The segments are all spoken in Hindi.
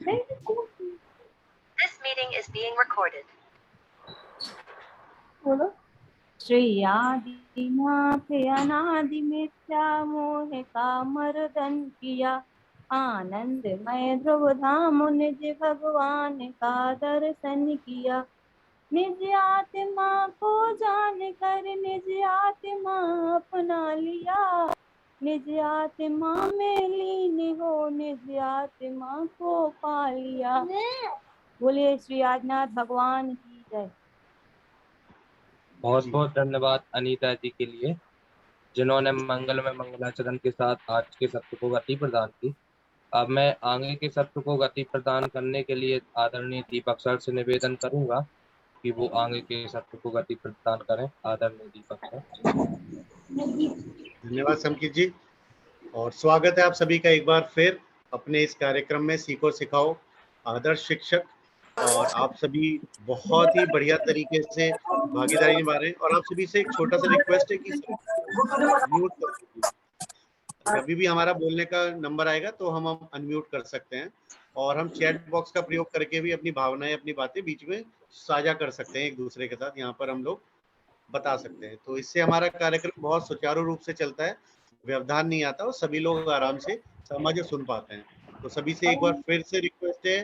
This meeting is being recorded. बोलो। श्रेयादीनाथ अनादि मिथ्या मोह का मर्दन किया, आनंदमय ध्रुव धाम निज भगवान का दर्शन किया। निज आत्मा को जान कर निज आत्मा अपना लिया, निज आत्मा में लीन हो निज आत्मा को पा लिया। बोलिए श्री आदिनाथ भगवान की जय। बहुत बहुत धन्यवाद अनीता जी के लिए, जिन्होंने मंगल में मंगलाचरण के साथ आज के सत्र को गति प्रदान की। अब मैं आगे के सत्र को गति प्रदान करने के लिए आदरणीय दीपक सर से निवेदन करूंगा कि वो आगे के सत्र को गति प्रदान करें। आदरणीय दीपक सर। धन्यवाद संकित जी, और स्वागत है आप सभी का एक बार फिर अपने इस कार्यक्रम में सीखो सिखाओ आदर्श शिक्षक। और आप सभी बहुत ही बढ़िया तरीके से भागीदारी निभा रहे हैं, और आप सभी से एक छोटा सा रिक्वेस्ट है कि म्यूट कर दीजिए। जब भी हमारा बोलने का नंबर आएगा तो हम अनम्यूट कर सकते हैं, और हम चैट बॉक्स का प्रयोग करके भी अपनी भावनाएं, अपनी बातें बीच में साझा कर सकते हैं एक दूसरे के साथ, यहाँ पर हम लोग बता सकते हैं। तो इससे हमारा कार्यक्रम बहुत सुचारू रूप से चलता है, व्यवधान नहीं आता और सभी लोग आराम से समझ और सुन पाते हैं। तो सभी से एक बार फिर से रिक्वेस्ट है,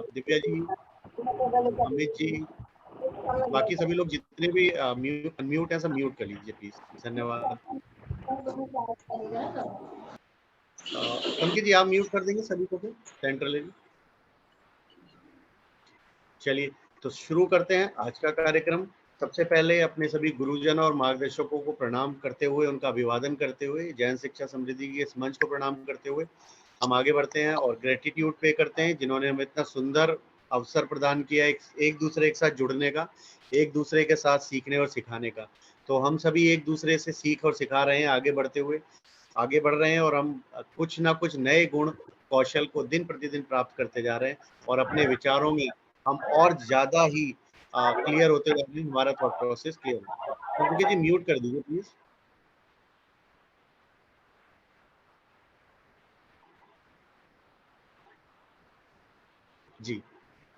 दिव्या जी, अमित जी, बाकी सभी लोग जितने भी अनम्यूट हैं सब म्यूट कर लीजिए प्लीज। धन्यवाद। अंकित जी आप म्यूट कर देंगे सभी को फिर सेंट्रली। चलिए तो शुरू करते हैं आज का कार्यक्रम। सबसे पहले अपने सभी गुरुजन और मार्गदर्शकों को प्रणाम करते हुए, उनका अभिवादन करते हुए, जैन शिक्षा समृद्धि के इस मंच को प्रणाम करते हुए हम आगे बढ़ते हैं और ग्रेटिट्यूड पे करते हैं, जिन्होंने हमें इतना सुंदर अवसर प्रदान किया एक दूसरे के साथ जुड़ने का, एक दूसरे के साथ सीखने और सिखाने का। तो हम सभी एक दूसरे से सीख और सिखा रहे हैं, आगे बढ़ रहे हैं, और हम कुछ ना कुछ नए गुण कौशल को दिन प्रतिदिन प्राप्त करते जा रहे हैं, और अपने विचारों में हम और ज्यादा ही क्लियर होते जा रहे हैं, हमारा थॉट प्रोसेस क्लियर है। तो जी म्यूट कर दीजिए प्लीज। जी,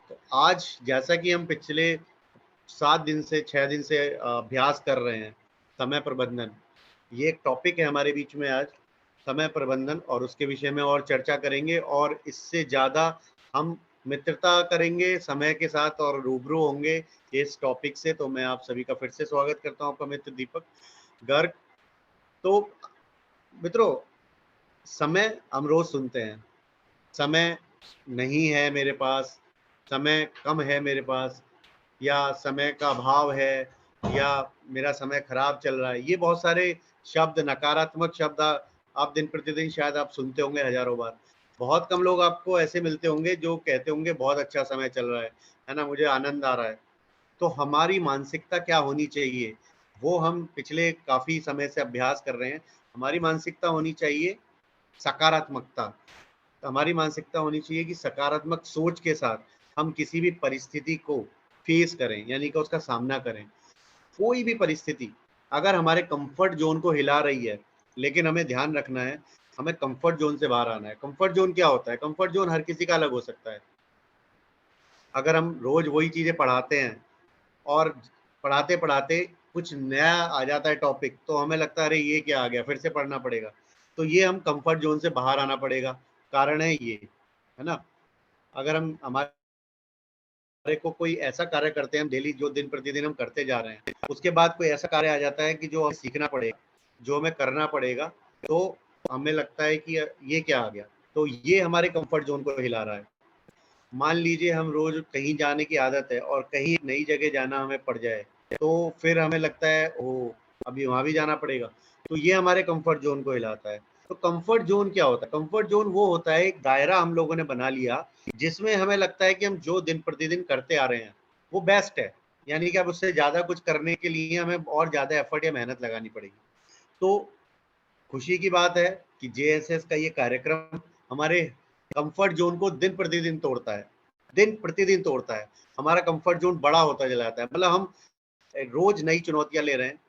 तो आज जैसा कि हम पिछले 6 दिन से अभ्यास कर रहे हैं समय प्रबंधन, ये एक टॉपिक है हमारे बीच में आज, समय प्रबंधन, और उसके विषय में और चर्चा करेंगे, और इससे ज्यादा हम मित्रता करेंगे समय के साथ और रूबरू होंगे इस टॉपिक से। तो मैं आप सभी का फिर से स्वागत करता हूँ, आपका मित्र दीपक गर्ग। तो मित्रों, समय हम रोज सुनते हैं, समय नहीं है मेरे पास, समय कम है मेरे पास, या समय का अभाव है, या मेरा समय खराब चल रहा है। ये बहुत सारे शब्द, नकारात्मक शब्द आप दिन प्रतिदिन शायद आप सुनते होंगे हजारों बार। बहुत कम लोग आपको ऐसे मिलते होंगे जो कहते होंगे बहुत अच्छा समय चल रहा है ना, मुझे आनंद आ रहा है। तो हमारी मानसिकता क्या होनी चाहिए, वो हम पिछले काफी समय से अभ्यास कर रहे हैं। हमारी मानसिकता होनी चाहिए सकारात्मकता। हमारी मानसिकता होनी चाहिए कि सकारात्मक सोच के साथ हम किसी भी परिस्थिति को फेस करें, यानी कि उसका सामना करें। कोई भी परिस्थिति अगर हमारे कंफर्ट जोन को हिला रही है, लेकिन हमें ध्यान रखना है, हमें कंफर्ट जोन से बाहर आना है। कंफर्ट जोन क्या होता है? कंफर्ट जोन हर किसी का अलग हो सकता है। अगर हम रोज वही चीजें पढ़ाते हैं और पढ़ाते पढ़ाते कुछ नया आ जाता है टॉपिक, तो हमें लगता है अरे ये क्या आ गया, फिर से पढ़ना पड़ेगा। तो ये हम कंफर्ट जोन से बाहर आना पड़ेगा, कारण है ये, है ना। अगर हम हमारे को कोई ऐसा कार्य करते हैं हम डेली, जो दिन प्रतिदिन हम करते जा रहे हैं, उसके बाद कोई ऐसा कार्य आ जाता है कि जो हमें सीखना पड़ेगा, जो हमें करना पड़ेगा, तो हमें लगता है कि ये क्या आ गया। तो ये हमारे कंफर्ट जोन को हिला रहा है। मान लीजिए हम रोज कहीं जाने की आदत है और कहीं नई जगह जाना हमें पड़ जाए, तो फिर हमें लगता है ओ अभी वहां भी जाना पड़ेगा, तो ये हमारे कंफर्ट जोन को हिलाता है। तो कंफर्ट जोन क्या होता है? कंफर्ट जोन वो होता है, एक दायरा हम लोगों ने बना लिया जिसमें हमें लगता है कि हम जो दिन प्रतिदिन करते आ रहे हैं वो बेस्ट है, यानी कि अब उससे ज्यादा कुछ करने के लिए हमें और ज्यादा एफर्ट या मेहनत लगानी पड़ेगी। तो खुशी की बात है कि जेएसएस का ये कार्यक्रम हमारे कंफर्ट जोन को दिन प्रतिदिन तोड़ता है, दिन प्रतिदिन तोड़ता है। हमारा कंफर्ट जोन बड़ा होता चला जाता है, मतलब हम रोज नई चुनौतियां ले रहे हैं,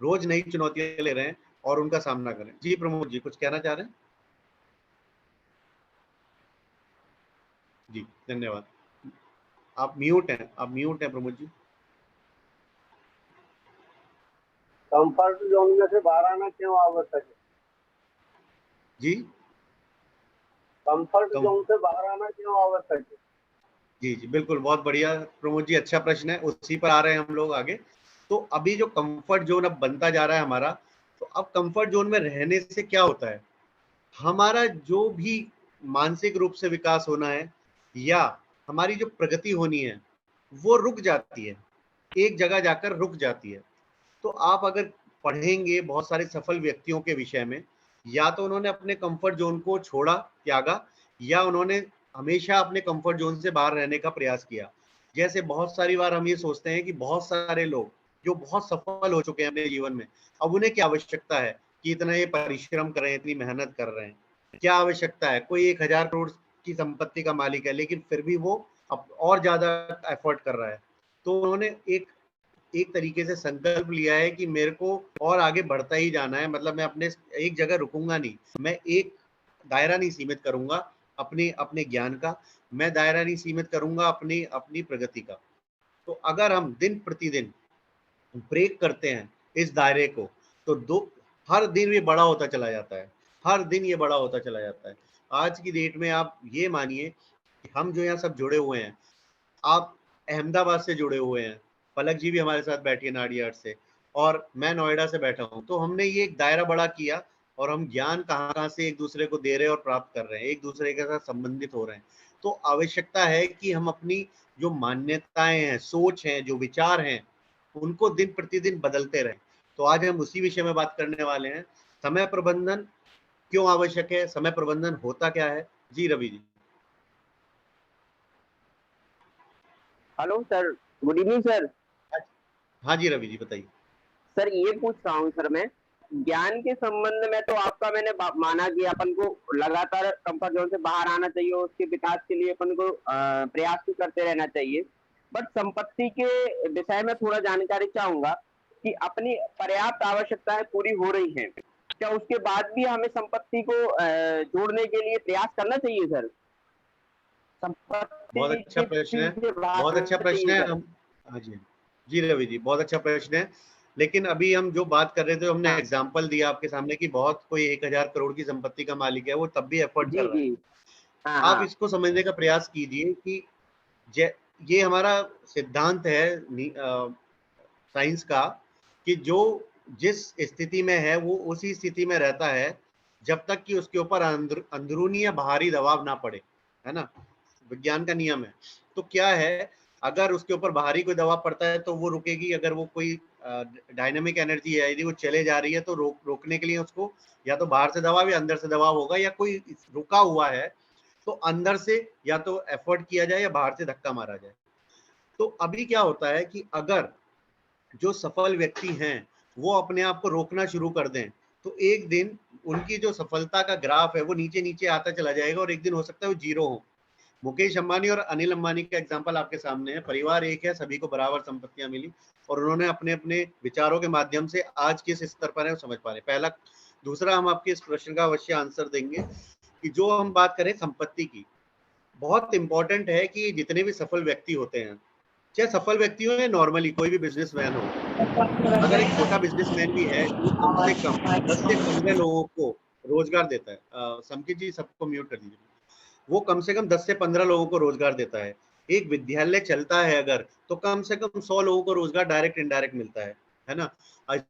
रोज नई चुनौतियां ले रहे हैं और उनका सामना करें। जी प्रमोद जी कुछ कहना चाह रहे हैं? जी धन्यवाद। आप म्यूट हैं प्रमोद जी। कंफर्ट जोन में से बाहर आना क्यों आवश्यक है? जी कंफर्ट जोन से बाहर आना क्यों आवश्यक है? जी बिल्कुल, बहुत बढ़िया प्रमोद जी, अच्छा प्रश्न है, उसी पर आ रहे हैं हम लोग आगे। तो अभी जो कंफर्ट जोन अब बनता जा रहा है हमारा, तो अब कंफर्ट जोन में रहने से क्या होता है, हमारा जो भी मानसिक रूप से विकास होना है या हमारी जो प्रगति होनी है वो रुक जाती है, एक जगह जाकर रुक जाती है। तो आप अगर पढ़ेंगे बहुत सारे सफल व्यक्तियों के विषय में, या तो उन्होंने अपने कंफर्ट जोन को छोड़ा, त्यागा, या उन्होंने हमेशा अपने कंफर्ट जोन से बाहर रहने का प्रयास किया। जैसे बहुत सारी बार हम ये सोचते हैं कि बहुत सारे लोग जो बहुत सफल हो चुके हैं अपने जीवन में, अब उन्हें क्या आवश्यकता है कि इतना ये परिश्रम कर रहे हैं, इतनी मेहनत कर रहे हैं, क्या आवश्यकता है? कोई 1000 करोड़ की संपत्ति का मालिक है, लेकिन फिर भी वो अब और ज्यादा एफर्ट कर रहा है। तो उन्होंने एक तरीके से संकल्प लिया है कि मेरे को और आगे बढ़ता ही जाना है, मतलब मैं अपने एक जगह रुकूंगा नहीं, मैं एक दायरा नहीं सीमित करूंगा अपने अपने ज्ञान का, मैं दायरा नहीं सीमित करूंगा अपनी अपनी प्रगति का। तो अगर हम दिन प्रतिदिन ब्रेक करते हैं इस दायरे को, तो हर दिन ये बड़ा होता चला जाता है, हर दिन ये बड़ा होता चला जाता है। आज की डेट में आप ये मानिए कि हम जो यहाँ सब जुड़े हुए हैं, आप अहमदाबाद से जुड़े हुए हैं, पलक जी भी हमारे साथ बैठी है नाडियाड से, और मैं नोएडा से बैठा हूँ। तो हमने ये एक दायरा बड़ा किया और हम ज्ञान कहाँ से एक दूसरे को दे रहे हैं और प्राप्त कर रहे हैं, एक दूसरे के साथ संबंधित हो रहे हैं। तो आवश्यकता है कि हम अपनी जो मान्यताएं हैं, सोच हैं, जो विचार हैं, उनको दिन प्रतिदिन बदलते रहें। तो आज हम उसी विषय में बात करने वाले हैं, समय प्रबंधन क्यों आवश्यक है, समय प्रबंधन होता क्या है। जी Ravi ji. Hello sir, good evening sir. हाँ जी रवि जी बताइए। सर ये पूछ रहा हूँ सर, मैं ज्ञान के संबंध में तो आपका मैंने माना कि अपन को लगातार कंफर्ट जोन से बाहर आना चाहिए, उसके विकास के लिए अपन को प्रयास भी करते रहना चाहिए। बट संपत्ति के विषय में थोड़ा जानकारी चाहूंगा कि अपनी पर्याप्त आवश्यकताएं पूरी हो रही हैं, क्या उसके बाद भी हमें संपत्ति को जोड़ने के लिए प्रयास करना चाहिए सर? बहुत अच्छा प्रश्न है, बहुत अच्छा प्रश्न है। हम हाँ जी, जी रवि जी, बहुत अच्छा प्रश्न है। लेकिन अभी हम जो बात कर रहे थे, हमने एग्जांपल दिया आपके सामने कि बहुत कोई 1000 करोड़ की संपत्ति का मालिक है, वो तब भी एफर्ट कर रहा है। हाँ, आप इसको समझने का प्रयास कीजिए कि ये हमारा सिद्धांत है साइंस का, कि जो जिस स्थिति में है वो उसी स्थिति में रहता है जब तक कि उसके ऊपर अंदरूनी या बाहरी दबाव ना पड़े, है ना, विज्ञान का नियम है। तो क्या है, अगर उसके ऊपर बाहरी कोई दबाव पड़ता है तो वो रुकेगी, अगर वो कोई डायनामिक एनर्जी है, यदि वो चले जा रही है तो रोकने के लिए उसको या तो बाहर से दबाव या अंदर से दबाव होगा, या कोई रुका हुआ है तो अंदर से या तो एफर्ट किया जाए या बाहर से धक्का मारा जाए। तो अभी क्या होता है कि अगर जो सफल व्यक्ति हैं वो अपने आप को रोकना शुरू कर दें, तो एक दिन उनकी जो सफलता का ग्राफ है वो नीचे नीचे आता चला जाएगा और एक दिन हो सकता है वो जीरो हो। मुकेश अंबानी और अनिल अंबानी का एग्जांपल आपके सामने है, परिवार एक है, सभी को बराबर संपत्तियां मिली और उन्होंने अपने अपने विचारों के माध्यम से आज किस स्तर पर है समझ पा रहे। पहला। दूसरा, हम आपके इस प्रश्न का अवश्य आंसर देंगे कि जो हम बात करें संपत्ति की, बहुत इंपॉर्टेंट है कि जितने भी सफल व्यक्ति होते हैं, चाहे सफल व्यक्ति हो या नॉर्मली कोई भी बिजनेसमैन हो, अगर एक छोटा बिजनेसमैन भी है, वो कम से कम 10 से 15 लोगों को रोजगार देता है। समकित जी सबको म्यूट कर दीजिए। वो कम से कम 10 से 15 लोगों को रोजगार देता है। एक विद्यालय चलता है अगर, तो कम से कम 100 लोगों को रोजगार डायरेक्ट इनडायरेक्ट मिलता है ना।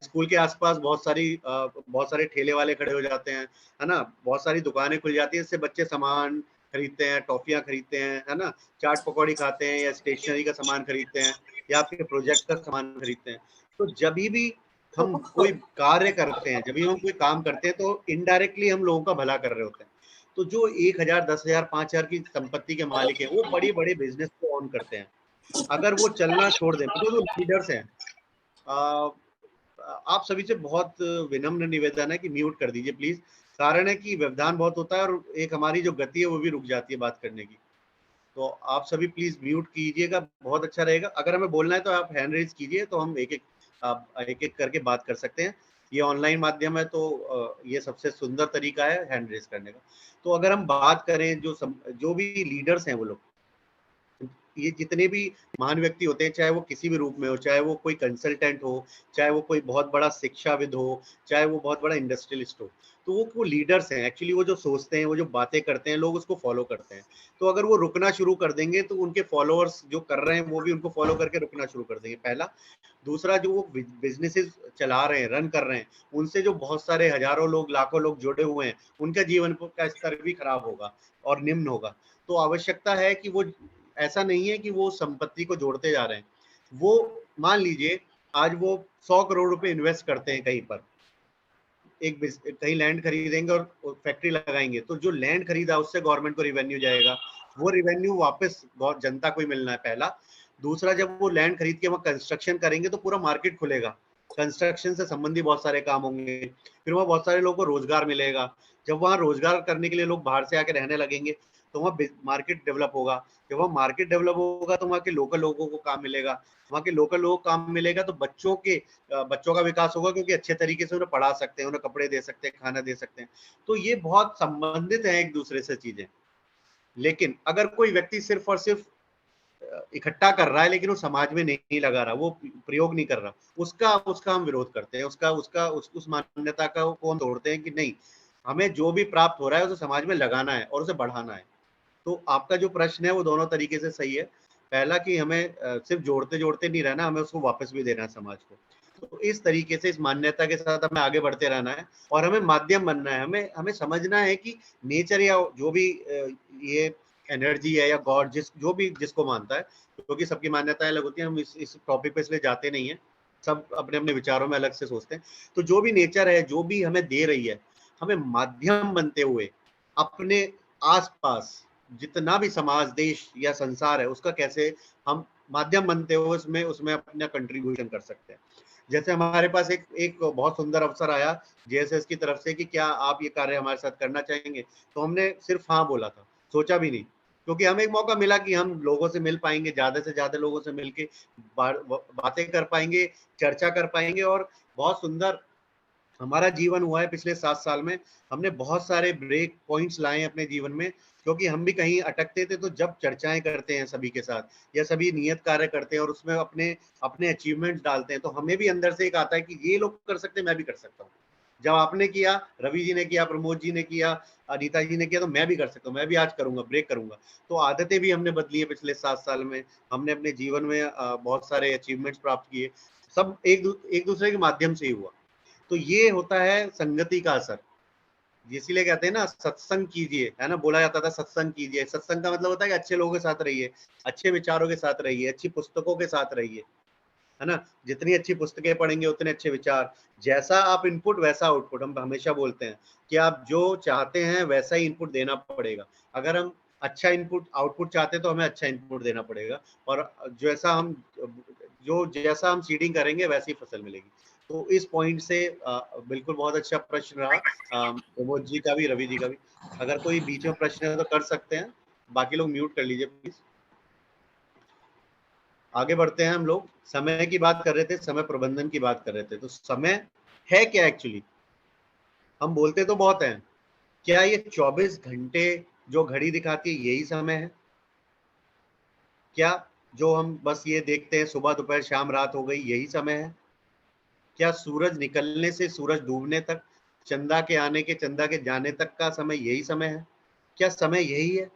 स्कूल के आसपास बहुत सारे ठेले वाले खड़े हो जाते हैं, है ना, बहुत सारी दुकानें खुल जाती है, इससे बच्चे सामान खरीदते हैं, टॉफियां खरीदते हैं, है ना, चाट पकौड़ी खाते हैं, या स्टेशनरी का सामान खरीदते हैं, या आपके प्रोजेक्ट का सामान खरीदते हैं। तो जब भी हम कोई कार्य करते हैं, जब भी हम कोई काम करते हैं, तो इनडायरेक्टली हम लोगों का भला कर रहे होते हैं। तो जो 1000, 10,000, 5,000 की संपत्ति के मालिक हैं, वो बड़ी बड़े बिजनेस को ऑन करते हैं। अगर वो चलना छोड़ दें, तो जो लीडर्स हैं, आप सभी से बहुत विनम्र निवेदन है कि म्यूट कर दीजिए प्लीज। कारण है कि व्यवधान बहुत होता है और एक हमारी जो गति है वो भी रुक जाती है बात करने की। तो आप सभी प्लीज म्यूट कीजिएगा, बहुत अच्छा रहेगा। अगर हमें बोलना है तो आप हैंड रेज कीजिए, तो हम एक एक करके बात कर सकते हैं। ये ऑनलाइन माध्यम है, तो ये सबसे सुंदर तरीका है हैंड रेज करने का। तो अगर हम बात करें जो भी लीडर्स हैं, वो लोग ये जितने भी महान व्यक्ति होते हैं, चाहे वो किसी भी रूप में हो, चाहे वो कोई कंसल्टेंट हो, चाहे वो कोई बहुत बड़ा शिक्षाविद हो, चाहे वो बहुत बड़ा इंडस्ट्रियलिस्ट हो, तो वो लीडर्स हैं एक्चुअली। वो जो सोचते हैं, वो जो बातें करते हैं, लोग उसको फॉलो करते हैं। तो अगर वो रुकना शुरू कर देंगे तो उनके फॉलोअर्स जो कर रहे हैं वो भी उनको फॉलो करके रुकना शुरू कर देंगे, पहला। दूसरा, जो वो बिजनेसेस चला रहे हैं, रन कर रहे हैं, उनसे जो बहुत सारे हजारों लोग, लाखों लोग जुड़े हुए हैं, उनका जीवन का स्तर भी खराब होगा और निम्न होगा। तो आवश्यकता है कि वो, ऐसा नहीं है कि वो संपत्ति को जोड़ते जा रहे हैं। वो मान लीजिए आज वो 100 करोड़ रुपए इन्वेस्ट करते हैं कहीं पर, कहीं लैंड खरीदेंगे और फैक्ट्री लगाएंगे, तो जो लैंड खरीदा उससे गवर्नमेंट को रिवेन्यू जाएगा, वो रिवेन्यू वापस जनता को ही मिलना है, पहला। दूसरा, जब वो लैंड खरीद के वहाँ कंस्ट्रक्शन करेंगे तो पूरा मार्केट खुलेगा, कंस्ट्रक्शन से संबंधी बहुत सारे काम होंगे, फिर वहाँ बहुत सारे लोगों को रोजगार मिलेगा। जब वहाँ रोजगार करने के लिए लोग बाहर से आके रहने लगेंगे तो वहाँ मार्केट डेवलप होगा। जब वहाँ मार्केट डेवलप होगा तो वहाँ के लोकल लोगों को काम मिलेगा, वहाँ के लोकल लोगों को काम मिलेगा तो बच्चों का विकास होगा, क्योंकि अच्छे तरीके से उन्हें पढ़ा सकते हैं, उन्हें कपड़े दे सकते हैं, खाना दे सकते हैं। तो ये बहुत संबंधित है एक दूसरे से चीजें। लेकिन अगर कोई व्यक्ति सिर्फ और सिर्फ इकट्ठा कर रहा है लेकिन वो समाज में नहीं लगा रहा, वो प्रयोग नहीं कर रहा, उसका हम विरोध करते हैं, उस मान्यता का को हम तोड़ते हैं कि नहीं, हमें जो भी प्राप्त हो रहा है उसे समाज में लगाना है और उसे बढ़ाना है। तो आपका जो प्रश्न है वो दोनों तरीके से सही है। पहला कि हमें सिर्फ जोड़ते जोड़ते नहीं रहना, हमें उसको वापस भी देना है समाज को। तो इस तरीके से, इस मान्यता के साथ हमें आगे बढ़ते रहना है और हमें माध्यम बनना है। हमें समझना है कि नेचर या जो भी ये एनर्जी है या गॉड, जो भी जिसको मानता है, क्योंकि सबकी मान्यताएं अलग होती हैं, हम इस टॉपिक पे इसलिए जाते नहीं है, सब अपने अपने विचारों में अलग से सोचते हैं। तो जो भी नेचर है, जो भी हमें दे रही है, हमें माध्यम बनते हुए अपने आसपास जितना भी समाज, देश या संसार है, उसका कैसे हम माध्यम बनते हुए उसमें अपना कंट्रीब्यूशन कर सकते हैं। जैसे हमारे पास एक बहुत सुंदर अवसर आया जेएसएस की तरफ से कि क्या आप ये कार्य हमारे साथ करना चाहेंगे, तो हमने सिर्फ हाँ बोला था, सोचा भी नहीं, क्योंकि हमें एक मौका मिला कि हम लोगों से मिल पाएंगे, ज्यादा से ज्यादा लोगों से मिलके बातें कर पाएंगे, चर्चा कर पाएंगे। और बहुत सुंदर हमारा जीवन हुआ है पिछले 7 साल में। हमने बहुत सारे ब्रेक पॉइंट्स लाए हैं अपने जीवन में, क्योंकि हम भी कहीं अटकते थे। तो जब चर्चाएं करते हैं सभी के साथ या सभी नियत कार्य करते हैं और उसमें अपने अपने अचीवमेंट्स डालते हैं, तो हमें भी अंदर से एक आता है कि ये लोग कर सकते हैं, मैं भी कर सकता हूँ। जब आपने किया, रवि जी ने किया, प्रमोद जी ने किया, अनीता जी ने किया, तो मैं भी कर सकता हूँ, मैं भी आज करूंगा, ब्रेक करूंगा। तो आदतें भी हमने बदली है पिछले 7 साल में। हमने अपने जीवन में बहुत सारे अचीवमेंट्स प्राप्त किए, सब एक दूसरे के माध्यम से ही हुआ। तो ये होता है संगति का असर। इसीलिए कहते हैं ना, सत्संग कीजिए, है ना, बोला जाता था सत्संग कीजिए। सत्संग का मतलब होता है कि अच्छे लोगों के साथ रहिए, अच्छे विचारों के साथ रहिए, अच्छी पुस्तकों के साथ रहिए, है ना। जितनी अच्छी पुस्तकें पढ़ेंगे उतने अच्छे विचार। जैसा आप इनपुट वैसा आउटपुट, हम हमेशा बोलते हैं कि आप जो चाहते हैं वैसा ही इनपुट देना पड़ेगा। अगर हम अच्छा इनपुट आउटपुट चाहते हैं तो हमें अच्छा इनपुट देना पड़ेगा, और जैसा हम सीडिंग करेंगे वैसी फसल मिलेगी। तो इस पॉइंट से बिल्कुल बहुत अच्छा प्रश्न रहा प्रमोद जी का भी, रवि जी का भी। अगर कोई बीच में प्रश्न है तो कर सकते हैं, बाकी लोग म्यूट कर लीजिए प्लीज। आगे बढ़ते हैं। हम लोग समय की बात कर रहे थे, समय प्रबंधन की बात कर रहे थे। तो समय है क्या एक्चुअली? हम बोलते तो बहुत हैं, क्या ये 24 घंटे जो घड़ी दिखाती है यही समय है? क्या जो हम बस ये देखते हैं सुबह दोपहर शाम रात हो गई यही समय है? क्या सूरज निकलने से सूरज डूबने तक, चंदा के आने के चंदा के जाने तक का समय यही समय है? क्या समय यही है?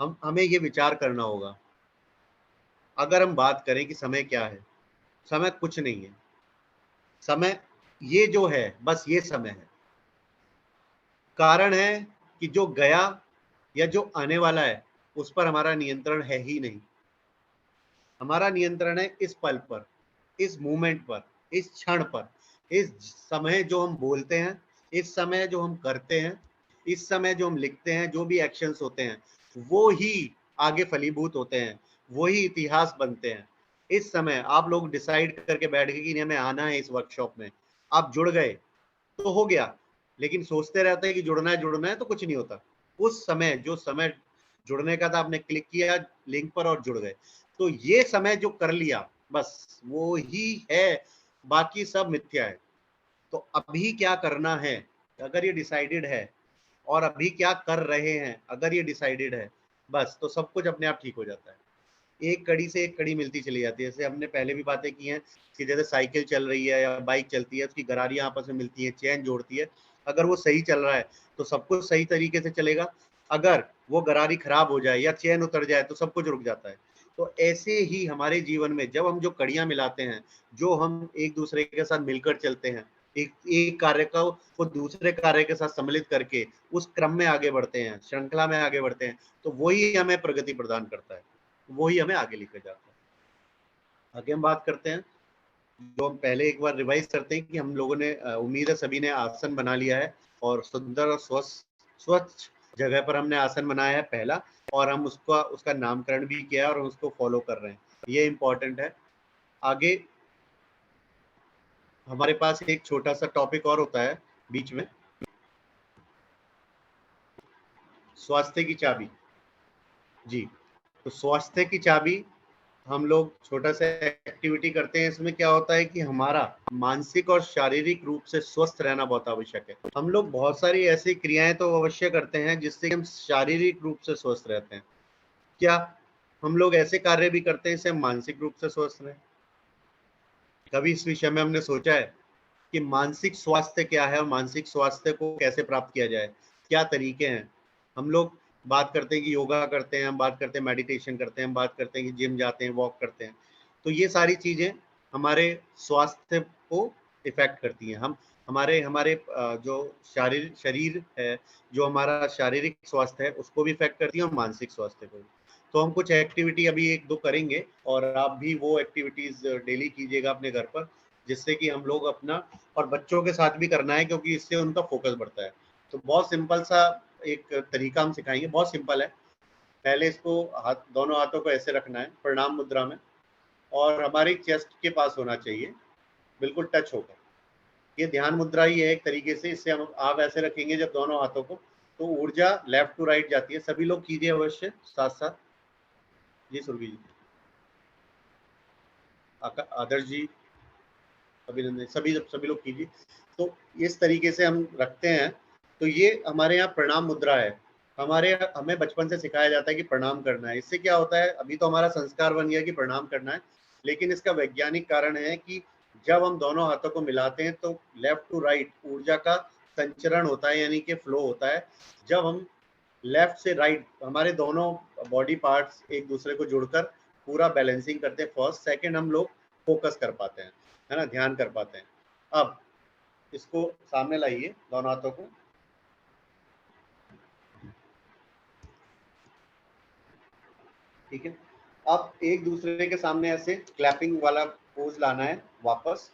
हमें ये विचार करना होगा। अगर हम बात करें कि समय क्या है, समय कुछ नहीं है। समय ये जो है बस ये समय है। कारण है कि जो गया या जो आने वाला है उस पर हमारा नियंत्रण है ही नहीं। हमारा नियंत्रण है इस पल पर, इस मोमेंट पर, इस क्षण पर, इस समय जो हम बोलते हैं, इस समय जो हम करते हैं, इस समय जो हम लिखते हैं, जो भी एक्शंस होते हैं वो ही आगे फलीभूत होते हैं, वही इतिहास बनते हैं। इस समय आप लोग डिसाइड करके बैठ गए कि हमें आना है इस वर्कशॉप में, आप जुड़ गए तो हो गया। लेकिन सोचते रहते हैं कि जुड़ना है तो कुछ नहीं होता। उस समय जो समय जुड़ने का था, आपने क्लिक किया लिंक पर और जुड़ गए, तो ये समय जो कर लिया बस वो ही है, बाकी सब मिथ्या है। तो अभी क्या करना है अगर ये डिसाइडेड है, और अभी क्या कर रहे हैं अगर ये डिसाइडेड है, बस तो सब कुछ अपने आप ठीक हो जाता है। एक कड़ी से एक कड़ी मिलती चली जाती है। जैसे हमने पहले भी बातें की हैं कि जैसे साइकिल चल रही है या बाइक चलती है, उसकी गरारियां आपस में मिलती हैं, चेन जोड़ती है। अगर वो सही चल रहा है तो सब कुछ सही तरीके से चलेगा, अगर वो गरारी खराब हो जाए या चेन उतर जाए तो सब कुछ रुक जाता है। तो ऐसे ही हमारे जीवन में जब हम जो कड़ियां मिलाते हैं, जो हम एक दूसरे के साथ मिलकर चलते हैं, एक कार्य को दूसरे कार्य के साथ सम्मिलित करके उस क्रम में आगे बढ़ते हैं, श्रृंखला में आगे बढ़ते हैं, तो वही हमें प्रगति प्रदान करता है, वही हमें आगे लेकर जाता है। आगे हम बात करते हैं, जो हम पहले एक बार रिवाइज करते हैं कि हम लोगों ने उम्मीद है सभी ने आसन बना लिया है और सुंदर और स्वच्छ जगह पर हमने आसन बनाया है पहला, और हम उसका नामकरण भी किया है और उसको फॉलो कर रहे हैं, ये इंपॉर्टेंट है। आगे हमारे पास एक छोटा सा टॉपिक और होता है बीच में, स्वास्थ्य की चाबी। जी, तो स्वास्थ्य की चाबी हम लोग छोटा सा एक्टिविटी करते हैं। इसमें क्या होता है कि हमारा मानसिक और शारीरिक रूप से स्वस्थ रहना बहुत आवश्यक है। हम लोग बहुत सारी ऐसी क्रियाएं तो अवश्य करते हैं जिससे हम शारीरिक रूप से स्वस्थ रहते हैं। क्या हम लोग ऐसे कार्य भी करते हैं जिससे हम मानसिक रूप से स्वस्थ रहें? कभी इस विषय में हमने सोचा है कि मानसिक स्वास्थ्य क्या है और मानसिक स्वास्थ्य को कैसे प्राप्त किया जाए, क्या तरीके हैं? हम लोग बात करते हैं कि योगा करते हैं, हम बात करते हैं मेडिटेशन करते हैं, हम बात करते हैं कि जिम जाते हैं, वॉक करते हैं, तो ये सारी चीजें हमारे स्वास्थ्य को इफेक्ट करती हैं। हमारे हमारे जो शरीर है, जो हमारा शारीरिक स्वास्थ्य है उसको भी इफेक्ट करती है और मानसिक स्वास्थ्य को भी। तो हम कुछ एक्टिविटी अभी एक दो करेंगे और आप भी वो एक्टिविटीज डेली कीजिएगा अपने घर पर, जिससे कि हम लोग अपना, और बच्चों के साथ भी करना है क्योंकि इससे उनका फोकस बढ़ता है। तो बहुत सिंपल सा एक तरीका हम सिखाएंगे, बहुत सिंपल है। पहले इसको दोनों हाथों को ऐसे रखना है प्रणाम मुद्रा में, और हमारी चेस्ट के पास होना चाहिए, बिल्कुल टच होकर। ये ध्यान मुद्रा ही है एक तरीके से। इससे हम आप ऐसे रखेंगे जब दोनों हाथों को, तो ऊर्जा लेफ्ट टू राइट जाती है। सभी लोग कीजिए अवश्य साथ साथ। जी सुरभि जी, आदर्श जी, अभिनंदन, सभी लोग कीजिए। तो इस तरीके से हम रखते हैं। तो ये हमारे यहाँ प्रणाम मुद्रा है। हमें बचपन से सिखाया जाता है कि प्रणाम करना है। इससे क्या होता है, अभी तो हमारा संस्कार बन गया कि प्रणाम करना है, लेकिन इसका वैज्ञानिक कारण है कि जब हम दोनों हाथों को मिलाते हैं तो लेफ्ट टू राइट ऊर्जा का संचरण होता है, यानी कि फ्लो होता है। जब हम लेफ्ट से राइट, हमारे दोनों बॉडी पार्ट्स एक दूसरे को जुड़कर पूरा बैलेंसिंग करते हैं, फर्स्ट सेकंड हम लोग फोकस कर पाते हैं, है ना, ध्यान कर पाते हैं। अब इसको सामने लाइए दोनों हाथों को, ठीक है। अब एक दूसरे के सामने ऐसे क्लैपिंग वाला पोज लाना है, वापस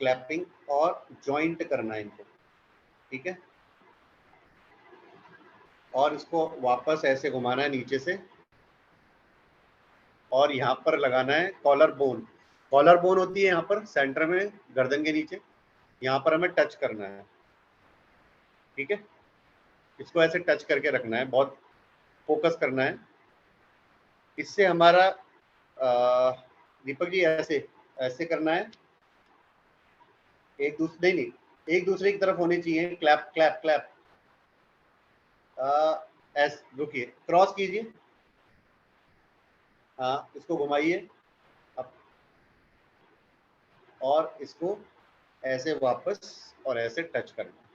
क्लैपिंग और जॉइंट करना है इनको, ठीक है। और इसको वापस ऐसे घुमाना है नीचे से, और यहाँ पर लगाना है कॉलर बोन। कॉलर बोन होती है यहाँ पर सेंटर में गर्दन के नीचे, यहाँ पर हमें टच करना है, ठीक है। इसको ऐसे टच करके रखना है, बहुत फोकस करना है। इससे हमारा दीपक जी ऐसे ऐसे करना है, एक दूसरे की तरफ होनी चाहिए। क्लैप क्लैप क्लैप, रुकिए, क्रॉस कीजिए, हाँ इसको घुमाइए अब, और इसको ऐसे वापस और ऐसे टच करना,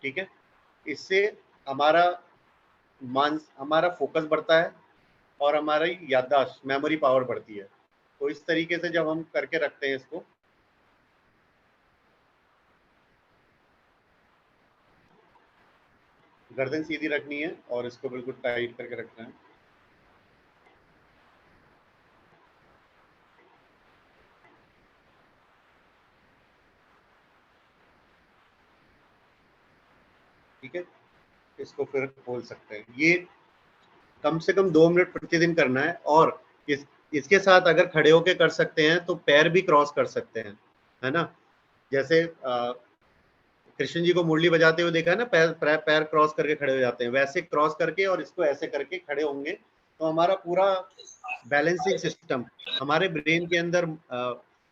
ठीक है। इससे हमारा फोकस बढ़ता है और हमारी याददाश्त, मेमोरी पावर बढ़ती है। तो इस तरीके से जब हम करके रखते हैं इसको, गर्दन सीधी रखनी है और इसको बिल्कुल टाइट करके रखना है। ठीक है, इसको फिर खोल सकते हैं। ये कम से कम 2 मिनट प्रतिदिन करना है। और इसके साथ अगर खड़े होके कर सकते हैं तो पैर भी क्रॉस कर सकते हैं, है ना। जैसे कृष्ण जी को मुरली बजाते हुए देखा है ना, पैर क्रॉस करके खड़े हो जाते हैं, वैसे क्रॉस करके और इसको ऐसे करके खड़े होंगे तो हमारा पूरा बैलेंसिंग सिस्टम, हमारे ब्रेन के अंदर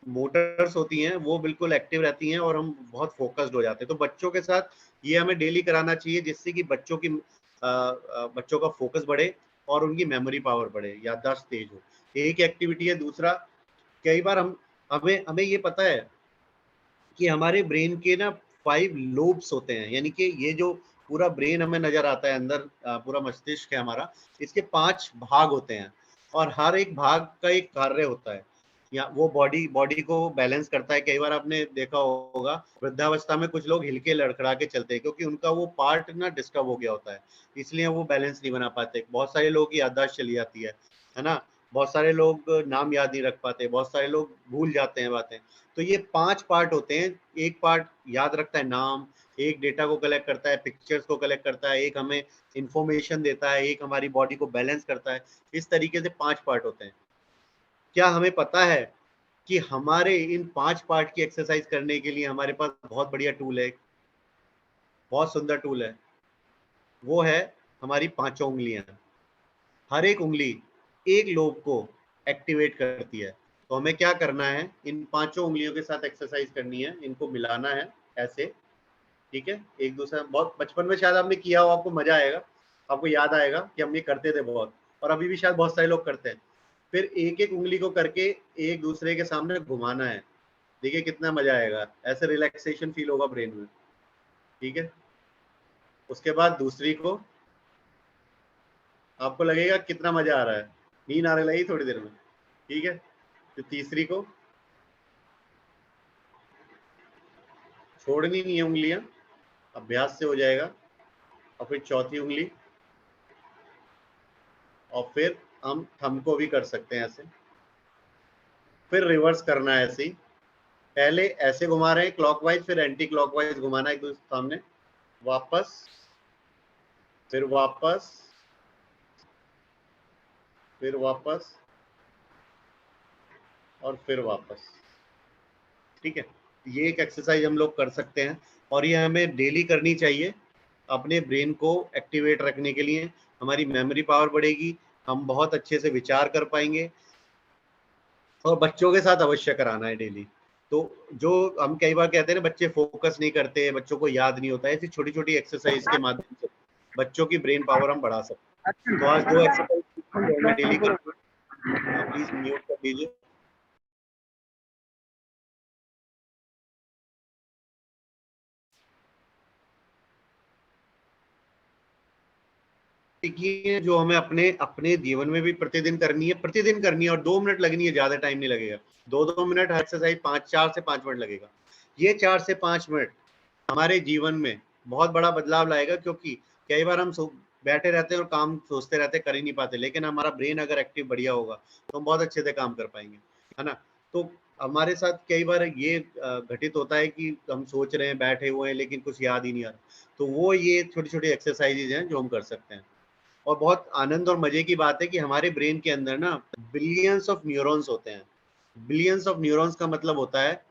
मोटर्स होती हैं वो बिल्कुल एक्टिव रहती हैं और हम बहुत फोकस्ड हो जाते हैं। तो बच्चों के साथ ये हमें डेली कराना चाहिए, जिससे कि बच्चों का फोकस बढ़े और उनकी मेमोरी पावर बढ़े, याददाश्त तेज हो। एक एक्टिविटी है। दूसरा, कई बार हमें ये पता है कि हमारे ब्रेन के ना 5 लोब्स होते हैं, यानी कि ये जो पूरा ब्रेन हमें नजर आता है अंदर, पूरा मस्तिष्क है हमारा, इसके 5 भाग होते हैं और हर एक भाग का एक कार्य होता है, या वो बॉडी को बैलेंस करता है। कई बार आपने देखा होगा वृद्धावस्था में कुछ लोग हिलके लड़खड़ा के चलते हैं क्योंकि उनका वो पार्ट ना डिस्टर्ब हो गया होता है, इसलिए वो बैलेंस नहीं बना पाते। बहुत सारे लोगों की याददाश्त चली जाती है ना, बहुत सारे लोग नाम याद नहीं रख पाते, बहुत सारे लोग भूल जाते हैं बातें। तो ये 5 पार्ट होते हैं। एक पार्ट याद रखता है नाम, एक डेटा को कलेक्ट करता है, पिक्चर्स को कलेक्ट करता है, एक हमें इंफॉर्मेशन देता है, एक हमारी बॉडी को बैलेंस करता है। इस तरीके से 5 पार्ट होते हैं। क्या हमें पता है कि हमारे इन 5 पार्ट की एक्सरसाइज करने के लिए हमारे पास बहुत बढ़िया टूल है, बहुत सुंदर टूल है, वो है हमारी 5 उंगलियां। हर एक उंगली एक लोब को एक्टिवेट करती है। तो हमें क्या करना है, इन 5 उंगलियों के साथ एक्सरसाइज करनी है, इनको मिलाना है ऐसे, ठीक है। एक दूसरा, बहुत बचपन में शायद आपने किया हो, आपको मजा आएगा, आपको याद आएगा कि हम ये करते थे बहुत, और अभी भी शायद बहुत सारे लोग करते हैं। फिर एक एक उंगली को करके एक दूसरे के सामने घुमाना है। देखिए कितना मजा आएगा, ऐसे रिलैक्सेशन फील होगा ब्रेन में, ठीक है। उसके बाद दूसरी को, आपको लगेगा कितना मजा आ रहा है, नींद आने लगी थोड़ी देर में, ठीक है। तो तीसरी को छोड़नी नहीं है उंगलियां, अभ्यास से हो जाएगा। और फिर चौथी उंगली, और फिर हम थंब को भी कर सकते हैं ऐसे। फिर रिवर्स करना है ऐसे ही, पहले ऐसे घुमा रहे हैं क्लॉकवाइज, फिर एंटी क्लॉकवाइज घुमाना एक दूसरे सामने, वापस, फिर वापस, फिर वापस, और फिर वापस, ठीक है। ये एक एक्सरसाइज हम लोग कर सकते हैं और ये हमें डेली करनी चाहिए अपने ब्रेन को एक्टिवेट रखने के लिए। हमारी मेमोरी पावर बढ़ेगी, हम बहुत अच्छे से विचार कर पाएंगे। और बच्चों के साथ अवश्य कराना है डेली। तो जो हम कई बार कहते हैं ना, बच्चे फोकस नहीं करते, बच्चों को याद नहीं होता है, ऐसी छोटी छोटी एक्सरसाइज के माध्यम से बच्चों की ब्रेन पावर हम बढ़ा सकते हैं। तो आज 2 एक्सरसाइज मैं डेली करूँगा, प्लीज म्यूट कर दीजिए। देखिए, जो हमें अपने अपने जीवन में भी प्रतिदिन करनी है, और 2 मिनट लगनी है, ज्यादा टाइम नहीं लगेगा। 2-2 मिनट हर एक्सरसाइज, 4 से 5 मिनट लगेगा। ये 4 से 5 मिनट हमारे जीवन में बहुत बड़ा बदलाव लाएगा, क्योंकि कई बार हम बैठे रहते हैं और काम सोचते रहते हैं, कर ही नहीं पाते। लेकिन हमारा ब्रेन अगर एक्टिव बढ़िया होगा तो हम बहुत अच्छे से काम कर पाएंगे, है ना। तो हमारे साथ कई बार ये घटित होता है कि हम सोच रहे हैं, बैठे हुए हैं, लेकिन कुछ याद ही नहीं आ रहा। तो वो ये छोटी छोटी एक्सरसाइजेज हैं जो हम कर सकते हैं। और बहुत आनंद और मजे की बात है कि हमारे ब्रेन के अंदर ना बिलियंस ऑफ न्यूरॉन्स होते हैं। बिलियंस ऑफ न्यूरॉन्स का मतलब होता है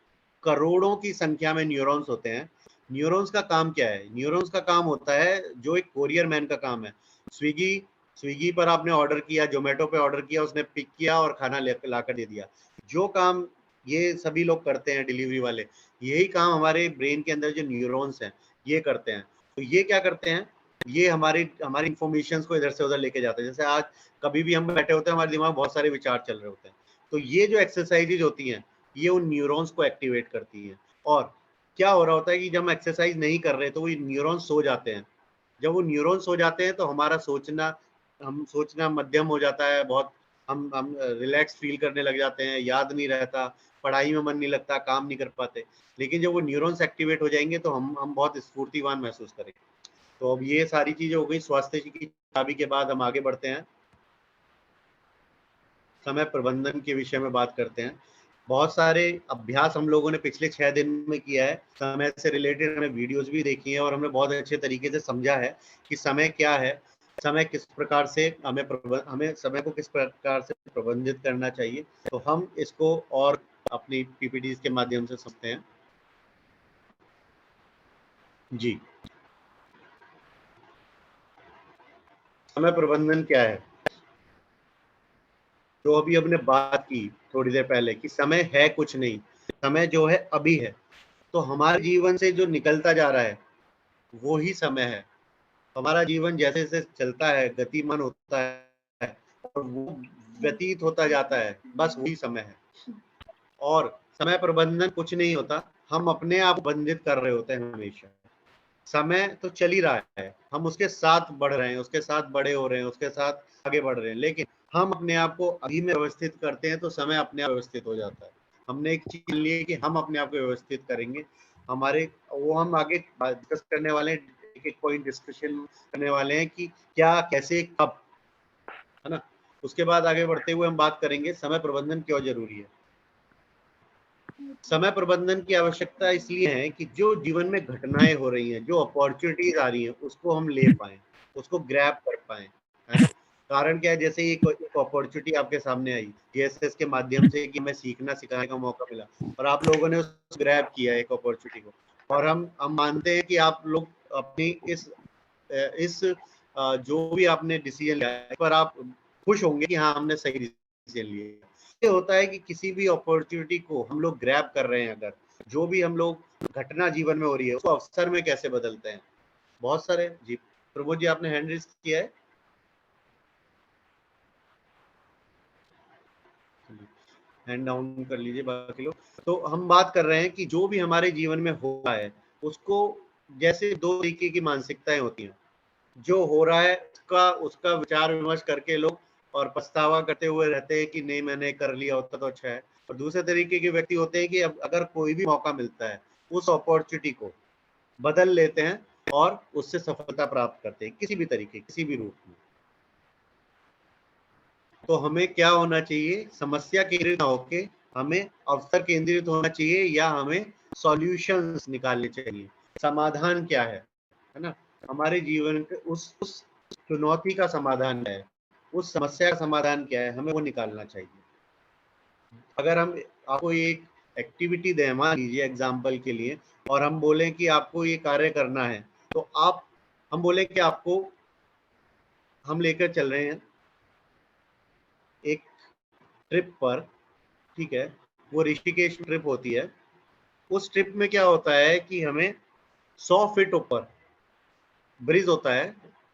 करोड़ों की संख्या में न्यूरॉन्स होते हैं। न्यूरॉन्स का काम क्या है? न्यूरॉन्स का काम होता है जो एक कोरियर मैन का काम है। स्विगी पर आपने ऑर्डर किया, जोमेटो पे ऑर्डर किया, उसने पिक किया और खाना ला कर दे दिया। जो काम ये सभी लोग करते हैं, डिलीवरी वाले, यही काम हमारे ब्रेन के अंदर जो न्यूरॉन्स हैं ये करते हैं। तो ये क्या करते हैं, ये हमारी इंफॉर्मेशन को इधर से उधर लेके जाते हैं। जैसे आज कभी भी हम बैठे होते हैं, हमारे दिमाग में बहुत सारे विचार चल रहे होते हैं। तो ये जो एक्सरसाइजेज होती हैं ये उन न्यूरॉन्स को एक्टिवेट करती हैं। और क्या हो रहा होता है कि जब हम एक्सरसाइज नहीं कर रहे तो वो न्यूरॉन्स सो जाते हैं। जब वो न्यूरॉन्स सो जाते हैं तो हमारा सोचना मध्यम हो जाता है, बहुत हम रिलैक्स फील करने लग जाते हैं, याद नहीं रहता, पढ़ाई में मन नहीं लगता, काम नहीं कर पाते। लेकिन जब वो न्यूरॉन्स एक्टिवेट हो जाएंगे तो हम बहुत स्फूर्तिवान महसूस करेंगे। तो अब ये सारी चीजें हो गई स्वास्थ्य की चाबी के बाद हम आगे बढ़ते हैं, समय प्रबंधन के विषय में बात करते हैं। बहुत सारे अभ्यास हम लोगों ने पिछले 6 दिन में किया है, समय से रिलेटेड हमने वीडियोस भी देखी हैं और हमने बहुत अच्छे तरीके से समझा है कि समय क्या है, समय किस प्रकार से हमें समय को किस प्रकार से प्रबंधित करना चाहिए। तो हम इसको और अपनी पीपीटी के माध्यम से समझते हैं। जी, समय प्रबंधन क्या है? जो अभी हमने बात की थोड़ी देर पहले कि समय है कुछ नहीं, समय जो है अभी है। तो हमारे जीवन से जो निकलता जा रहा है वो ही समय है। हमारा जीवन जैसे जैसे चलता है, गतिमान होता है, और वो व्यतीत होता जाता है, बस वही समय है। और समय प्रबंधन कुछ नहीं होता, हम अपने आप बंधित कर रहे होते हैं हमेशा। समय तो चल ही रहा है, हम उसके साथ बढ़ रहे हैं, उसके साथ बड़े हो रहे हैं, उसके साथ आगे बढ़ रहे हैं, लेकिन हम अपने आप को अभी में व्यवस्थित करते हैं तो समय अपने आप व्यवस्थित हो जाता है। हमने एक चीज ली है कि हम अपने आप को व्यवस्थित करेंगे, हमारे वो हम आगे डिस्कस करने वाले हैं, एक पॉइंट डिस्कशन करने वाले हैं कि क्या, कैसे, कब, है ना। उसके बाद आगे बढ़ते हुए हम बात करेंगे समय प्रबंधन क्यों जरूरी है। समय प्रबंधन की आवश्यकता इसलिए है कि जो जीवन में घटनाएं हो रही हैं, जो अपॉर्चुनिटीज आ रही हैं, उसको हम ले पाए, उसको ग्रैब कर पाए, है ना। कारण क्या है, जैसे एक अपॉर्चुनिटी आपके सामने आई जीएसएस के माध्यम से कि हमें सीखना सिखाने का मौका मिला और आप लोगों ने उसको ग्रैब किया एक अपॉर्चुनिटी को, और हम मानते हैं कि आप लोग अपनी इस जो भी आपने डिसीजन लिया है पर आप खुश होंगे कि हाँ हमने सही डिसीजन लिया। ये होता है कि किसी भी अपॉर्चुनिटी को हम लोग ग्रैब कर रहे हैं, अगर जो भी हम लोग घटना जीवन में हो रही है उसको अवसर में कैसे बदलते हैं। बहुत सारे जी, प्रमोद जी आपने हैंड रेज किया है, हैंड डाउन कर लीजिए बाकी लोग। तो हम बात कर रहे हैं कि जो भी हमारे जीवन में हो रहा है उसको, जैसे दो तरीके की मानसिकताएं होती हैं, जो हो रहा है उसका विचार विमर्श करके लोग और पछतावा करते हुए रहते हैं कि नहीं मैंने कर लिया होता तो अच्छा है। और दूसरे तरीके के व्यक्ति होते हैं कि अब अगर कोई भी मौका मिलता है उस अपॉर्चुनिटी को बदल लेते हैं और उससे सफलता प्राप्त करते हैं किसी भी तरीके, किसी भी रूप में। तो हमें क्या होना चाहिए, समस्या केंद्रित ना होके हमें अवसर केंद्रित होना चाहिए, या हमें सॉल्यूशंस निकालने चाहिए, समाधान क्या है ना। हमारे जीवन के उस चुनौती का समाधान क्या है, उस समस्या का समाधान क्या है, हमें वो निकालना चाहिए। अगर हम आपको एक एक्टिविटी दें, मान लीजिए एग्जाम्पल के लिए, और हम बोलें कि आपको ये कार्य करना है, तो हम बोले कि आपको हम लेकर चल रहे हैं एक ट्रिप पर, ठीक है, वो ऋषिकेश ट्रिप होती है। उस ट्रिप में क्या होता है कि हमें 100 फीट ऊपर ब्रिज होता है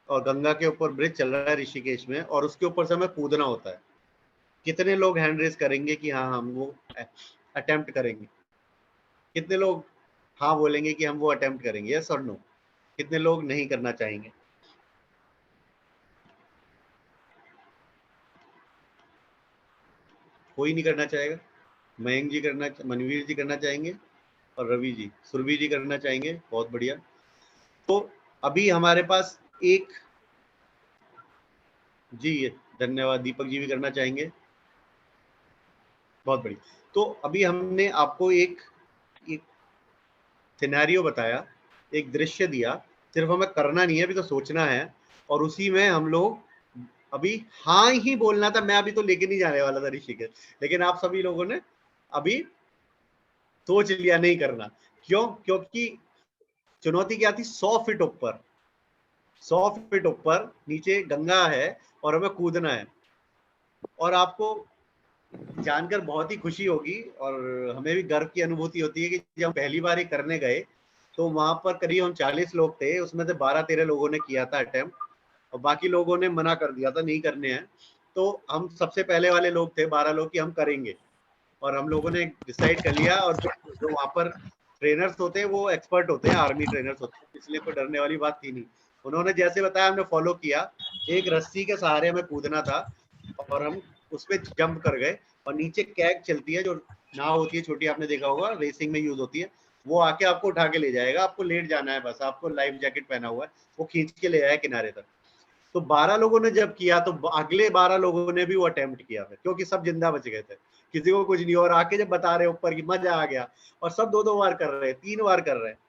और गंगा के ऊपर ब्रिज चल रहा है ऋषिकेश में, और उसके ऊपर से हमें कूदना होता है। कितने लोग हैंड रेज करेंगे कि हाँ हम वो अटेम्प्ट करेंगे? कितने लोग हाँ बोलेंगे कि हम वो अटेम्प्ट करेंगे, यस और नो? कितने लोग नहीं करना चाहेंगे? कोई नहीं करना चाहेगा। मयंक जी करना, मनवीर जी करना चाहेंगे, और रवि जी, सुरभि जी करना चाहेंगे। बहुत बढ़िया। तो अभी हमारे पास एक जी, धन्यवाद। दीपक जी भी करना चाहेंगे, बहुत बढ़िया। तो अभी हमने आपको एक सिनेरियो बताया, एक दृश्य दिया, सिर्फ हमें करना नहीं है, अभी तो सोचना है, और उसी में हम लोग अभी हाँ ही बोलना था। मैं अभी तो लेके नहीं जाने वाला था ऋषिकेश, लेकिन आप सभी लोगों ने अभी सोच लिया नहीं करना। क्यों? क्योंकि चुनौती क्या थी? 100 फीट ऊपर, 100 फीट ऊपर नीचे गंगा है और हमें कूदना है। और आपको जानकर बहुत ही खुशी होगी और हमें भी गर्व की अनुभूति होती है कि जब पहली बार ये करने गए तो वहां पर करीब हम 40 लोग थे, उसमें से 12-13 लोगों ने किया था अटेम्प्ट, और बाकी लोगों ने मना कर दिया था, नहीं करने हैं। तो हम सबसे पहले वाले लोग थे 12 लोग कि हम करेंगे, और हम लोगों ने डिसाइड कर लिया। और जो वहाँ पर ट्रेनर्स होते हैं वो एक्सपर्ट होते हैं, आर्मी ट्रेनर्स होते हैं, इसलिए कोई डरने वाली बात थी नहीं। उन्होंने जैसे बताया हमने फॉलो किया। एक रस्सी के सहारे हमें कूदना था और हम उस पर जंप कर गए, और नीचे कैग चलती है, जो नाव होती है छोटी, आपने देखा होगा रेसिंग में यूज होती है, वो आके आपको उठा के ले जाएगा। आपको लेट जाना है बस, आपको लाइफ जैकेट पहना हुआ है, वो खींच के ले जाए किनारे तक। तो 12 लोगों ने जब किया तो अगले 12 लोगों ने भी वो अटेम्प्ट किया फिर, क्योंकि सब जिंदा बच गए थे, किसी को कुछ नहीं। और आके जब बता रहे ऊपर की मजा आ गया, और सब 2-2 बार कर रहे हैं, 3 बार कर रहे हैं,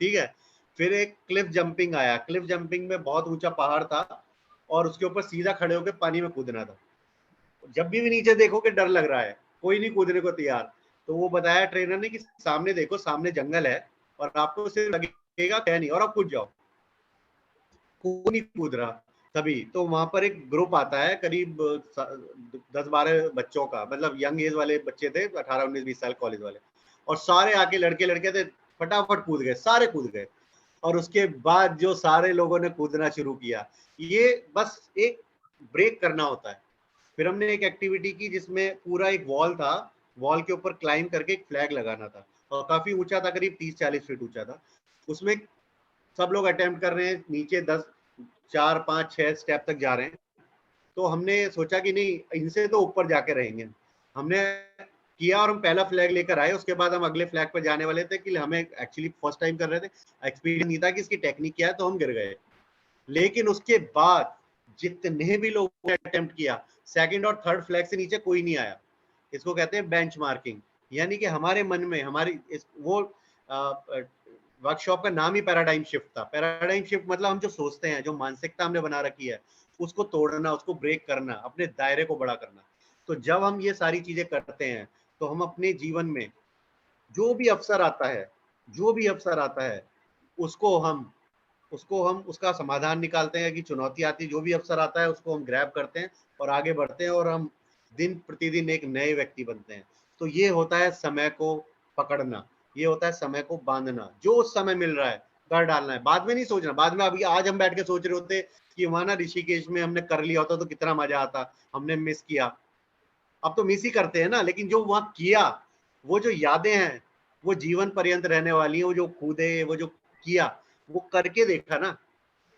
ठीक है। फिर एक क्लिफ जंपिंग आया। क्लिफ जंपिंग में बहुत ऊंचा पहाड़ था और उसके ऊपर सीधा खड़े होकर पानी में कूदना था। जब भी नीचे देखो कि डर लग रहा है, कोई नहीं कूदने को तैयार, तो वो बताया ट्रेनर ने कि सामने देखो, सामने जंगल है और आपको सिर्फ लगेगा क्या नहीं, और आप कूद जाओ। कोई नहीं कूद रहा तभी तो वहां पर एक ग्रुप आता है, करीब 10-12 बच्चों का, मतलब यंग एज वाले बच्चे थे, 18-19-20 साल, कॉलेज वाले, और सारे आके लड़के थे, फटाफट कूद गए, सारे कूद गए। और उसके बाद जो सारे लोगों ने कूदना शुरू किया, ये बस एक ब्रेक करना होता है। फिर हमने एक एक्टिविटी की जिसमें पूरा एक वॉल था, वॉल के ऊपर क्लाइंब करके एक फ्लैग लगाना था और काफी ऊंचा था, करीब 30-40 फीट ऊंचा था। उसमें सब लोग अटेम्प्ट कर रहे हैं, नीचे 10 4 5 6 स्टेप तक जा रहे हैं। तो हमने सोचा कि नहीं, इनसे तो ऊपर जाके रहेंगे। हमने किया और हम पहला फ्लैग लेकर आए। उसके बाद हम अगले फ्लैग पर जाने वाले थे कि हमें एक्चुअली फर्स्ट टाइम कर रहे थे, एक्सपीरियंस नहीं था कि इसकी टेक्निक क्या है, तो हम गिर गए। लेकिन उसके बाद जितने भी लोगों ने अटेम्प्ट किया, सेकंड और थर्ड फ्लैग से नीचे कोई नहीं आया। इसको कहते हैं बेंचमार्किंग, यानी कि हमारे मन में हमारी वो वर्कशॉप का नाम ही पैराडाइम शिफ्ट था। पैराडाइम शिफ्ट मतलब हम जो सोचते हैं, जो मानसिकता हमने बना रखी है, उसको तोड़ना, उसको ब्रेक करना, अपने दायरे को बड़ा करना। तो जब हम ये सारी चीजें करते हैं तो हम अपने जीवन में जो भी अवसर आता है, जो भी अवसर आता है उसको हम उसका समाधान निकालते हैं कि चुनौती आती, जो भी अवसर आता है उसको हम ग्रैब करते हैं और आगे बढ़ते हैं और हम दिन प्रतिदिन एक नए व्यक्ति बनते हैं। तो ये होता है समय को पकड़ना, ये होता है समय को बांधना। जो उस समय मिल रहा है कर डालना है, बाद में नहीं सोचना। बाद में अभी आज हम बैठ के सोच रहे होते कि वहां ना ऋषिकेश में हमने कर लिया होता तो कितना मजा आता, हमने मिस किया। अब तो मिस ही करते हैं ना, लेकिन जो वहां किया, वो जो यादें हैं वो जीवन पर्यंत रहने वाली है। वो जो कूदे, वो जो किया, वो करके देखा ना।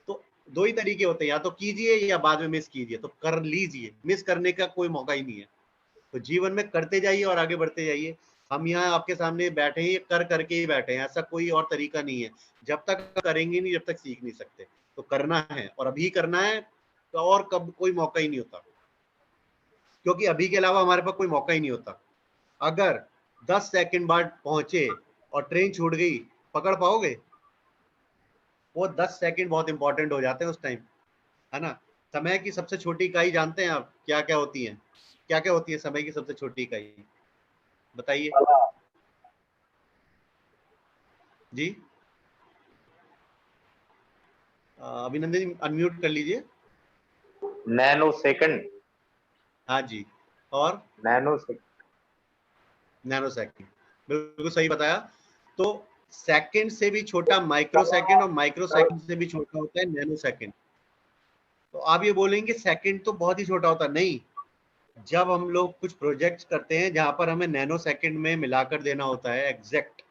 तो दो ही तरीके होते हैं, या तो कीजिए या बाद में मिस कीजिए। तो कर लीजिए, मिस करने का कोई मौका ही नहीं है। तो जीवन में करते जाइए और आगे बढ़ते जाइए। हम यहाँ आपके सामने बैठे हैं, कर करके ही बैठे हैं, ऐसा कोई और तरीका नहीं है। जब तक करेंगे नहीं, जब तक सीख नहीं सकते। तो करना है और अभी करना है, तो और कब कोई मौका ही नहीं होता, क्योंकि अभी के अलावा हमारे पास कोई मौका ही नहीं होता। अगर 10 सेकंड बाद पहुंचे और ट्रेन छूट गई, पकड़ पाओगे? वो 10 सेकंड बहुत इंपॉर्टेंट हो जाते हैं उस टाइम, है ना। समय की सबसे छोटी इकाई जानते हैं आप क्या क्या होती है? क्या क्या होती है समय की सबसे छोटी इकाई, बताइए जी। अभिनंदन जी अनम्यूट कर लीजिए। Nano second. हाँ जी, और नैनो सेकंड। नैनो सेकंड, बिल्कुल सही बताया। तो सेकंड से भी छोटा माइक्रो सेकंड और माइक्रो सेकंड से भी छोटा होता है नैनो सेकंड। तो आप ये बोलेंगे सेकंड तो बहुत ही छोटा होता है, नहीं। जब हम लोग कुछ प्रोजेक्ट्स करते हैं जहां पर हमें नैनो सेकंड में मिलाकर देना होता है एग्जैक्ट,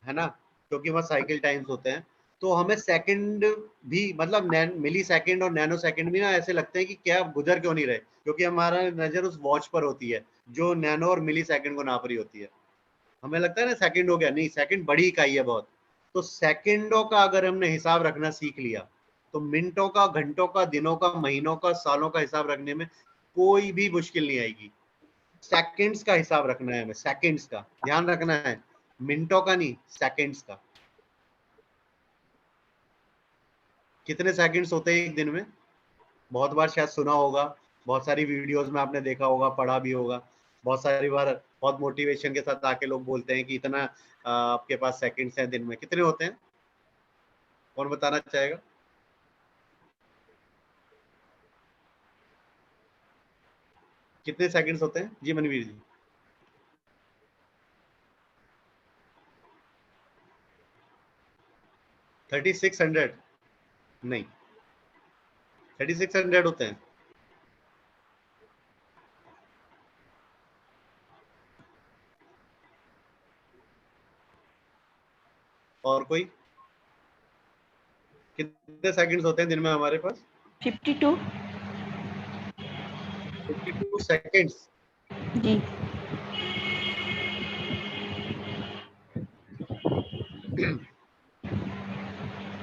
है ना, क्योंकि वहाँ साइकिल टाइम्स होते हैं, तो हमें सेकंड भी, मतलब मिली सेकंड और नैनो सेकंड भी ना ऐसे लगते हैं कि क्या गुजर क्यों नहीं रहे, क्योंकि हमारा नजर उस वॉच पर होती है जो नैनो और मिली सेकंड को नाप रही होती है। हमें लगता है ना सेकंड हो गया, नहीं, सेकंड बड़ी इकाई है बहुत। तो सेकंडों का अगर हमने हिसाब रखना सीख लिया, तो मिनटों का, घंटों का, दिनों का, महीनों का, सालों का हिसाब रखने में कोई भी मुश्किल नहीं आएगी। सेकंड्स का हिसाब रखना है हमें, सेकंड्स का ध्यान रखना है, मिनटों का नहीं, सेकंड्स का। कितने सेकंड्स होते हैं एक दिन में? बहुत बार शायद सुना होगा, बहुत सारी वीडियोस में आपने देखा होगा, पढ़ा भी होगा। बहुत सारी बार बहुत मोटिवेशन के साथ आके लोग बोलते हैं कि इतना आपके पास सेकंड्स हैं दिन में। कितने होते हैं, कौन बताना चाहेगा? कितने सेकंड्स होते हैं जी मनवीर जी? थर्टी 3600? नहीं, 3600 होते हैं। और कोई? कितने सेकंड्स होते हैं दिन में हमारे पास? 52 52 सेकंड्स। जी।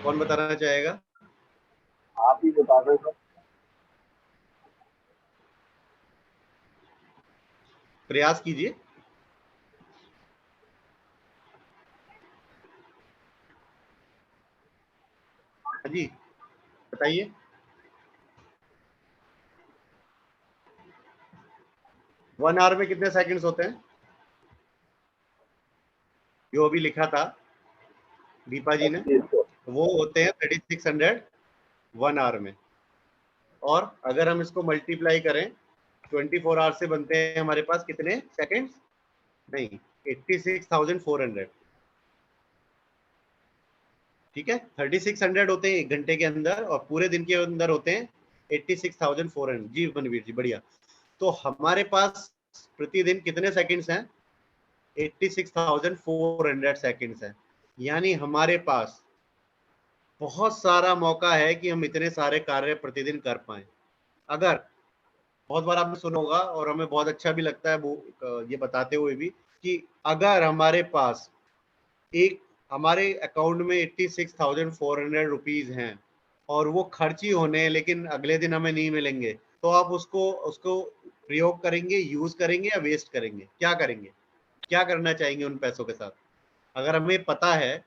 कौन बताना चाहेगा? आप ही बता दो सर। प्रयास कीजिए। हाँ जी, बताइए। वन आवर में कितने सेकंड्स होते हैं? जो भी लिखा था दीपा जी ने, वो होते हैं 3600 वन आवर में। और अगर हम इसको मल्टीप्लाई करें 24 आवर से बनते हैं हमारे पास कितने सेकंड्स? नहीं, 86,400। ठीक है, 3600 होते हैं एक घंटे के अंदर और पूरे दिन के अंदर होते हैं 86,400। जी मनवीर जी बढ़िया। तो हमारे पास प्रतिदिन कितने सेकंड्स हैं? 86,400 सेकंड्स हैं। यानी हमारे पास बहुत सारा मौका है कि हम इतने सारे कार्य प्रतिदिन कर पाए। अगर बहुत बार आपने सुना होगा और हमें बहुत अच्छा भी लगता है वो ये बताते हुए भी कि अगर हमारे पास एक हमारे अकाउंट में 86,400 रुपीज हैं और वो खर्च ही होने हैं लेकिन अगले दिन हमें नहीं मिलेंगे, तो आप उसको उसको प्रयोग करेंगे, यूज करेंगे या वेस्ट करेंगे? क्या करेंगे? क्या करना चाहेंगे उन पैसों के साथ? अगर हमें पता है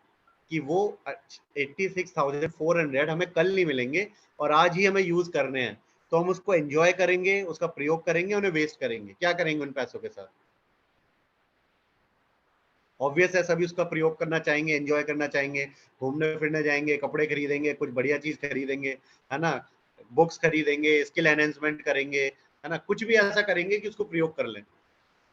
कि वो 86,400 हमें कल नहीं मिलेंगे और आज ही हमें यूज करने हैं, तो हम उसको एंजॉय करेंगे, उसका प्रयोग करेंगे, उन्हें वेस्ट करेंगे? क्या करेंगे उन पैसों के साथ? ऑब्वियस है सभी उसका प्रयोग करना चाहेंगे, एंजॉय करना चाहेंगे, घूमने फिरने जाएंगे, कपड़े खरीदेंगे, कुछ बढ़िया चीज खरीदेंगे, है ना, बुक्स खरीदेंगे, स्किल एनहेंसमेंट करेंगे, है ना, कुछ भी ऐसा करेंगे कि उसको प्रयोग कर लें।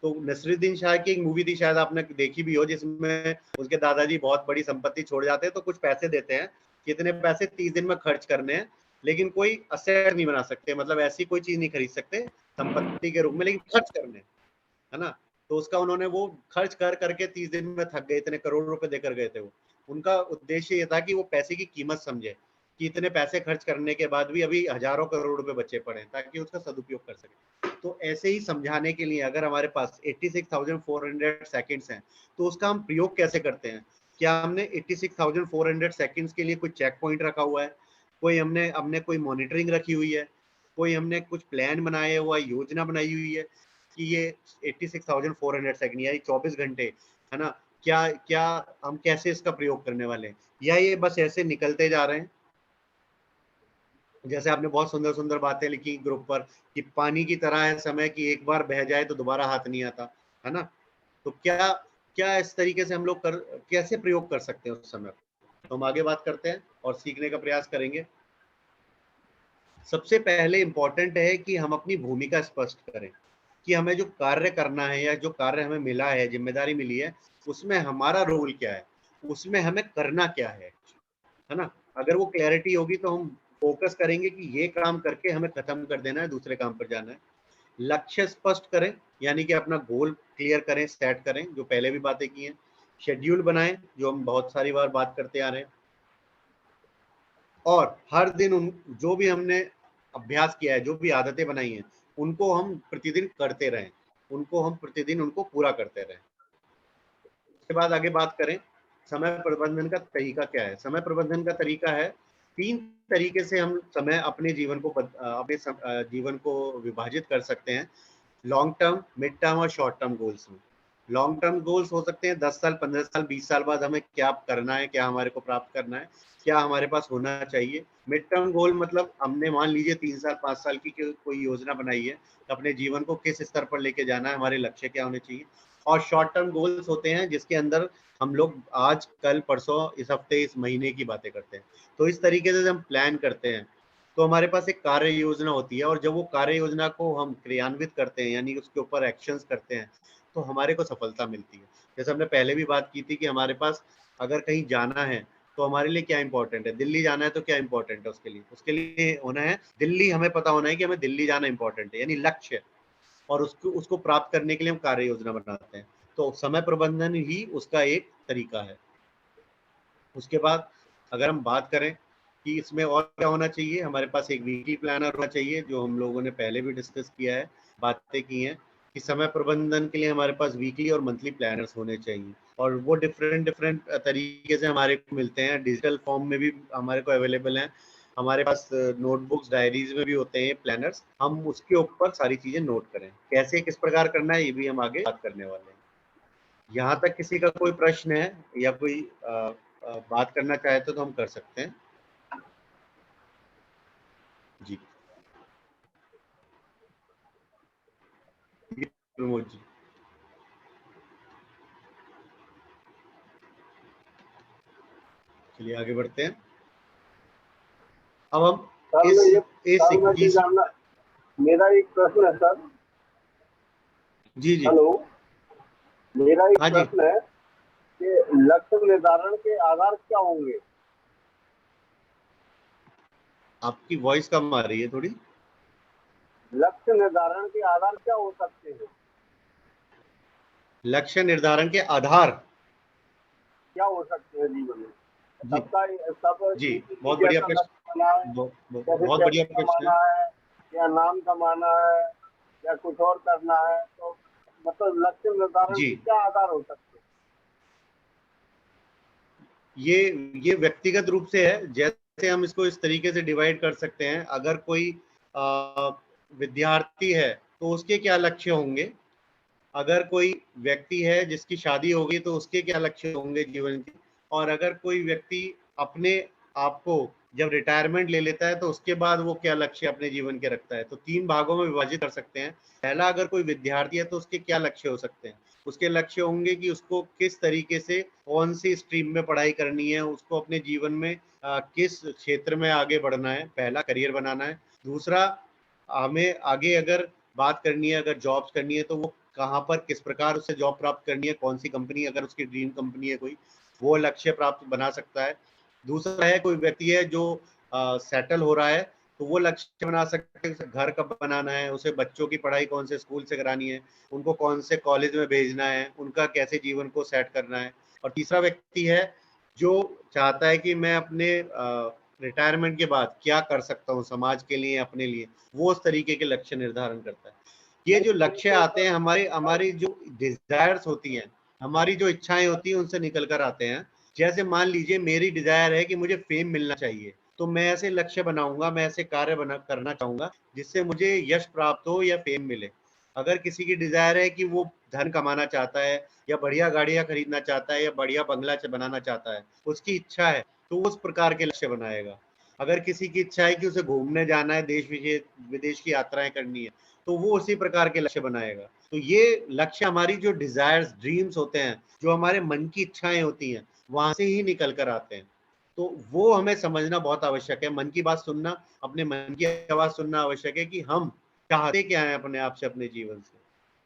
तो नसरुद्दीन शाह की एक मूवी थी, शायद आपने देखी भी हो, जिसमें उसके दादाजी बहुत बड़ी संपत्ति छोड़ जाते हैं तो कुछ पैसे देते हैं कि इतने पैसे 30 दिन में खर्च करने हैं, लेकिन कोई असेट नहीं बना सकते, मतलब ऐसी कोई चीज नहीं खरीद सकते संपत्ति के रूप में, लेकिन खर्च करने, है ना। तो उसका उन्होंने वो खर्च कर करके 30 दिन में थक गए, इतने करोड़ रुपए देकर गए थे वो। उनका उद्देश्य ये था कि वो पैसे की कीमत समझे कि इतने पैसे खर्च करने के बाद भी अभी हजारों करोड़ रुपए बचे पड़े हैं, ताकि उसका सदुपयोग कर सके। तो ऐसे ही समझाने के लिए अगर हमारे पास 86,400 सेकंड्स हैं तो उसका हम प्रयोग कैसे करते हैं? क्या हमने 86,400 सेकंड्स के लिए कोई चेक पॉइंट रखा हुआ है? कोई हमने कोई मॉनिटरिंग रखी हुई है? कोई हमने कुछ प्लान बनाया हुआ, योजना बनाई हुई है कि ये 86,400 सेकंड यानी 24 घंटे, है ना, क्या क्या हम कैसे इसका प्रयोग करने वाले हैं? या ये बस ऐसे निकलते जा रहे हैं? जैसे आपने बहुत सुंदर सुंदर बातें लिखी ग्रुप पर कि पानी की तरह है समय, कि एक बार बह जाए तो दोबारा हाथ नहीं आता, है ना। तो क्या क्या इस तरीके से हम लोग कैसे प्रयोग कर सकते हैं उस समय? तो हम आगे बात करते हैं और सीखने का प्रयास करेंगे। सबसे पहले इंपॉर्टेंट है कि हम अपनी भूमिका स्पष्ट करें कि हमें जो कार्य करना है या जो कार्य हमें मिला है, जिम्मेदारी मिली है, उसमें हमारा रोल क्या है, उसमें हमें करना क्या है ना। अगर वो क्लैरिटी होगी तो हम फोकस करेंगे कि ये काम करके हमें खत्म कर देना है, दूसरे काम पर जाना है। लक्ष्य स्पष्ट करें, यानी कि अपना गोल क्लियर करें, सेट करें, जो पहले भी बातें की हैं। शेड्यूल बनाएं, जो हम बहुत सारी बार बात करते आ रहे हैं। और हर दिन जो भी हमने अभ्यास किया है, जो भी आदतें बनाई हैं, उनको हम प्रतिदिन करते रहें, उनको पूरा करते रहें। उसके बाद आगे बात करें समय प्रबंधन का तरीका क्या है। समय प्रबंधन का तरीका है, 3 तरीके से हम समय अपने जीवन को विभाजित कर सकते हैं, लॉन्ग टर्म, मिड टर्म और शॉर्ट टर्म गोल्स में। लॉन्ग टर्म गोल्स हो सकते हैं 10 साल, 15 साल, 20 साल बाद हमें क्या करना है, क्या हमारे को प्राप्त करना है, क्या हमारे पास होना चाहिए। मिड टर्म गोल मतलब हमने मान लीजिए 3 साल 5 साल की कोई योजना बनाई है, तो अपने जीवन को किस स्तर पर लेके जाना है, हमारे लक्ष्य क्या होने चाहिए। और शॉर्ट टर्म गोल्स होते हैं जिसके अंदर हम लोग आज, कल, परसों, इस हफ्ते, इस महीने की बातें करते हैं। तो इस तरीके से हम प्लान करते हैं तो हमारे पास एक कार्य योजना होती है, और जब वो कार्य योजना को हम क्रियान्वित करते हैं, यानी उसके ऊपर एक्शंस करते हैं, तो हमारे को सफलता मिलती है। जैसे हमने पहले भी बात की थी कि हमारे पास अगर कहीं जाना है तो हमारे लिए क्या इंपॉर्टेंट है। दिल्ली जाना है तो क्या इंपॉर्टेंट है उसके लिए होना है दिल्ली, हमें पता होना है कि हमें दिल्ली जाना इंपॉर्टेंट है, यानी लक्ष्य। और उसको प्राप्त करने के लिए हम कार्य योजना बनाते हैं। तो समय प्रबंधन ही उसका एक तरीका है। उसके बाद अगर हम बात करें कि इसमें और क्या होना चाहिए, हमारे पास एक वीकली प्लानर होना चाहिए, जो हम लोगों ने पहले भी डिस्कस किया है, बातें की हैं कि समय प्रबंधन के लिए हमारे पास वीकली और मंथली प्लानर्स होने चाहिए। और वो डिफरेंट तरीके से हमारे को मिलते हैं, डिजिटल फॉर्म में भी हमारे को अवेलेबल हैं, हमारे पास नोटबुक्स, डायरीज में भी होते हैं प्लानर्स। हम उसके ऊपर सारी चीजें नोट करें, कैसे किस प्रकार करना है, ये भी हम आगे बात करने वाले हैं। यहाँ तक किसी का कोई प्रश्न है या कोई बात करना चाहे तो हम कर सकते हैं जी। प्रमोद जी, चलिए आगे बढ़ते हैं। अब हम मेरा एक प्रश्न है सर। जी जी, हेलो, मेरा एक हाँ जी, प्रश्न है कि लक्ष्य निर्धारण के आधार क्या होंगे? आपकी वॉइस कम आ रही है थोड़ी। लक्ष्य निर्धारण के आधार क्या हो सकते हैं? लक्ष्य निर्धारण के आधार क्या हो सकते हैं जीवन में? जी सबका सब जी, एक ही बहुत चीज बढ़िया जैसा प्रश्न, लक्ष्य बना है, जैसे बहुत पैसे बढ़िया प्रश्न कमाना है। है या नाम कमाना है या कुछ और करना है, तो मतलब लक्ष्य निर्धारण जी, के क्या आधार हो सकते हैं? ये व्यक्तिगत रूप से है। जैसे हम इसको इस तरीके से डिवाइड कर सकते हैं, अगर कोई विद्यार्थी है तो उसके क्या लक्ष्य होंगे, अगर कोई व्यक्ति है जिसकी शादी होगी तो उसके क्या लक्ष्य होंगे जीवन के, और अगर कोई व्यक्ति अपने आप को जब रिटायरमेंट ले लेता है तो उसके बाद वो क्या लक्ष्य अपने जीवन के रखता है। तो 3 भागों में विभाजित कर सकते हैं। पहला, अगर कोई विद्यार्थी है तो उसके क्या लक्ष्य हो सकते हैं। उसके लक्ष्य होंगे कि उसको किस तरीके से कौन सी स्ट्रीम में पढ़ाई करनी है, उसको अपने जीवन में किस क्षेत्र में आगे बढ़ना है, पहला करियर बनाना है। दूसरा, हमें आगे अगर बात करनी है, अगर जॉब्स करनी है तो वो कहाँ पर किस प्रकार उससे जॉब प्राप्त करनी है, कौन सी कंपनी, अगर उसकी ड्रीम कंपनी है कोई, वो लक्ष्य प्राप्त बना सकता है। दूसरा है, कोई व्यक्ति है जो सेटल हो रहा है तो वो लक्ष्य बना सकते हैं, उसे घर कब बनाना है, उसे बच्चों की पढ़ाई कौन से स्कूल से करानी है, उनको कौन से कॉलेज में भेजना है, उनका कैसे जीवन को सेट करना है। और तीसरा व्यक्ति है जो चाहता है कि मैं अपने रिटायरमेंट के बाद क्या कर सकता हूँ समाज के लिए, अपने लिए, वो उस तरीके के लक्ष्य निर्धारण करता है। ये जो लक्ष्य आते हैं हमारे, हमारी जो डिजायर्स होती हैं, हमारी जो इच्छाएं होती हैं, उनसे निकल कर आते हैं। जैसे मान लीजिए मेरी डिजायर है कि मुझे फेम मिलना चाहिए, तो मैं ऐसे लक्ष्य बनाऊंगा, मैं ऐसे कार्य बना करना चाहूंगा जिससे मुझे यश प्राप्त हो या फेम मिले। अगर किसी की डिजायर है कि वो धन कमाना चाहता है या बढ़िया गाड़ियां खरीदना चाहता है या बढ़िया बंगला बनाना चाहता है, उसकी इच्छा है, तो उस प्रकार के लक्ष्य बनाएगा। अगर किसी की इच्छा है कि उसे घूमने जाना है, देश विदेश की यात्राएं करनी है, तो वो उसी प्रकार के लक्ष्य बनाएगा। तो ये लक्ष्य हमारी जो डिजायर्स, ड्रीम्स होते हैं, जो हमारे मन की इच्छाएं होती हैं, वहां से ही निकल कर आते हैं। तो वो हमें समझना बहुत आवश्यक है। मन की बात सुनना, अपने मन की आवाज सुनना आवश्यक है कि हम चाहते क्या है अपने आप से, अपने जीवन से।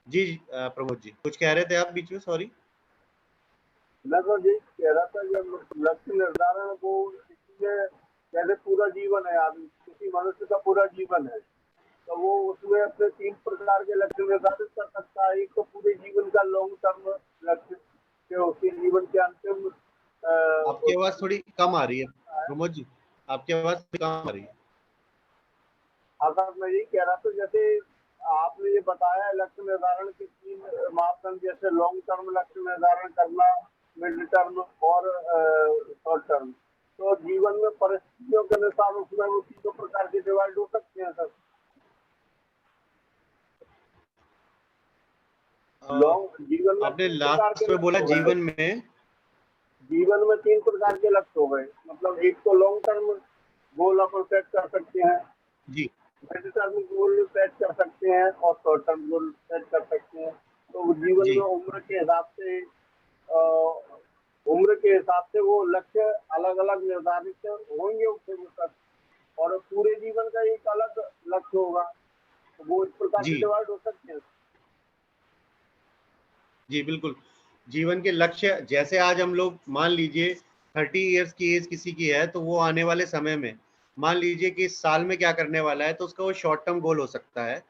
जी प्रमोद जी, कुछ कह रहे थे आप बीच में, सॉरी। मैं तो यही कह रहा था, जब लक्ष्य निर्धारण को इसलिए, जैसे पूरा जीवन है, आदमी किसी मनुष्य का पूरा जीवन है, तो वो उसमें अपने 3 प्रकार के लक्ष्य निर्धारित कर सकता है। एक तो पूरे जीवन का लॉन्ग टर्म लक्ष्य, जो उसके जीवन के अंतिम आपकी आवाज थोड़ी कम आ रही है प्रमोद जी, आपकी आवाज थोड़ी कम आ रही है। अगर मैं यही कह रहा था, जैसे आपने ये बताया लक्ष्य निर्धारण के 3 मापदंड, जैसे लॉन्ग टर्म लक्ष्य निर्धारण करना, मिड टर्म और शॉर्ट टर्म, तो जीवन में परिस्थितियों के अनुसार उसमें वो 3 प्रकार के डिवाइड हो सकते हैं सर। लॉन्ग जीवन में आपने 3 प्रकार लास्ट के में बोला लक्ष्य हो गए। जीवन में 3 प्रकार के लक्ष्य हो गए, मतलब एक तो लॉन्ग टर्म गोल अपन सेट कर सकते हैं, जी मिड टर्म गोल सेट कर सकते हैं और शॉर्ट टर्म गोल सेट कर सकते हैं। तो जीवन जी में उम्र के हिसाब से वो लक्ष्य अलग अलग निर्धारित होंगे उससे तक, और पूरे जीवन का एक अलग लक्ष्य होगा, तो वो इस प्रकार से जी डिवाइड हो सकते हैं। जी बिल्कुल। जीवन के लक्ष्य, जैसे आज हम लोग मान लीजिए 30 इयर्स की एज किसी की है, तो वो आने वाले समय में मान लीजिए कि इस साल में क्या करने वाला है, तो उसका वो शॉर्ट टर्म गोल हो सकता है।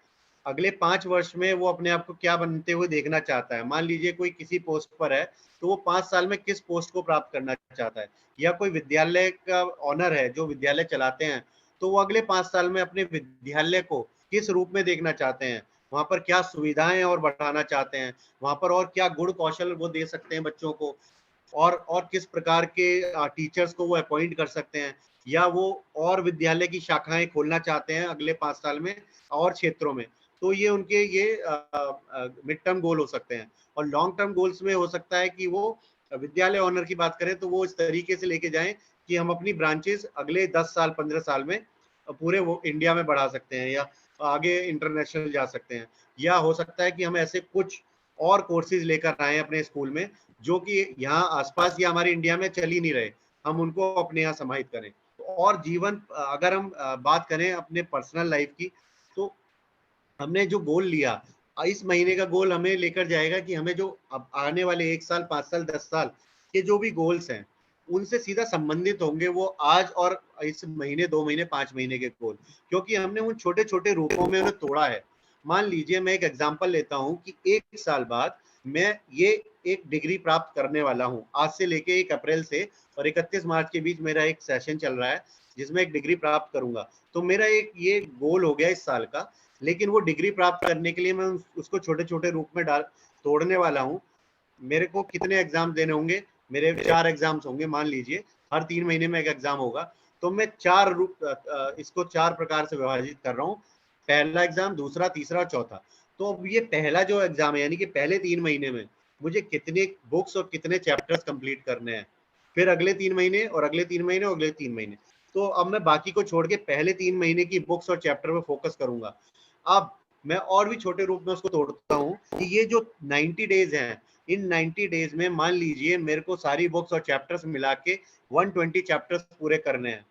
अगले 5 वर्ष में वो अपने आप को क्या बनते हुए देखना चाहता है। मान लीजिए कोई किसी पोस्ट पर है, तो वो 5 साल में किस पोस्ट को प्राप्त करना चाहता है। या कोई विद्यालय का ऑनर है जो विद्यालय चलाते हैं, तो वो अगले 5 साल में अपने विद्यालय को किस रूप में देखना चाहते हैं, वहां पर क्या सुविधाएं और बढ़ाना चाहते हैं, वहां पर और क्या गुण कौशल वो दे सकते हैं बच्चों को, और किस प्रकार के टीचर्स को वो अपॉइंट कर सकते हैं, या वो और विद्यालय की शाखाएं खोलना चाहते हैं अगले 5 साल में और क्षेत्रों में। तो ये उनके ये मिड टर्म गोल हो सकते हैं। और लॉन्ग टर्म गोल्स में हो सकता है कि वो विद्यालय ऑनर की बात करें तो वो इस तरीके से लेके जाएं कि हम अपनी ब्रांचेस अगले 10 साल 15 साल में पूरे वो इंडिया में बढ़ा सकते हैं, या आगे इंटरनेशनल जा सकते हैं। या हो सकता है कि हम ऐसे कुछ और कोर्सेज लेकर आए अपने स्कूल में जो कि यहाँ आसपास या हमारे इंडिया में चल ही नहीं रहे, हम उनको अपने यहाँ समाहित करें। और जीवन, अगर हम बात करें अपने पर्सनल लाइफ की, तो हमने जो गोल लिया, इस महीने का गोल हमें लेकर जाएगा कि हमें जो अब आने वाले 1 साल 5 साल 10 साल के जो भी गोल्स हैं, उनसे सीधा संबंधित होंगे वो आज और इस महीने, 2 महीने, 5 महीने के गोल, क्योंकि हमने उन छोटे छोटे रूपों में उन्हें तोड़ा है। मान लीजिए मैं एक एग्जांपल लेता हूं कि 1 साल बाद मैं ये एक डिग्री प्राप्त करने वाला हूं। आज से लेके 1 अप्रैल से और 31 मार्च के बीच मेरा एक सेशन चल रहा है जिसमें एक डिग्री प्राप्त करूंगा। तो मेरा एक ये गोल हो गया इस साल का, लेकिन वो डिग्री प्राप्त करने के लिए मैं उसको छोटे छोटे रूप में तोड़ने वाला हूँ। मेरे को कितने एग्जाम देने होंगे? मेरे 4 एग्जाम्स होंगे। मान लीजिए हर 3 महीने में एक एग्जाम होगा, तो मैं 4 इसको 4 प्रकार से विभाजित कर रहा हूँ। पहला एग्जाम, दूसरा, तीसरा और चौथा। तो अब ये पहला जो एग्जाम है, यानी कि पहले 3 महीने में मुझे कितने बुक्स और कितने चैप्टर्स कंप्लीट करने हैं, फिर अगले 3 महीने और अगले 3 महीने और अगले 3 महीने। तो अब मैं बाकी को छोड़ के पहले 3 महीने की बुक्स और चैप्टर पे फोकस करूंगा। अब मैं और भी छोटे रूप में उसको तोड़ता हूँ कि ये जो 90 डेज हैं, इन 90 डेज में मान लीजिए मेरे को सारी बुक्स और चैप्टर्स मिला के 120 चैप्टर्स पूरे करने हैं।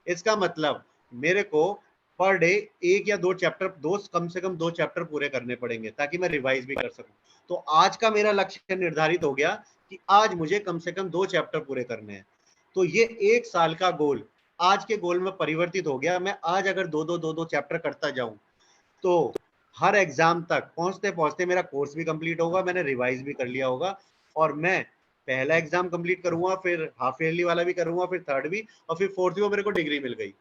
इसका मतलब मेरे को पर डे 1 या 2 चैप्टर, कम से कम 2 चैप्टर पूरे करने पड़ेंगे ताकि मैं रिवाइज भी कर सकूं। तो आज का मेरा लक्ष्य निर्धारित हो गया कि आज मुझे कम से कम 2 चैप्टर पूरे करने हैं। तो ये 1 साल का गोल आज के गोल में परिवर्तित हो गया। मैं आज अगर 2 चैप्टर करता जाऊं तो हर एग्जाम तक पहुंचते पहुंचते मेरा कोर्स भी कंप्लीट होगा, मैंने रिवाइज भी कर लिया होगा, और मैं पहला एग्जाम कंप्लीट करूंगा, फिर हाफ ईयरली वाला भी करूंगा, फिर थर्ड भी, और फिर फोर्थ भी, वो मेरे को डिग्री मिल गई।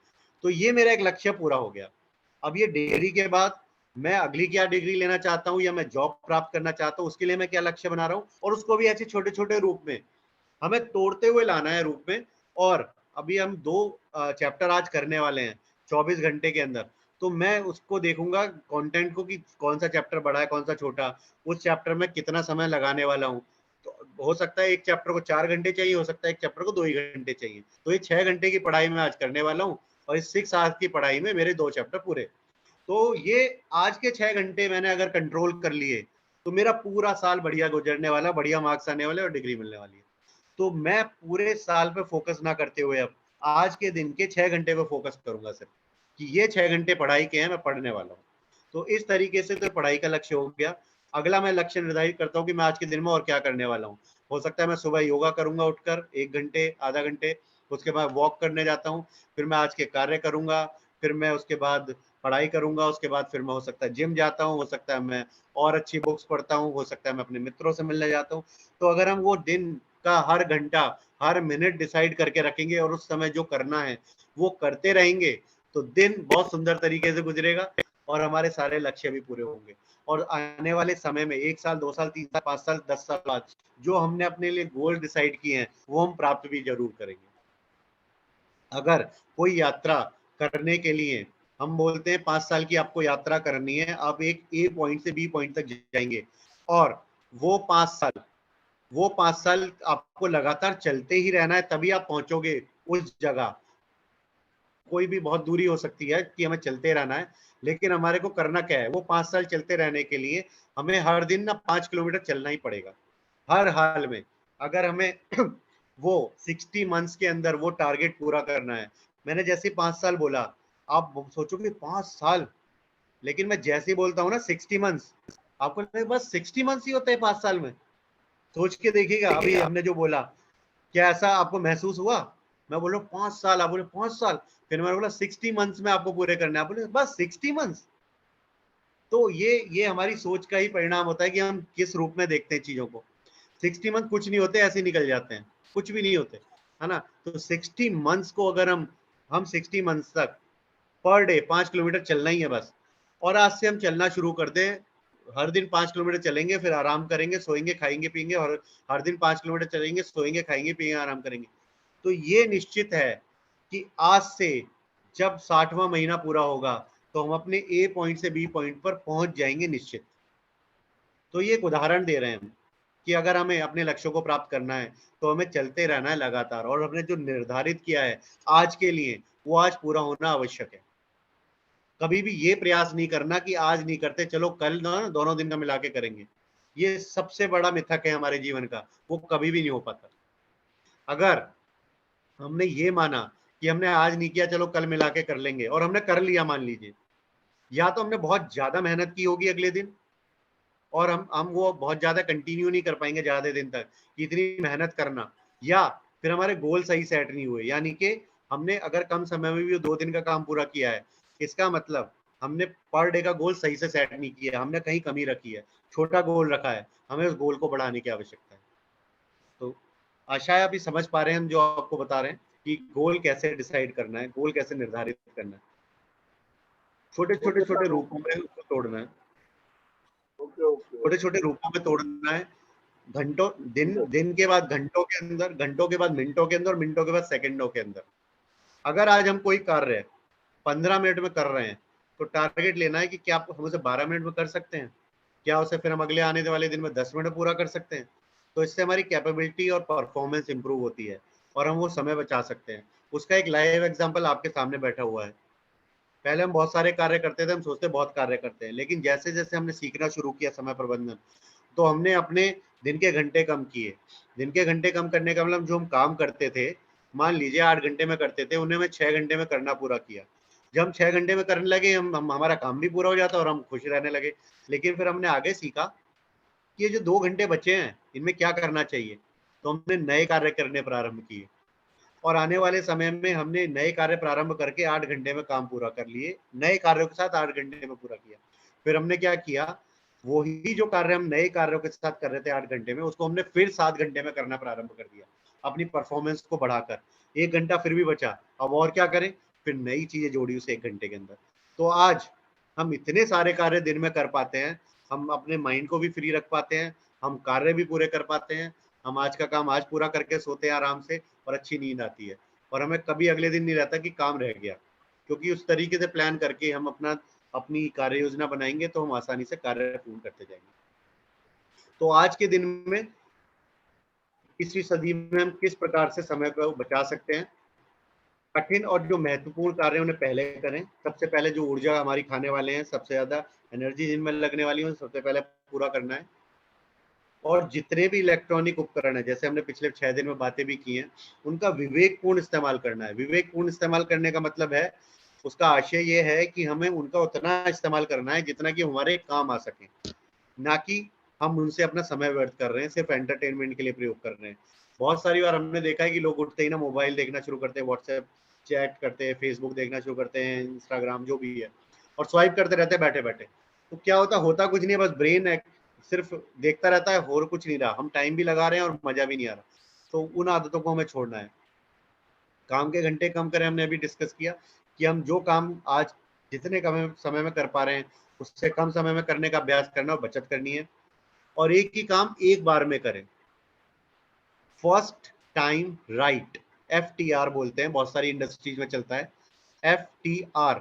तो ये मेरा एक लक्ष्य पूरा हो गया। अब ये डिग्री के बाद मैं अगली क्या डिग्री लेना चाहता हूँ या मैं जॉब प्राप्त करना चाहता हूँ, उसके लिए मैं क्या लक्ष्य बना रहा हूँ, और उसको भी ऐसे छोटे छोटे रूप में हमें तोड़ते हुए लाना है रूप में। और अभी हम 2 चैप्टर आज करने वाले हैं 24 घंटे के अंदर। तो मैं उसको देखूंगा कंटेंट को कि कौन सा चैप्टर बड़ा है, कौन सा छोटा, उस चैप्टर में कितना समय लगाने वाला हूँ। तो हो सकता है एक चैप्टर को 4 घंटे चाहिए, हो सकता है एक चैप्टर को 2 ही घंटे चाहिए। तो ये 6 घंटे की पढ़ाई मैं आज करने वाला हूँ, और इस 6 आवर्स की पढ़ाई में मेरे 2 चैप्टर पूरे। तो ये आज के 6 घंटे मैंने अगर कंट्रोल कर लिए तो मेरा पूरा साल बढ़िया गुजरने वाला, बढ़िया मार्क्स आने वाले और डिग्री मिलने वाली है। तो मैं पूरे साल पे फोकस ना करते हुए अब आज के दिन के 6 घंटे पे फोकस करूंगा सिर्फ, कि ये 6 घंटे पढ़ाई के हैं, मैं पढ़ने वाला हूँ। तो इस तरीके से तो पढ़ाई का लक्ष्य हो गया। अगला मैं लक्ष्य निर्धारित करता हूँ कि मैं आज के दिन में और क्या करने वाला हूँ। हो सकता है मैं सुबह योगा करूंगा उठकर 1 घंटे, आधा घंटे, उसके बाद वॉक करने जाता हूँ, फिर मैं आज के कार्य करूंगा, फिर मैं उसके बाद पढ़ाई करूंगा, उसके बाद फिर मैं हो सकता है जिम जाता हूँ, हो सकता है मैं और अच्छी बुक्स पढ़ता हूँ, हो सकता है मैं अपने मित्रों से मिलने जाता हूँ। तो अगर हम वो दिन का हर घंटा, हर मिनट डिसाइड करके रखेंगे और उस समय जो करना है वो करते रहेंगे, तो दिन बहुत सुंदर तरीके से गुजरेगा और हमारे सारे लक्ष्य भी पूरे होंगे। और आने वाले समय में 1 साल, 2 साल, 3 साल, 5 साल, 10 साल बाद जो हमने अपने लिए गोल डिसाइड किए हैं वो हम प्राप्त भी जरूर करेंगे। अगर कोई यात्रा करने के लिए हम बोलते हैं 5 साल की आपको यात्रा करनी है, आप एक ए पॉइंट से बी पॉइंट तक जाएंगे, और वो 5 साल आपको लगातार चलते ही रहना है, तभी आप पहुंचोगे उस जगह। कोई भी बहुत दूरी हो सकती है कि हमें चलते रहना है, लेकिन हमारे को करना क्या है, वो 5 साल चलते रहने के लिए हमें हर दिन ना 5 किलोमीटर चलना ही पड़ेगा, हर हाल में। अगर हमें वो 60 मंथ्स के अंदर वो टारगेट पूरा करना है। मैंने जैसे 5 साल बोला, आप सोचोगे 5 साल, लेकिन मैं जैसे ही बोलता हूँ ना 60 मंथ्स, आपको लगेगा बस 60 मंथ्स ही होते हैं 5 साल में। सोच के देखिएगा, अभी हमने जो बोला, क्या ऐसा आपको महसूस हुआ? मैं बोल रहा हूँ 5 साल, आप बोले 5 साल, फिर मैंने बोला 60 मंथ्स में आपको पूरे करने, आप बोले बस 60 मंथ्स। तो ये हमारी सोच का ही परिणाम होता है कि हम किस रूप में देखते हैं चीजों को। 60 मंथ कुछ नहीं होते, ऐसे निकल जाते हैं, कुछ भी नहीं होते, है ना। तो 60 मंथ्स को अगर हम 60 मंथ्स तक पर डे 5 किलोमीटर चलना ही है बस। और आज से हम चलना शुरू कर दें, हर दिन 5 किलोमीटर चलेंगे, फिर आराम करेंगे, सोएंगे, खाएंगे, पिएंगे, और हर दिन 5 किलोमीटर चलेंगे, सोएंगे, खाएंगे, पिएंगे, आराम करेंगे। तो ये निश्चित है कि आज से जब 60वां महीना पूरा होगा तो हम अपने ए पॉइंट से बी पॉइंट पर पहुंच जाएंगे निश्चित। तो ये एक उदाहरण दे रहे हैं हम कि अगर हमें अपने लक्ष्यों को प्राप्त करना है तो हमें चलते रहना है लगातार, और हमने जो निर्धारित किया है आज के लिए वो आज पूरा होना आवश्यक है। कभी भी ये प्रयास नहीं करना कि आज नहीं करते, चलो कल ना दोनों दिन का मिला के करेंगे। ये सबसे बड़ा मिथक है हमारे जीवन का, वो कभी भी नहीं हो पाता। अगर हमने ये माना कि हमने आज नहीं किया, चलो कल मिला के कर लेंगे, और हमने कर लिया, मान लीजिए, या तो हमने बहुत ज्यादा मेहनत की होगी अगले दिन, और हम वो बहुत ज्यादा कंटिन्यू नहीं कर पाएंगे ज्यादा दिन तक, इतनी मेहनत करना, या फिर हमारे गोल सही सेट नहीं हुए, यानी कि हमने अगर कम समय में भी 2 दिन का काम पूरा किया है, इसका मतलब हमने पर डे का गोल सही से सेट नहीं किया, हमने कहीं कमी रखी है, छोटा गोल रखा है, हमें उस गोल को बढ़ाने की आवश्यकता है। तो आशा है अभी समझ पा रहे हैं हम जो आपको बता रहे हैं कि गोल कैसे डिसाइड करना है, गोल कैसे निर्धारित करना है, छोटे छोटे ओके छोटे सर, रूपों में उसको तोड़ना है, ओके ओके छोटे छोटे रूपों में तोड़ना है, घंटों दिन के बाद घंटों के अंदर, घंटों के बाद मिनटों के अंदर, और मिनटों के बाद सेकंडों के अंदर। अगर आज हम कोई कार्य 15 मिनट में कर रहे हैं तो टारगेट लेना है कि क्या हम उसे 12 मिनट में कर सकते हैं, क्या उसे फिर हम अगले आने वाले दिन में 10 मिनट में पूरा कर सकते हैं। तो इससे हमारी कैपेबिलिटी और परफॉर्मेंस इंप्रूव होती है और हम वो समय बचा सकते हैं। उसका एक लाइव एग्जांपल आपके सामने बैठा हुआ है। पहले हम बहुत सारे कार्य करते थे, हम सोचते बहुत कार्य करते हैं, लेकिन जैसे जैसे हमने सीखना शुरू किया समय प्रबंधन, तो हमने अपने दिन के घंटे कम किए। दिन के घंटे कम करने का मतलब जो हम काम करते थे, मान लीजिए 8 घंटे में करते थे, उन्हें मैं 6 घंटे में करना पूरा किया। जब हम 6 घंटे में करने लगे, हम हमारा काम भी पूरा हो जाता और हम खुश रहने लगे। लेकिन फिर हमने आगे सीखा कि ये जो 2 घंटे बचे हैं, इनमें क्या करना चाहिए, तो हमने नए कार्य करने प्रारंभ किए और आने वाले समय में हमने नए कार्य प्रारंभ करके 8 घंटे में काम पूरा कर लिए, नए कार्यों के साथ 8 घंटे में पूरा किया। फिर हमने क्या किया, वही जो कार्य हम नए कार्यों के साथ कर रहे थे 8 घंटे में, उसको हमने फिर 7 घंटे में करना प्रारंभ कर दिया, अपनी परफॉर्मेंस को बढ़ाकर। 1 घंटा फिर भी बचा, अब और क्या करें, फिर नई चीजें जोड़ी उस 1 घंटे के अंदर। तो आज हम इतने सारे कार्य दिन में कर पाते हैं, हम अपने माइंड को भी फ्री रख पाते हैं, हम कार्य भी पूरे कर पाते हैं, हम आज का काम आज पूरा करके सोते हैं आराम से और अच्छी नींद आती है, और हमें कभी अगले दिन नहीं रहता कि काम रह गया, क्योंकि उस तरीके से प्लान करके हम अपनी कार्य योजना बनाएंगे तो हम आसानी से कार्य पूर्ण करते जाएंगे। तो आज के दिन में 21वीं सदी में हम किस प्रकार से समय को बचा सकते हैं, कठिन और जो महत्वपूर्ण कार्य उन्हें पहले करें। सबसे पहले जो ऊर्जा हमारी खाने वाले हैं, सबसे ज्यादा एनर्जी जिनमें लगने वाली है, सबसे पहले पूरा करना है। और जितने भी इलेक्ट्रॉनिक उपकरण है, जैसे हमने पिछले 6 दिन में बातें भी की हैं, उनका विवेकपूर्ण इस्तेमाल करना है। विवेकपूर्ण इस्तेमाल करने का मतलब है, उसका आशय ये है कि हमें उनका उतना इस्तेमाल करना है जितना कि हमारे काम आ सके, ना कि हम उनसे अपना समय व्यर्थ कर रहे हैं, सिर्फ एंटरटेनमेंट के लिए प्रयोग कर रहे हैं। बहुत सारी बार हमने देखा है कि लोग उठते ही ना मोबाइल देखना शुरू करते हैं, व्हाट्सएप चैट करते हैं, फेसबुक देखना शुरू करते हैं, इंस्टाग्राम जो भी है, और स्वाइप करते रहते हैं बैठे बैठे। तो क्या होता कुछ नहीं है, बस ब्रेन सिर्फ देखता रहता है और कुछ नहीं रहा, हम टाइम भी लगा रहे हैं और मजा भी नहीं आ रहा। तो उन आदतों को हमें छोड़ना है। काम के घंटे कम करें, हमने अभी डिस्कस किया कि हम जो काम आज जितने कम समय में कर पा रहे हैं, उससे कम समय में करने का अभ्यास करना और बचत करनी है, और एक ही काम एक बार में करें। फर्स्ट टाइम राइट, FTR बोलते हैं, बहुत सारी इंडस्ट्रीज में चलता है FTR,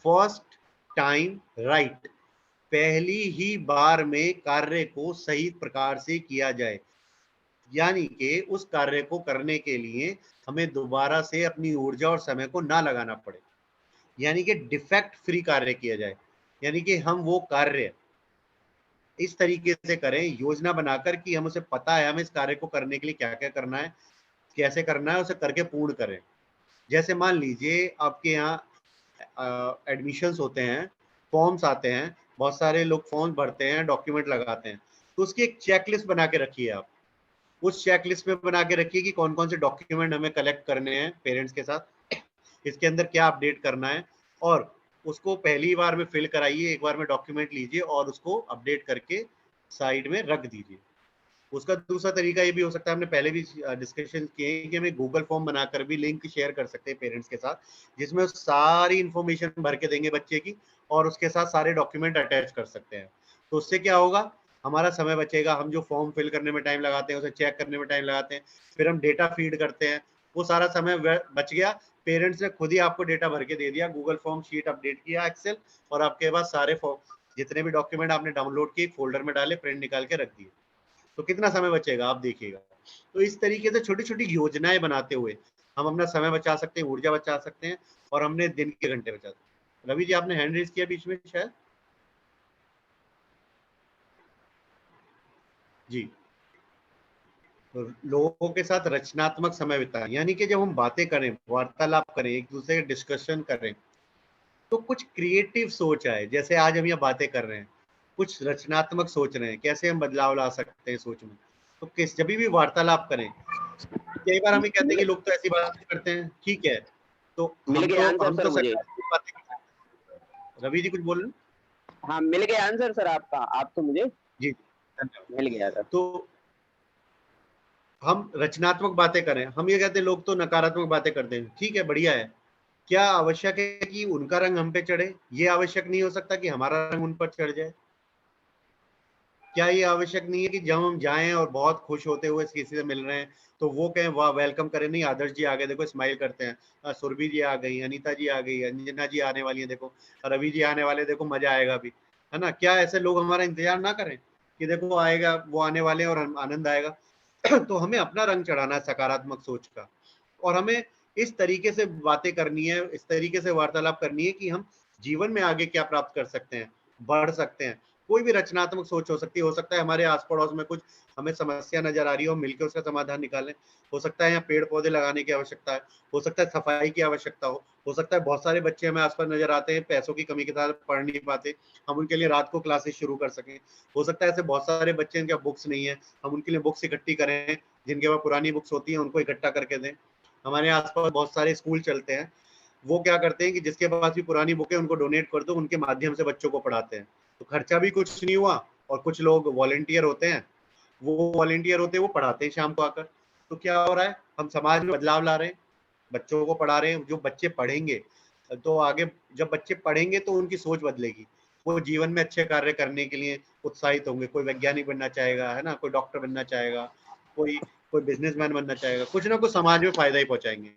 फर्स्ट टाइम राइट। पहली ही बार में कार्य को सही प्रकार से किया जाए, यानी कि उस कार्य को करने के लिए हमें दोबारा से अपनी ऊर्जा और समय को ना लगाना पड़े, यानी कि डिफेक्ट फ्री कार्य किया जाए। यानी कि हम वो कार्य इस तरीके से करें, योजना बनाकर कि हम उसे पता है हमें इस कार्य को करने के लिए क्या क्या करना है, कैसे करना है, उसे करके पूर्ण करें। जैसे मान लीजिए आपके यहाँ एडमिशंस होते हैं, फॉर्म्स आते हैं, बहुत सारे लोग फॉर्म भरते हैं, डॉक्यूमेंट लगाते हैं, तो उसकी एक चेकलिस्ट बना के रखिए। आप उस चेकलिस्ट में बना के रखिए कि कौन कौन से डॉक्यूमेंट हमें कलेक्ट करने हैं पेरेंट्स के साथ, इसके अंदर क्या अपडेट करना है, और उसको पहली बार में फिल कराइए, एक बार में डॉक्यूमेंट लीजिए और उसको अपडेट करके साइड में रख दीजिए। उसका दूसरा तरीका ये भी हो सकता है, हमने पहले भी डिस्कशन किए हैं कि हमें गूगल फॉर्म बनाकर भी लिंक शेयर कर सकते हैं पेरेंट्स के साथ, जिसमें सारी इंफॉर्मेशन भर के देंगे बच्चे की और उसके साथ सारे डॉक्यूमेंट अटैच कर सकते हैं। तो उससे क्या होगा, हमारा समय बचेगा। हम जो फॉर्म फिल करने में टाइम लगाते हैं, उसे चेक करने में टाइम लगाते हैं, फिर हम डेटा फीड करते हैं, वो सारा समय बच गया। पेरेंट्स ने खुद ही आपको डेटा भर के दे दिया, गूगल फॉर्म शीट अपडेट किया एक्सेल, और आपके पास सारे जितने भी डॉक्यूमेंट आपने डाउनलोड किए फोल्डर में डाले, प्रिंट निकाल के रख दिए। तो कितना समय बचेगा आप देखिएगा। तो इस तरीके से छोटी छोटी योजनाएं बनाते हुए हम अपना समय बचा सकते हैं, ऊर्जा बचा सकते हैं, और हमने दिन के घंटे बचा सकते हैं। रवि जी, आपने हैंड रेज किया बीच में शायद? जी। तो लोगों के साथ रचनात्मक समय बिताएं, यानी कि जब हम बातें करें, वार्तालाप करें, एक दूसरे के डिस्कशन करें, तो कुछ क्रिएटिव सोच आए। जैसे आज हम ये बातें कर रहे हैं, कुछ रचनात्मक सोच रहे हैं, कैसे हम बदलाव ला सकते हैं सोच में। तो जब भी वार्तालाप करें कई बार हमें कहते हैं कि लोग तो ऐसी बात करते हैं, ठीक है, तो मिल गया आंसर हम सर तो मुझे। सकारात्मक बातें कर सकते हैं। रवि जी कुछ बोल रहे हैं? हाँ मिल गया आंसर सर आपका, आप तो मुझे जी धन्यवाद। मिल गया सर। तो हम रचनात्मक बातें करें, हम ये कहते हैं लोग तो नकारात्मक बातें करते हैं, ठीक है बढ़िया है, क्या आवश्यक है कि उनका रंग हम पे चढ़े? ये आवश्यक नहीं हो सकता कि हमारा रंग उन पर चढ़ जाए? क्या ये आवश्यक नहीं है कि जब हम जाएं और बहुत खुश होते हुए किसी से मिल रहे हैं तो वो कहें वाह वेलकम करें? नहीं, आदर्श जी आ गए, देखो स्माइल करते हैं, सुरभि जी आ गई, अनीता जी आ गई, अंजना जी आने वाली है, देखो रवि जी आने वाले, देखो मजा आएगा भी, है ना? क्या ऐसे लोग हमारा इंतजार ना करें कि देखो आएगा, वो आने वाले हैं और आनंद आएगा? तो हमें अपना रंग चढ़ाना है सकारात्मक सोच का, और हमें इस तरीके से बातें करनी है, इस तरीके से वार्तालाप करनी है कि हम जीवन में आगे क्या प्राप्त कर सकते हैं, बढ़ सकते हैं। कोई भी रचनात्मक सोच हो सकता है हमारे आस पड़ोस में कुछ हमें समस्या नजर आ रही हो, मिलकर उसका समाधान निकालें। हो सकता है यहाँ पेड़ पौधे लगाने की आवश्यकता है, हो सकता है सफाई की आवश्यकता हो सकता है बहुत सारे बच्चे हमें आसपास नजर आते हैं, पैसों की कमी के साथ पढ़ नहीं पाते, हम उनके लिए रात को क्लासेस शुरू कर सकें। हो सकता है ऐसे बहुत सारे बच्चे जिनके बुक्स नहीं है, हम उनके लिए बुक्स इकट्ठी करें, जिनके पास पुरानी बुक्स होती हैं उनको इकट्ठा करके दें। हमारे आसपास बहुत सारे स्कूल चलते हैं, वो क्या करते हैं कि जिसके पास भी पुरानी बुक है उनको डोनेट कर दो, उनके माध्यम से बच्चों को पढ़ाते हैं, तो खर्चा भी कुछ नहीं हुआ, और कुछ लोग वॉलंटियर होते हैं, वो पढ़ाते हैं शाम को आकर। तो क्या हो रहा है, हम समाज में बदलाव ला रहे हैं, बच्चों को पढ़ा रहे हैं। जो बच्चे पढ़ेंगे तो आगे, जब बच्चे पढ़ेंगे तो उनकी सोच बदलेगी, वो जीवन में अच्छे कार्य करने के लिए उत्साहित होंगे। कोई वैज्ञानिक बनना चाहेगा, है ना, कोई डॉक्टर बनना चाहेगा, कोई कोई बिजनेसमैन बनना चाहेगा, कुछ ना कुछ समाज में फायदा ही पहुंचाएंगे।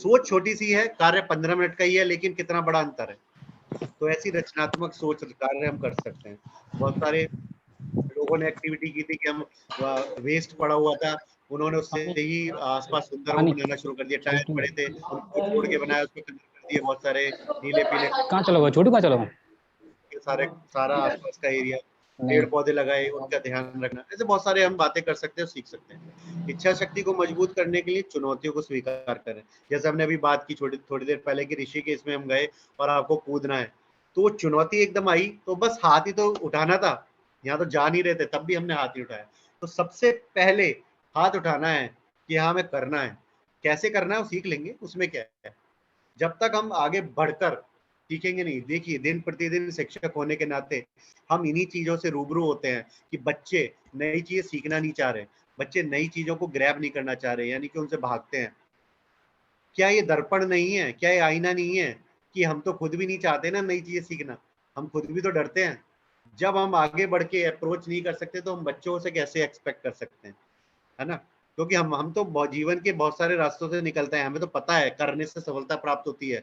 सोच छोटी सी है, कार्य 15 मिनट का ही है, लेकिन कितना बड़ा अंतर है। तो ऐसी रचनात्मक सोच कार्य हम कर सकते हैं। बहुत सारे लोगों ने एक्टिविटी की थी कि हम वेस्ट पड़ा हुआ था, उन्होंने उससे ही आसपास सुंदर वो बनाना शुरू कर दिया। टायर पड़े थे, उनको तोड़ के बनाया, उसको कलर कर दिए, बहुत सारे नीले पीले कहाँ चलो गए छोटू, कहाँ चलो गए? सारा आसपास का एरिया, पेड़ पौधे लगाए, उनका ध्यान रखना, ऐसे बहुत सारे हम बातें कर सकते हैं, सीख सकते हैं। इच्छा शक्ति को मजबूत करने के लिए चुनौतियों को स्वीकार करें। जैसे हमने अभी बात की थोड़ी देर पहले कि ऋषिकेश में हम गए और आपको कूदना है, तो वो चुनौती एकदम आई तो बस हाथ ही तो उठाना था, यहाँ तो जा नहीं रहे थे, तब भी हमने हाथ ही उठाया। तो सबसे पहले हाथ उठाना है कि हाँ हमें करना है। कैसे करना है वो सीख लेंगे, उसमें क्या है। जब तक हम आगे बढ़कर सीखेंगे नहीं, देखिए दिन प्रतिदिन शिक्षक होने के नाते हम इन्हीं चीजों से रूबरू होते हैं कि बच्चे नई चीजें सीखना नहीं चाह रहे, बच्चे नई चीजों को ग्रैब नहीं करना चाह रहे, यानी कि उनसे भागते हैं। क्या ये दर्पण नहीं है, क्या ये आईना नहीं है कि हम तो खुद भी नहीं चाहते ना नई चीजें सीखना, हम खुद भी तो डरते हैं। जब हम आगे बढ़ के अप्रोच नहीं कर सकते तो हम बच्चों से कैसे एक्सपेक्ट कर सकते हैं, है ना? क्योंकि हम तो जीवन के बहुत सारे रास्तों से निकलते हैं, हमें तो पता है करने से सफलता प्राप्त होती है।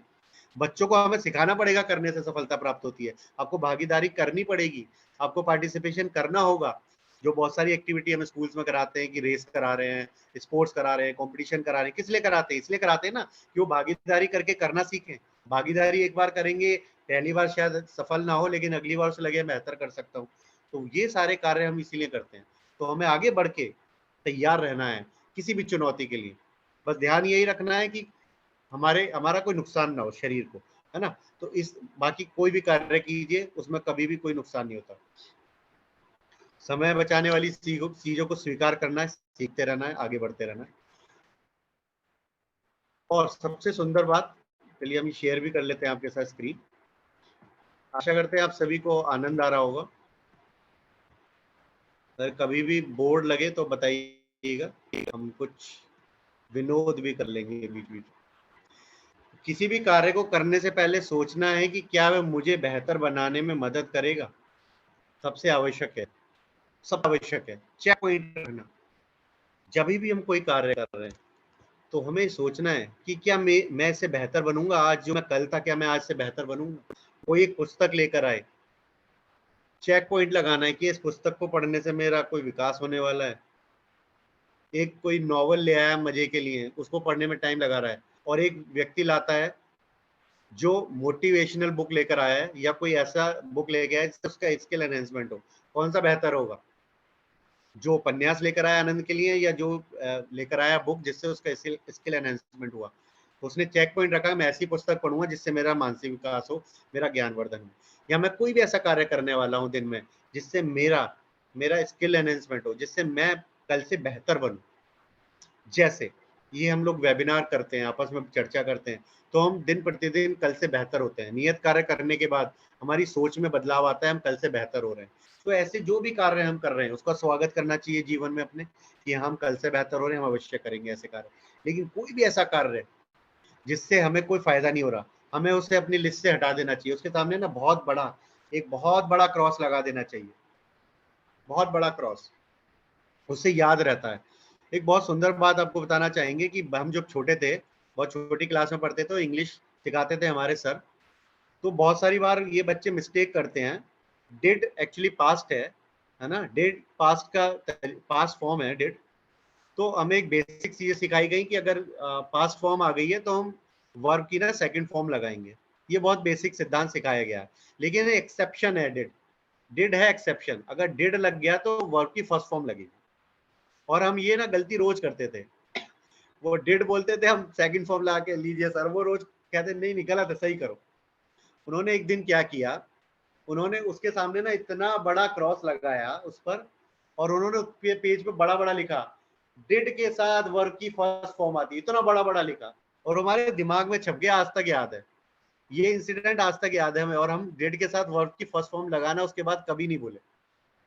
बच्चों को हमें सिखाना पड़ेगा करने से सफलता प्राप्त होती है। आपको भागीदारी करनी पड़ेगी, आपको पार्टिसिपेशन करना होगा। जो बहुत सारी एक्टिविटी हमें स्कूल्स में कराते हैं कि रेस करा रहे हैं, स्पोर्ट्स करा रहे हैं, कंपटीशन करा रहे हैं, किस लिए कराते हैं? इसलिए कराते हैं ना कि वो भागीदारी करके करना सीखें। भागीदारी एक बार करेंगे, पहली बार शायद सफल ना हो, लेकिन अगली बार उसे लगे बेहतर कर सकता हूँ। तो ये सारे कार्य हम इसीलिए करते हैं। तो हमें आगे बढ़ के तैयार रहना है किसी भी चुनौती के लिए। बस ध्यान यही रखना है कि हमारा कोई नुकसान ना हो शरीर को, है ना? तो इस बाकी कोई भी कार्य कीजिए उसमें कभी भी कोई नुकसान नहीं होता। समय बचाने वाली चीजों को स्वीकार करना है, सीखते रहना है, आगे बढ़ते रहना है। और सबसे सुंदर बात, चलिए हम शेयर भी कर लेते हैं आपके साथ स्क्रीन। आशा करते हैं आप सभी को आनंद आ रहा होगा। अगर कभी भी बोर्ड लगे तो बताइएगा, हम कुछ विनोद भी कर लेंगे बीच बीच। किसी भी कार्य को करने से पहले सोचना है कि क्या वह मुझे बेहतर बनाने में मदद करेगा। सबसे आवश्यक है, सब आवश्यक है। चेक पॉइंट रखना जब भी हम कोई कार्य कर रहे हैं, तो हमें सोचना है कि क्या मैं इससे बेहतर बनूंगा, आज जो मैं कल था क्या मैं आज से बेहतर बनूंगा। कोई एक पुस्तक लेकर आए, चेक पॉइंट लगाना है कि इस पुस्तक को पढ़ने से मेरा कोई विकास होने वाला है। एक कोई नॉवल ले आया मजे के लिए, उसको पढ़ने में टाइम लगा रहा है, और एक व्यक्ति लाता है जो मोटिवेशनल बुक लेकर आया है या कोई ऐसा बुक लेके आया जिससे उसका स्किल एनहेंसमेंट हो, कौन सा बेहतर होगा? जो उपन्यास लेकर आया आनंद के लिए, या जो लेकर आया बुक जिससे उसका स्किल एनहेंसमेंट हुआ? उसने चेक पॉइंट रखा, मैं ऐसी पुस्तक पढ़ूंगा जिससे मेरा मानसिक विकास हो, मेरा ज्ञानवर्धन हो, या मैं कोई भी ऐसा कार्य करने वाला हूँ दिन में जिससे मेरा स्किल एनहेंसमेंट हो, जिससे मैं कल से बेहतर बनूं। जैसे ये हम लोग वेबिनार करते हैं, आपस में चर्चा करते हैं, तो हम दिन प्रतिदिन कल से बेहतर होते हैं। नियत कार्य करने के बाद हमारी सोच में बदलाव आता है, हम कल से बेहतर हो रहे हैं। तो ऐसे जो भी कार्य हम कर रहे हैं उसका स्वागत करना चाहिए जीवन में अपने, कि हम कल से बेहतर हो रहे हैं, हम अवश्य करेंगे ऐसे कार्य। लेकिन कोई भी ऐसा कार्य है जिससे हमें कोई फायदा नहीं हो रहा, हमें उसे अपनी लिस्ट से हटा देना चाहिए। उसके सामने ना बहुत बड़ा क्रॉस लगा देना चाहिए, बहुत बड़ा क्रॉस, उससे याद रहता है। एक बहुत सुंदर बात आपको बताना चाहेंगे कि हम जब छोटे थे, बहुत छोटी क्लास में पढ़ते थे, इंग्लिश सिखाते थे हमारे सर, तो बहुत सारी बार ये बच्चे मिस्टेक करते हैं। डिड एक्चुअली पास्ट है ना, डिड पास्ट का पास्ट फॉर्म है डिड। तो हमें एक बेसिक चीज सिखाई गई कि अगर पास्ट फॉर्म आ गई है तो हम वर्ब की ना सेकंड फॉर्म लगाएंगे। ये बहुत बेसिक सिद्धांत सिखाया गया है, लेकिन एक्सेप्शन है डिड है एक्सेप्शन। अगर डिड लग गया तो वर्ब की फर्स्ट फॉर्म लगेगी। और हम ये ना गलती रोज करते थे, वो डिड बोलते थे, हम सेकंड फॉर्म लगा के लीजिए सर, वो रोज कहते नहीं निकला था, सही करो। उन्होंने एक दिन क्या किया, उन्होंने उसके सामने ना इतना बड़ा क्रॉस लगाया उस पर, और उन्होंने पेज पे बड़ा बड़ा लिखा, डिड के साथ वर्ब की फर्स्ट फॉर्म आती है, इतना बड़ा बड़ा लिखा, और हमारे दिमाग में छप गया, आज तक याद है ये इंसिडेंट, आज तक याद है हमें। और हम डिड के साथ वर्ब की फर्स्ट फॉर्म लगाना उसके बाद कभी नहीं भूले,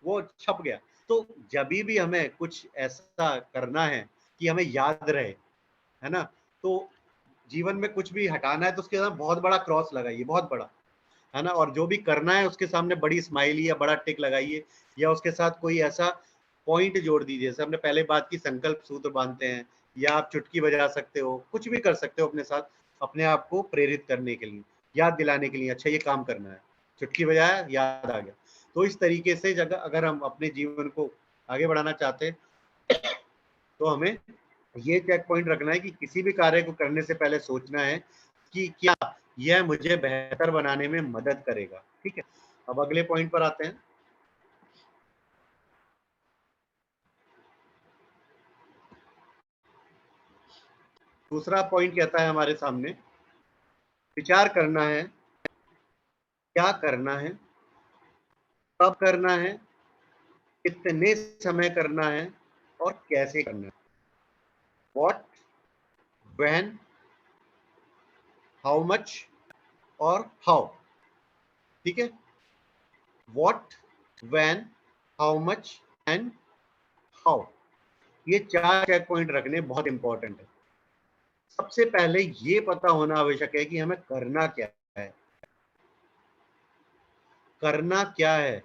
वो छप गया। तो जब भी हमें कुछ ऐसा करना है कि हमें याद रहे, है ना, तो जीवन में कुछ भी हटाना है तो उसके साथ बहुत बड़ा क्रॉस लगाइए, बहुत बड़ा, है ना। और जो भी करना है उसके सामने बड़ी स्माइली या बड़ा टिक लगाइए, या उसके साथ कोई ऐसा पॉइंट जोड़ दीजिए। जैसे हमने पहले बात की, संकल्प सूत्र बांधते हैं, या आप चुटकी बजा सकते हो, कुछ भी कर सकते हो अपने साथ, अपने आप को प्रेरित करने के लिए, याद दिलाने के लिए, अच्छा ये काम करना है, चुटकी बजाया याद आ गया। तो इस तरीके से अगर हम अपने जीवन को आगे बढ़ाना चाहते हैं तो हमें ये चेक पॉइंट रखना है कि किसी भी कार्य को करने से पहले सोचना है कि क्या यह मुझे बेहतर बनाने में मदद करेगा। ठीक है, अब अगले पॉइंट पर आते हैं। दूसरा पॉइंट कहता है हमारे सामने, विचार करना है, क्या करना है, कब करना है, कितने समय करना है, और कैसे करना है। व्हाट, व्हेन, हाउ मच और हाउ। ठीक है, what, when, how much and how, ये 4 चेक पॉइंट रखने बहुत इंपॉर्टेंट है। सबसे पहले ये पता होना आवश्यक है कि हमें करना क्या है, करना क्या है,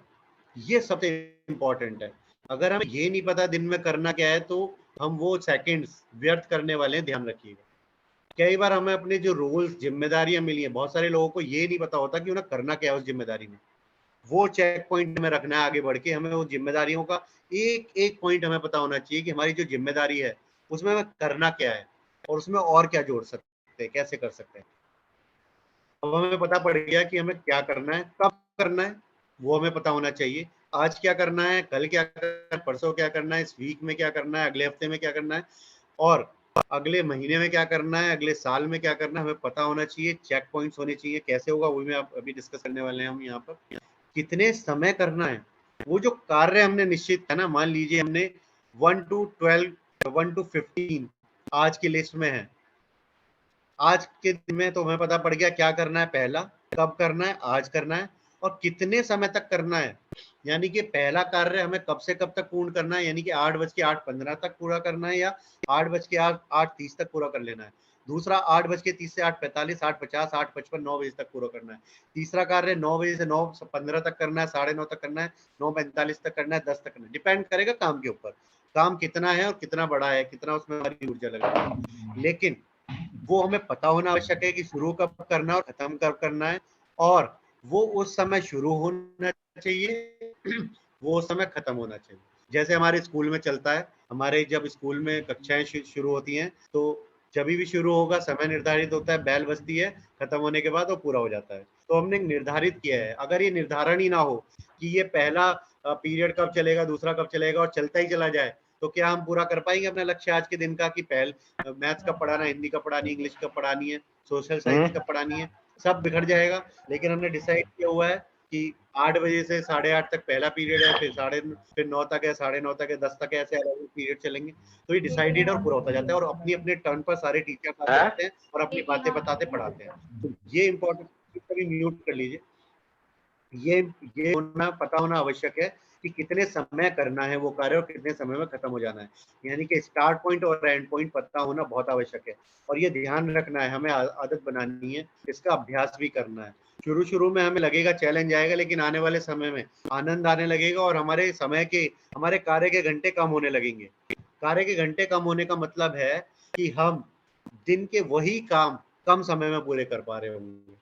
ये सबसे इंपॉर्टेंट है। अगर हमें ये नहीं पता दिन में करना क्या है तो हम वो सेकंड्स व्यर्थ करने वाले हैं, ध्यान रखिएगा। कई बार हमें अपने जो रोल्स जिम्मेदारियां मिली है, बहुत सारे लोगों को ये नहीं पता होता कि उन्हें करना क्या है उस जिम्मेदारी में। वो चेक पॉइंट में रखना है आगे बढ़ के। हमें वो जिम्मेदारियों का एक एक पॉइंट हमें पता होना चाहिए कि हमारी जो जिम्मेदारी है उसमें हमें करना क्या है, और उसमें और क्या जोड़ सकते हैं, कैसे कर सकते हैं। अब हमें पता पड़ गया कि हमें क्या करना है, कब करना है, वो हमें पता होना चाहिए। आज क्या करना है, कल क्या करना है, परसों क्या करना है, इस वीक में क्या करना है, अगले हफ्ते में क्या करना है, और अगले महीने में क्या करना है, अगले साल में क्या करना है, हमें पता होना चाहिए। चेक पॉइंट्स होने चाहिए। कैसे होगा वो भी आप अभी डिस्कस करने वाले हैं हम यहाँ पर। कितने समय करना है, वो जो कार्य हमने निश्चित है ना, मान लीजिए हमने 1 to 12, 1 to 15 आज की लिस्ट में है। आज के दिन में तो हमें पता पड़ गया क्या करना है, पहला कब करना है, आज करना है, और कितने समय तक करना है। यानी कि पहला कार्य हमें कब से कब तक पूर्ण करना है, यानी कि 8:08:15 तक पूरा करना है, या 8:08:30 तक पूरा कर लेना है। दूसरा 8:30 से 8:45, 8:50, 8:55, 9 बजे तक पूरा करना है। तीसरा कार्य 9 बजे से 9:15 तक करना है, 9:30 तक करना है, 9:45 तक करना है, 10 तक करना है। डिपेंड करेगा काम के ऊपर, काम कितना है और कितना बड़ा है, कितना उसमें हमारी ऊर्जा लगेगी। लेकिन वो हमें पता होना आवश्यक है कि शुरू कब करना है और खत्म कब करना है, और वो उस समय शुरू होना चाहिए वो उस समय खत्म होना चाहिए। जैसे हमारे स्कूल में चलता है, हमारे जब स्कूल में कक्षाएं शुरू होती हैं तो जब भी शुरू होगा समय निर्धारित होता है, बैल बजती है, खत्म होने के बाद वो पूरा हो जाता है। तो हमने निर्धारित किया है। अगर ये निर्धारण ही ना हो कि ये पहला पीरियड कब चलेगा, दूसरा कब चलेगा, और चलता ही चला जाए, तो क्या हम पूरा कर पाएंगे अपना लक्ष्य आज के दिन का, कि मैथ्स कब पढ़ाना है, हिंदी कब पढ़ानी है, इंग्लिश कब पढ़ानी है, सोशल साइंस कब पढ़ानी है, सब बिखर जाएगा। लेकिन हमने डिसाइड किया हुआ है कि 8 बजे से 8:30 तक पहला पीरियड है, फिर 9 तक है, 9:30 तक है, 10 तक है, ऐसे अलग पीरियड चलेंगे। तो ये डिसाइडेड और पूरा होता जाता है और अपनी अपने टर्न पर सारे टीचर आते रहते हैं और अपनी बातें बताते पढ़ाते हैं। तो ये इम्पोर्टेंट, कभी म्यूट कर लीजिए। ये होना, पता होना आवश्यक है कि कितने समय करना है वो कार्य और कितने समय में खत्म हो जाना है, यानी कि स्टार्ट पॉइंट और एंड पॉइंट पता होना बहुत आवश्यक है। और ये ध्यान रखना है, हमें आदत बनानी है, इसका अभ्यास भी करना है। शुरू में हमें लगेगा चैलेंज आएगा, लेकिन आने वाले समय में आनंद आने लगेगा और हमारे कार्य के घंटे कम होने लगेंगे। कार्य के घंटे कम होने का मतलब है कि हम दिन के वही काम कम समय में पूरे कर पा रहे होंगे,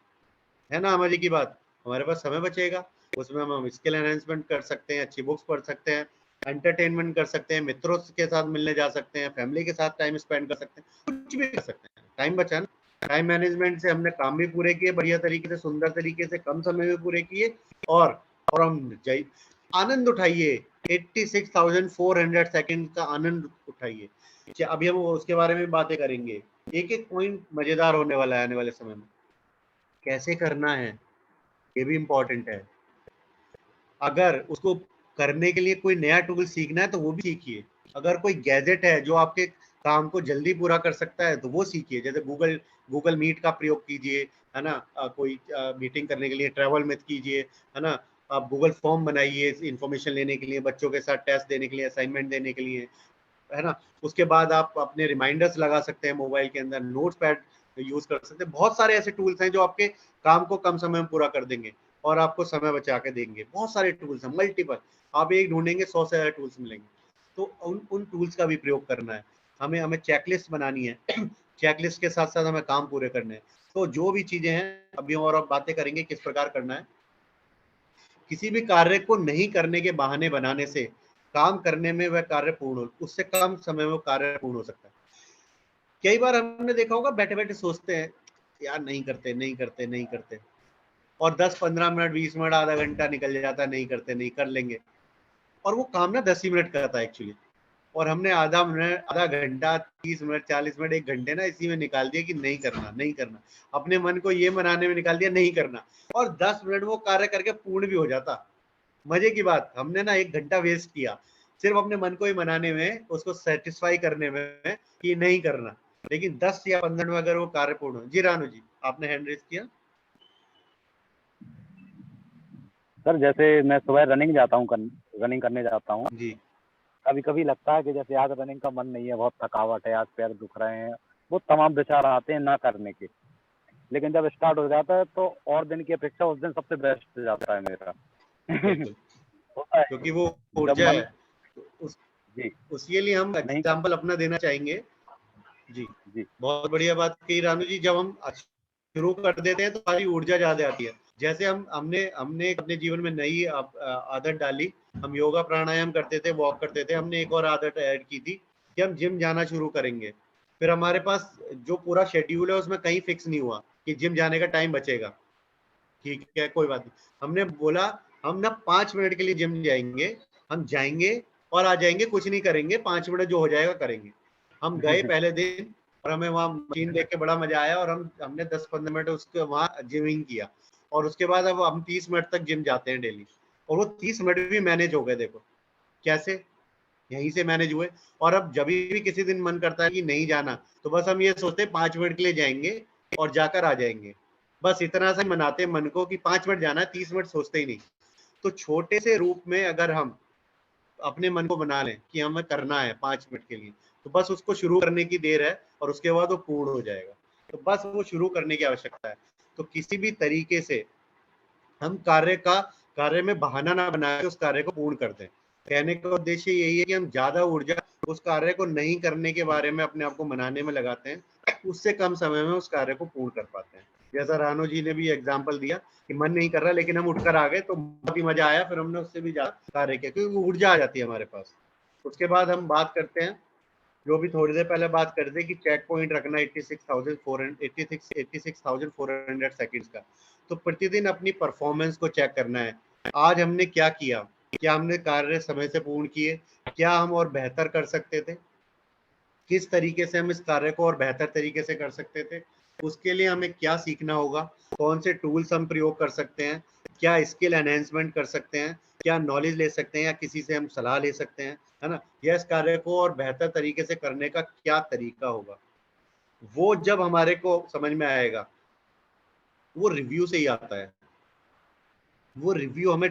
है ना हमारी की बात। हमारे पास समय बचेगा, उसमें हम स्किल एनहेंसमेंट कर सकते हैं, अच्छी बुक्स पढ़ सकते हैं, एंटरटेनमेंट कर सकते हैं, मित्रों के साथ मिलने जा सकते हैं, फैमिली के साथ टाइम स्पेंड कर सकते हैं, कुछ भी कर सकते हैं। टाइम बचाना, टाइम मैनेजमेंट से हमने काम भी पूरे किए बढ़िया तरीके से, सुंदर तरीके से, कम समय में पूरे किए और हम आनंद उठाइए। 86,400 सेकंड का आनंद उठाइए। अभी हम उसके बारे में बातें करेंगे। एक एक पॉइंट मजेदार होने वाला है आने वाले समय में। कैसे करना है ये भी इम्पोर्टेंट है। अगर उसको करने के लिए कोई नया टूल सीखना है तो वो भी सीखिए। अगर कोई गैजेट है जो आपके काम को जल्दी पूरा कर सकता है तो वो सीखिए। जैसे गूगल मीट का प्रयोग कीजिए, है ना। कोई मीटिंग करने के लिए ट्रैवल मत कीजिए, है ना। आप गूगल फॉर्म बनाइए इंफॉर्मेशन लेने के लिए, बच्चों के साथ टेस्ट देने के लिए, असाइनमेंट देने के लिए, है ना। उसके बाद आप अपने रिमाइंडर्स लगा सकते हैं मोबाइल के अंदर, नोट्स पैड यूज कर सकते हैं। बहुत सारे ऐसे टूल्स हैं जो आपके काम को कम समय में पूरा कर देंगे और आपको समय बचा के देंगे। बहुत सारे टूल्स हैं, मल्टीपल। आप एक ढूंढेंगे 100 से ज्यादा टूल्स मिलेंगे। तो उन टूल्स का भी प्रयोग करना है। हमें चेकलिस्ट बनानी है चेकलिस्ट के साथ साथ हमें काम पूरे करने हैं। तो जो भी चीजें हैं अभी और अब बातें करेंगे किस प्रकार करना है। किसी भी कार्य को नहीं करने के बहाने बनाने से काम करने में वह कार्य पूर्ण हो, उससे कम समय में कार्य पूर्ण हो सकता है। कई बार हमने देखा होगा बैठे बैठे सोचते हैं यार नहीं करते और 10-15 मिनट, 20 मिनट, आधा घंटा निकल जाता है, नहीं करते, नहीं कर लेंगे। और वो काम ना 10 ही मिनट का था एक्चुअली, और हमने आधा घंटा, 30 मिनट, 40 मिनट, 1 घंटे ना इसी में निकाल दिया कि नहीं करना। अपने मन को ये मनाने में निकाल दिया नहीं करना, और 10 मिनट वो कार्य करके पूर्ण भी हो जाता। मजे की बात, हमने ना 1 घंटा वेस्ट किया सिर्फ अपने मन को ही मनाने में, उसको सेटिस्फाई करने में कि नहीं करना। लेकिन 10 या 15 में अगर वो कार्य पूर्ण हो। जी रानू जी, आपने हैंड रेज किया। सर जैसे मैं सुबह रनिंग करने जाता हूँ जी कभी कभी लगता है कि जैसे आज रनिंग का मन नहीं है, बहुत थकावट है, आज पैर दुख रहे हैं, वो तमाम विचार आते हैं ना करने के। लेकिन जब स्टार्ट हो जाता है तो और दिन की अपेक्षा उस दिन सबसे बेस्ट जाता है मेरा होता है क्योंकि वो जब ऊर्जा मन है। जी उसके लिए हम नहीं एग्जाम्पल अपना देना चाहेंगे। जी जी बहुत बढ़िया बात कही रानू जी। जब हम शुरू कर देते हैं तो सारी ऊर्जा ज्यादा आती है। जैसे हमने अपने जीवन में नई आदत डाली, हम योगा प्राणायाम करते थे, वॉक करते थे। हमने एक और आदत ऐड की थी कि हम जिम जाना शुरू करेंगे। फिर हमारे पास जो पूरा शेड्यूल है उसमें कहीं फिक्स नहीं हुआ कि जिम जाने का टाइम बचेगा। ठीक है, कोई बात नहीं। हमने बोला हम ना 5 मिनट के लिए जिम जाएंगे, हम जाएंगे और आ जाएंगे, कुछ नहीं करेंगे, 5 मिनट जो हो जाएगा करेंगे। हम गए पहले दिन और हमें वहाँ मशीन देख के बड़ा मजा आया और हमने 10-15 मिनट उसके वहाँ जिमिंग किया, और उसके बाद अब हम 30 मिनट तक जिम जाते हैं डेली, और वो 30 मिनट भी मैनेज हो गए। देखो कैसे यहीं से मैनेज हुए। और अब जब भी किसी दिन मन करता है कि नहीं जाना, तो बस हम ये सोचते हैं 5 मिनट के लिए जाएंगे और जाकर आ जाएंगे। बस इतना सा मनाते मन को कि 5 मिनट जाना है, 30 मिनट सोचते ही नहीं। तो छोटे से रूप में अगर हम अपने मन को बना लें कि हमें करना है 5 मिनट के लिए, तो बस उसको शुरू करने की देर है और उसके बाद वो पूर्ण हो जाएगा। तो बस वो शुरू करने की आवश्यकता है। तो किसी भी तरीके से हम कार्य में बहाना ना बना के उस कार्य को पूर्ण कर दें। कहने का उद्देश्य यही है कि हम ज्यादा ऊर्जा उस कार्य को नहीं करने के बारे में अपने आप को मनाने में लगाते हैं, उससे कम समय में उस कार्य को पूर्ण कर पाते हैं। जैसा रानू जी ने भी एग्जाम्पल दिया कि मन नहीं कर रहा लेकिन हम उठकर आ गए तो बहुत ही मजा आया, फिर हमने उससे भी ज्यादा कार्य किया क्योंकि ऊर्जा आ जाती है हमारे पास। उसके बाद हम बात करते हैं, जो भी थोड़ी देर पहले बात कर थे कि चेक पॉइंट रखना 86,400 सेकंड्स का। तो प्रतिदिन अपनी परफॉर्मेंस को चेक करना है। आज हमने क्या किया, क्या हमने कार्य समय से पूर्ण किए, क्या हम और बेहतर कर सकते थे, किस तरीके से हम इस कार्य को और बेहतर तरीके से कर सकते थे, उसके लिए हमें क्या सीखना होगा, कौन से टूल्स हम प्रयोग कर सकते हैं, क्या स्किल एनहेंसमेंट कर सकते हैं, क्या नॉलेज ले सकते हैं या किसी से हम सलाह ले सकते हैं, है ना, या इस कार्य को और बेहतर तरीके से करने का क्या तरीका होगा, वो जब हमारे को समझ में आएगा, वो रिव्यू से ही आता है। वो रिव्यू हमें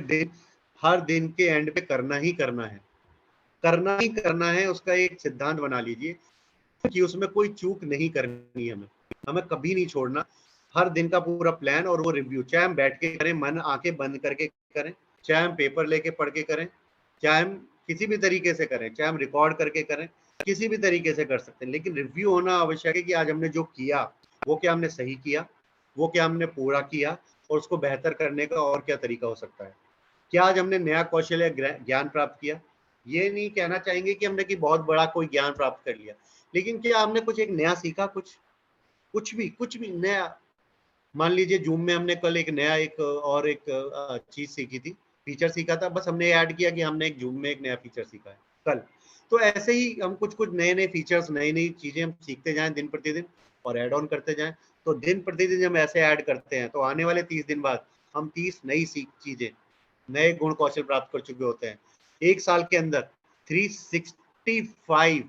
हर दिन के एंड पे करना ही करना है, करना ही करना है। उसका एक सिद्धांत बना लीजिए कि उसमें कोई चूक नहीं करनी है, हमें कभी नहीं छोड़ना। हर दिन का पूरा प्लान और वो रिव्यू, चाहे हम बैठ के करें, मन आंखें बंद करके करें, चाहे हम पेपर लेके पढ़ के करें, चाहे हम किसी भी तरीके से करें, चाहे हम रिकॉर्ड करके करें, किसी भी तरीके से कर सकते हैं। लेकिन रिव्यू होना आवश्यक है कि आज हमने जो किया वो क्या हमने सही किया, वो क्या हमने पूरा किया, और उसको बेहतर करने का और क्या तरीका हो सकता है। क्या आज हमने नया कौशल या ज्ञान प्राप्त किया। ये नहीं कहना चाहेंगे कि हमने कि बहुत बड़ा कोई ज्ञान प्राप्त कर लिया, लेकिन क्या हमने कुछ एक नया सीखा, कुछ भी नया। मान लीजिए जूम में हमने कल एक नया एक चीज सीखी थी, फीचर सीखा था, बस हमने ऐड किया कि हमने एक जूम में एक नया फीचर सीखा है कल। तो ऐसे ही हम कुछ नए फीचर्स, नई चीजें हम सीखते जाएं दिन प्रतिदिन और ऐड ऑन करते जाएं। तो दिन प्रतिदिन हम ऐसे ऐड करते हैं तो आने वाले 30 दिन बाद हम 30 नई चीजें, नए गुण कौशल प्राप्त कर चुके होते हैं। एक साल के अंदर 365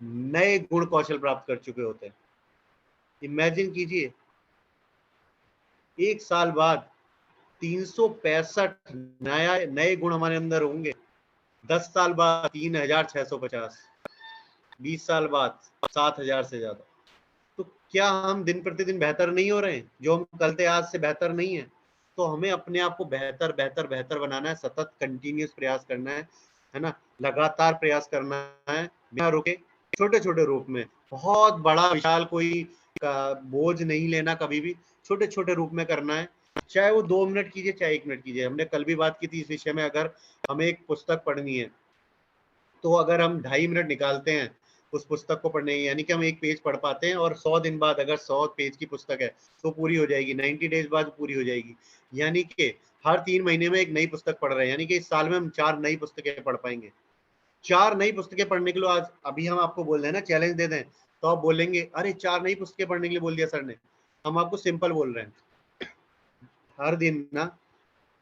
नए गुण कौशल प्राप्त कर चुके होते हैं। इमेजिन कीजिए, एक साल बाद 365 नए गुण हमारे अंदर होंगे। 10 साल बाद 3650, 20 साल बाद 7000 से ज्यादा। तो क्या हम दिन प्रतिदिन बेहतर नहीं हो रहे हैं? जो हम कल थे आज से बेहतर नहीं है। तो हमें अपने आप को बेहतर बेहतर बेहतर बनाना है, सतत कंटिन्यूस प्रयास करना है ना, लगातार प्रयास करना है बिना रुके, छोटे छोटे रूप में। बहुत बड़ा विशाल कोई बोझ नहीं लेना, कभी भी छोटे छोटे रूप में करना है। चाहे वो 2 मिनट कीजिए, चाहे 1 मिनट कीजिए। हमने कल भी बात की थी इस विषय में। अगर हमें एक पुस्तक पढ़नी है तो अगर हम 2.5 मिनट निकालते हैं उस पुस्तक को पढ़ने, यानी कि हम एक पेज पढ़ पाते हैं, और 100 दिन बाद अगर 100 पेज की पुस्तक है तो पूरी हो जाएगी, 90 डेज बाद पूरी हो जाएगी। यानी कि हर 3 महीने में एक नई पुस्तक पढ़ रहे हैं, यानी कि इस साल में हम 4 नई पुस्तकें पढ़ पाएंगे। 4 नई पुस्तकें पढ़ने के लिए आज अभी हम आपको बोल रहे हैं ना, चैलेंज दे दें, तो आप बोलेंगे अरे 4 नई पुस्तकें पढ़ने के लिए बोल दिया सर ने। हम आपको सिंपल बोल रहे हैं, हर दिन ना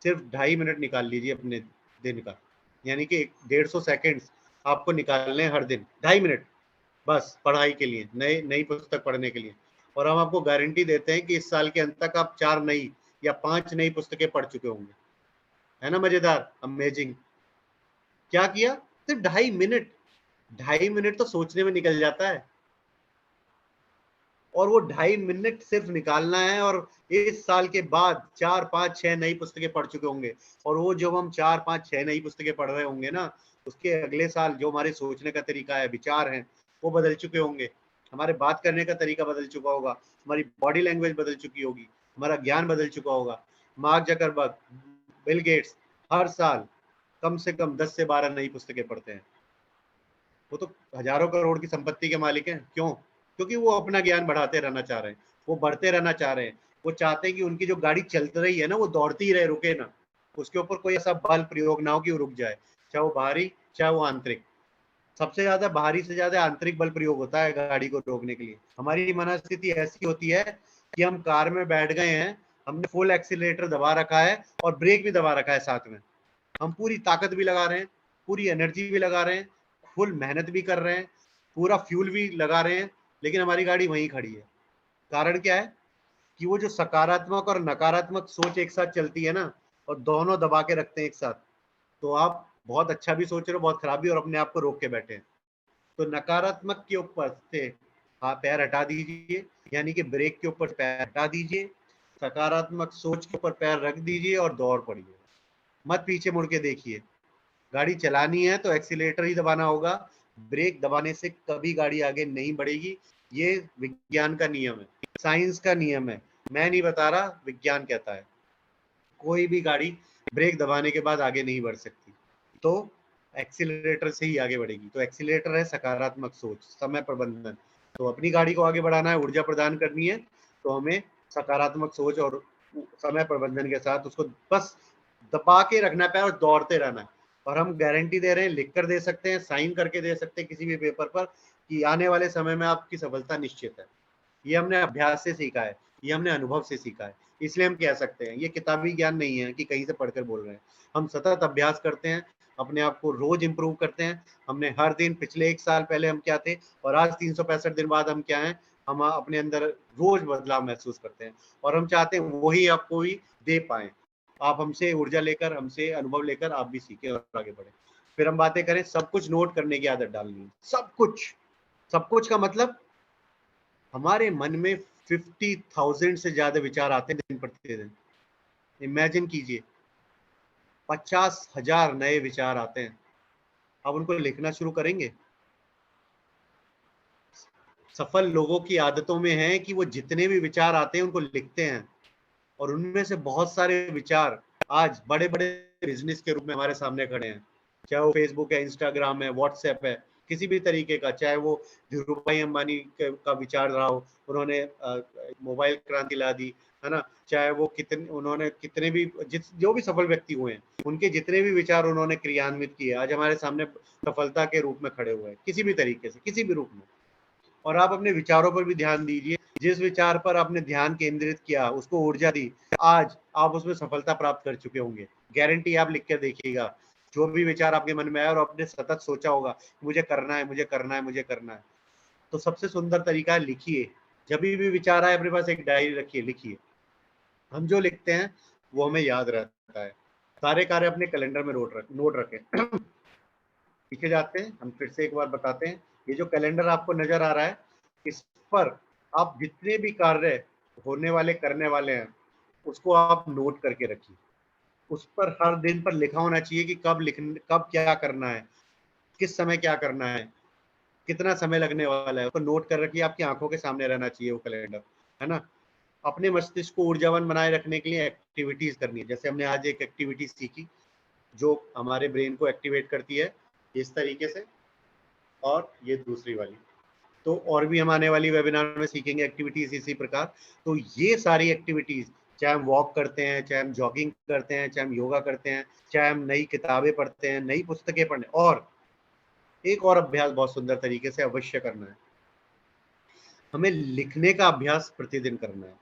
सिर्फ 2.5 मिनट निकाल लीजिए अपने दिन का, यानी कि 150 सेकेंड्स आपको निकालने हैं हर दिन, 2.5 मिनट बस पढ़ाई के लिए, नई पुस्तक पढ़ने के लिए। और हम आपको गारंटी देते हैं कि इस साल के अंत तक आप 4 नई या 5 नई पुस्तकें पढ़ चुके होंगे। है ना मजेदार, अमेजिंग। क्या किया? सिर्फ 2.5 मिनट। 2.5 मिनट तो सोचने में निकल जाता है, और वो 2.5 मिनट सिर्फ निकालना है, और इस साल के बाद 4, 5, 6 नई पुस्तकें पढ़ चुके होंगे। और वो जब हम 4, 5, 6 नई पुस्तकें पढ़ रहे होंगे ना, उसके अगले साल जो हमारे सोचने का तरीका है, विचार हैं, वो बदल चुके होंगे। हमारे बात करने का तरीका बदल चुका होगा, हमारी बॉडी लैंग्वेज बदल चुकी होगी, हमारा ज्ञान बदल चुका होगा। मार्क जकरबर्ग, बिल गेट्स हर साल कम से कम 10 से 12 नई पुस्तकें पढ़ते हैं। वो तो हजारों करोड़ की संपत्ति के मालिक हैं। क्यों? क्योंकि वो अपना ज्ञान बढ़ाते रहना चाह रहे हैं, वो बढ़ते रहना चाह रहे हैं। वो चाहते हैं कि उनकी जो गाड़ी चल रही है ना, वो दौड़ती ही रहे, रुके ना, उसके ऊपर कोई ऐसा बल प्रयोग ना हो कि वो रुक जाए, चाहे वो बाहरी चाहे वो आंतरिक। सबसे ज्यादा बाहरी से ज्यादा आंतरिक बल प्रयोग होता है गाड़ी को रोकने के लिए। हमारी मनस्थिति ऐसी होती है कि हम कार में बैठ गए हैं, हमने फुल एक्सीलरेटर दबा रखा है और ब्रेक भी दबा रखा है साथ में, हम पूरी ताकत भी लगा रहे हैं, पूरी एनर्जी भी लगा रहे हैं, फुल मेहनत भी कर रहे हैं, पूरा फ्यूल भी लगा रहे हैं, लेकिन हमारी गाड़ी वहीं खड़ी है। कारण क्या है? कि वो जो सकारात्मक और नकारात्मक सोच एक साथ चलती है ना, और दोनों दबा के रखते हैं एक साथ। तो आप बहुत अच्छा भी सोच रहे हो, बहुत खराब भी, और अपने आप को रोक के बैठे हैं। तो नकारात्मक के ऊपर से पैर हटा दीजिए, यानी कि ब्रेक के ऊपर पैर हटा दीजिए, सकारात्मक सोच के ऊपर पैर रख दीजिए और दौड़ पड़िए। मत पीछे मुड़ के देखिए। गाड़ी चलानी है तो एक्सीलेटर ही दबाना होगा, ब्रेक दबाने से कभी गाड़ी आगे नहीं बढ़ेगी। ये विज्ञान का नियम है, साइंस का नियम है, मैं नहीं बता रहा, विज्ञान कहता है। कोई भी गाड़ी ब्रेक दबाने के बाद आगे नहीं बढ़ सकती, तो एक्सीलरेटर से ही आगे बढ़ेगी। तो एक्सीलरेटर है सकारात्मक सोच, समय प्रबंधन। तो अपनी गाड़ी को आगे बढ़ाना है, ऊर्जा प्रदान करनी है, तो हमें सकारात्मक सोच और समय प्रबंधन के साथ उसको बस दबा के रखना है और दौड़ते रहना है। और हम गारंटी दे रहे हैं, लिख कर दे सकते हैं, साइन करके दे सकते हैं किसी भी पेपर पर, कि आने वाले समय में आपकी सफलता निश्चित है। ये हमने अभ्यास से सीखा है, ये हमने अनुभव से सीखा है, इसलिए हम कह सकते हैं। ये किताबी ज्ञान नहीं है कि कहीं से पढ़कर बोल रहे हैं। हम सतत अभ्यास करते हैं, अपने आप को रोज इंप्रूव करते हैं। हमने हर दिन, पिछले 1 साल पहले हम क्या थे और आज 365 दिन बाद हम क्या हैं, हम अपने अंदर रोज बदलाव महसूस करते हैं और हम चाहते हैं वही आपको भी दे पाए। आप हमसे ऊर्जा लेकर, हमसे अनुभव लेकर आप भी सीखें और आगे बढ़े। फिर हम बातें करें, सब कुछ नोट करने की आदत डालनी है। सब कुछ का मतलब हमारे मन में 50,000 से ज्यादा विचार आते हैं दिन प्रतिदिन। इमेजिन कीजिए, 50,000 नए विचार आते हैं। अब उनको लिखना शुरू करेंगे। सफल लोगों की आदतों में है कि वो जितने भी विचार आते हैं उनको लिखते हैं और उनमें से बहुत सारे विचार आज बड़े बड़े बिजनेस के रूप में हमारे सामने खड़े हैं। चाहे वो फेसबुक है, इंस्टाग्राम है, व्हाट्सएप है, किसी भी तरीके का, चाहे वो धीरूभाई अंबानी का विचार रहा हो, उन्होंने मोबाइल क्रांति ला दी, है ना, चाहे वो उन्होंने कितने भी जो भी सफल व्यक्ति हुए हैं, उनके जितने भी विचार उन्होंने क्रियान्वित किए आज हमारे सामने सफलता के रूप में खड़े हुए हैं, किसी भी तरीके से, किसी भी रूप में। और आप अपने विचारों पर भी ध्यान दीजिए। जिस विचार पर आपने ध्यान केंद्रित किया, उसको ऊर्जा दी, आज आप उसमें सफलता प्राप्त कर चुके होंगे। गारंटी, आप लिख कर देखिएगा। जो भी विचार आपके मन में आया और आपने सतत सोचा होगा मुझे करना है, मुझे करना है, मुझे करना है, तो सबसे सुंदर तरीका है लिखिए। जब भी विचार आए अपने पास एक डायरी रखिए, लिखिए। हम जो लिखते हैं वो हमें याद रहता है। सारे कार्य अपने कैलेंडर में नोट रखें। पीछे जाते हैं, हम फिर से एक बार बताते हैं। ये जो कैलेंडर आपको नजर आ रहा है, इस पर आप जितने भी कार्य होने वाले, करने वाले हैं, उसको आप नोट करके रखिए। उस पर हर दिन पर लिखा होना चाहिए कि कब क्या करना है, किस समय क्या करना है, कितना समय लगने वाला है, उसको नोट कर रखिए। आपकी आंखों के सामने रहना चाहिए वो कैलेंडर, है ना। अपने मस्तिष्क को ऊर्जावान बनाए रखने के लिए एक्टिविटीज करनी है। जैसे हमने आज एक एक्टिविटी सीखी जो हमारे ब्रेन को एक्टिवेट करती है इस तरीके से, और ये दूसरी वाली। तो और भी हम आने वाली वेबिनार में सीखेंगे एक्टिविटीज इसी प्रकार। तो ये सारी एक्टिविटीज, चाहे हम वॉक करते हैं, चाहे हम जॉगिंग करते हैं, चाहे हम योगा करते हैं, चाहे हम नई किताबें पढ़ते हैं, नई पुस्तकें पढ़ने, और एक और अभ्यास बहुत सुंदर तरीके से अवश्य करना है, हमें लिखने का अभ्यास प्रतिदिन करना है।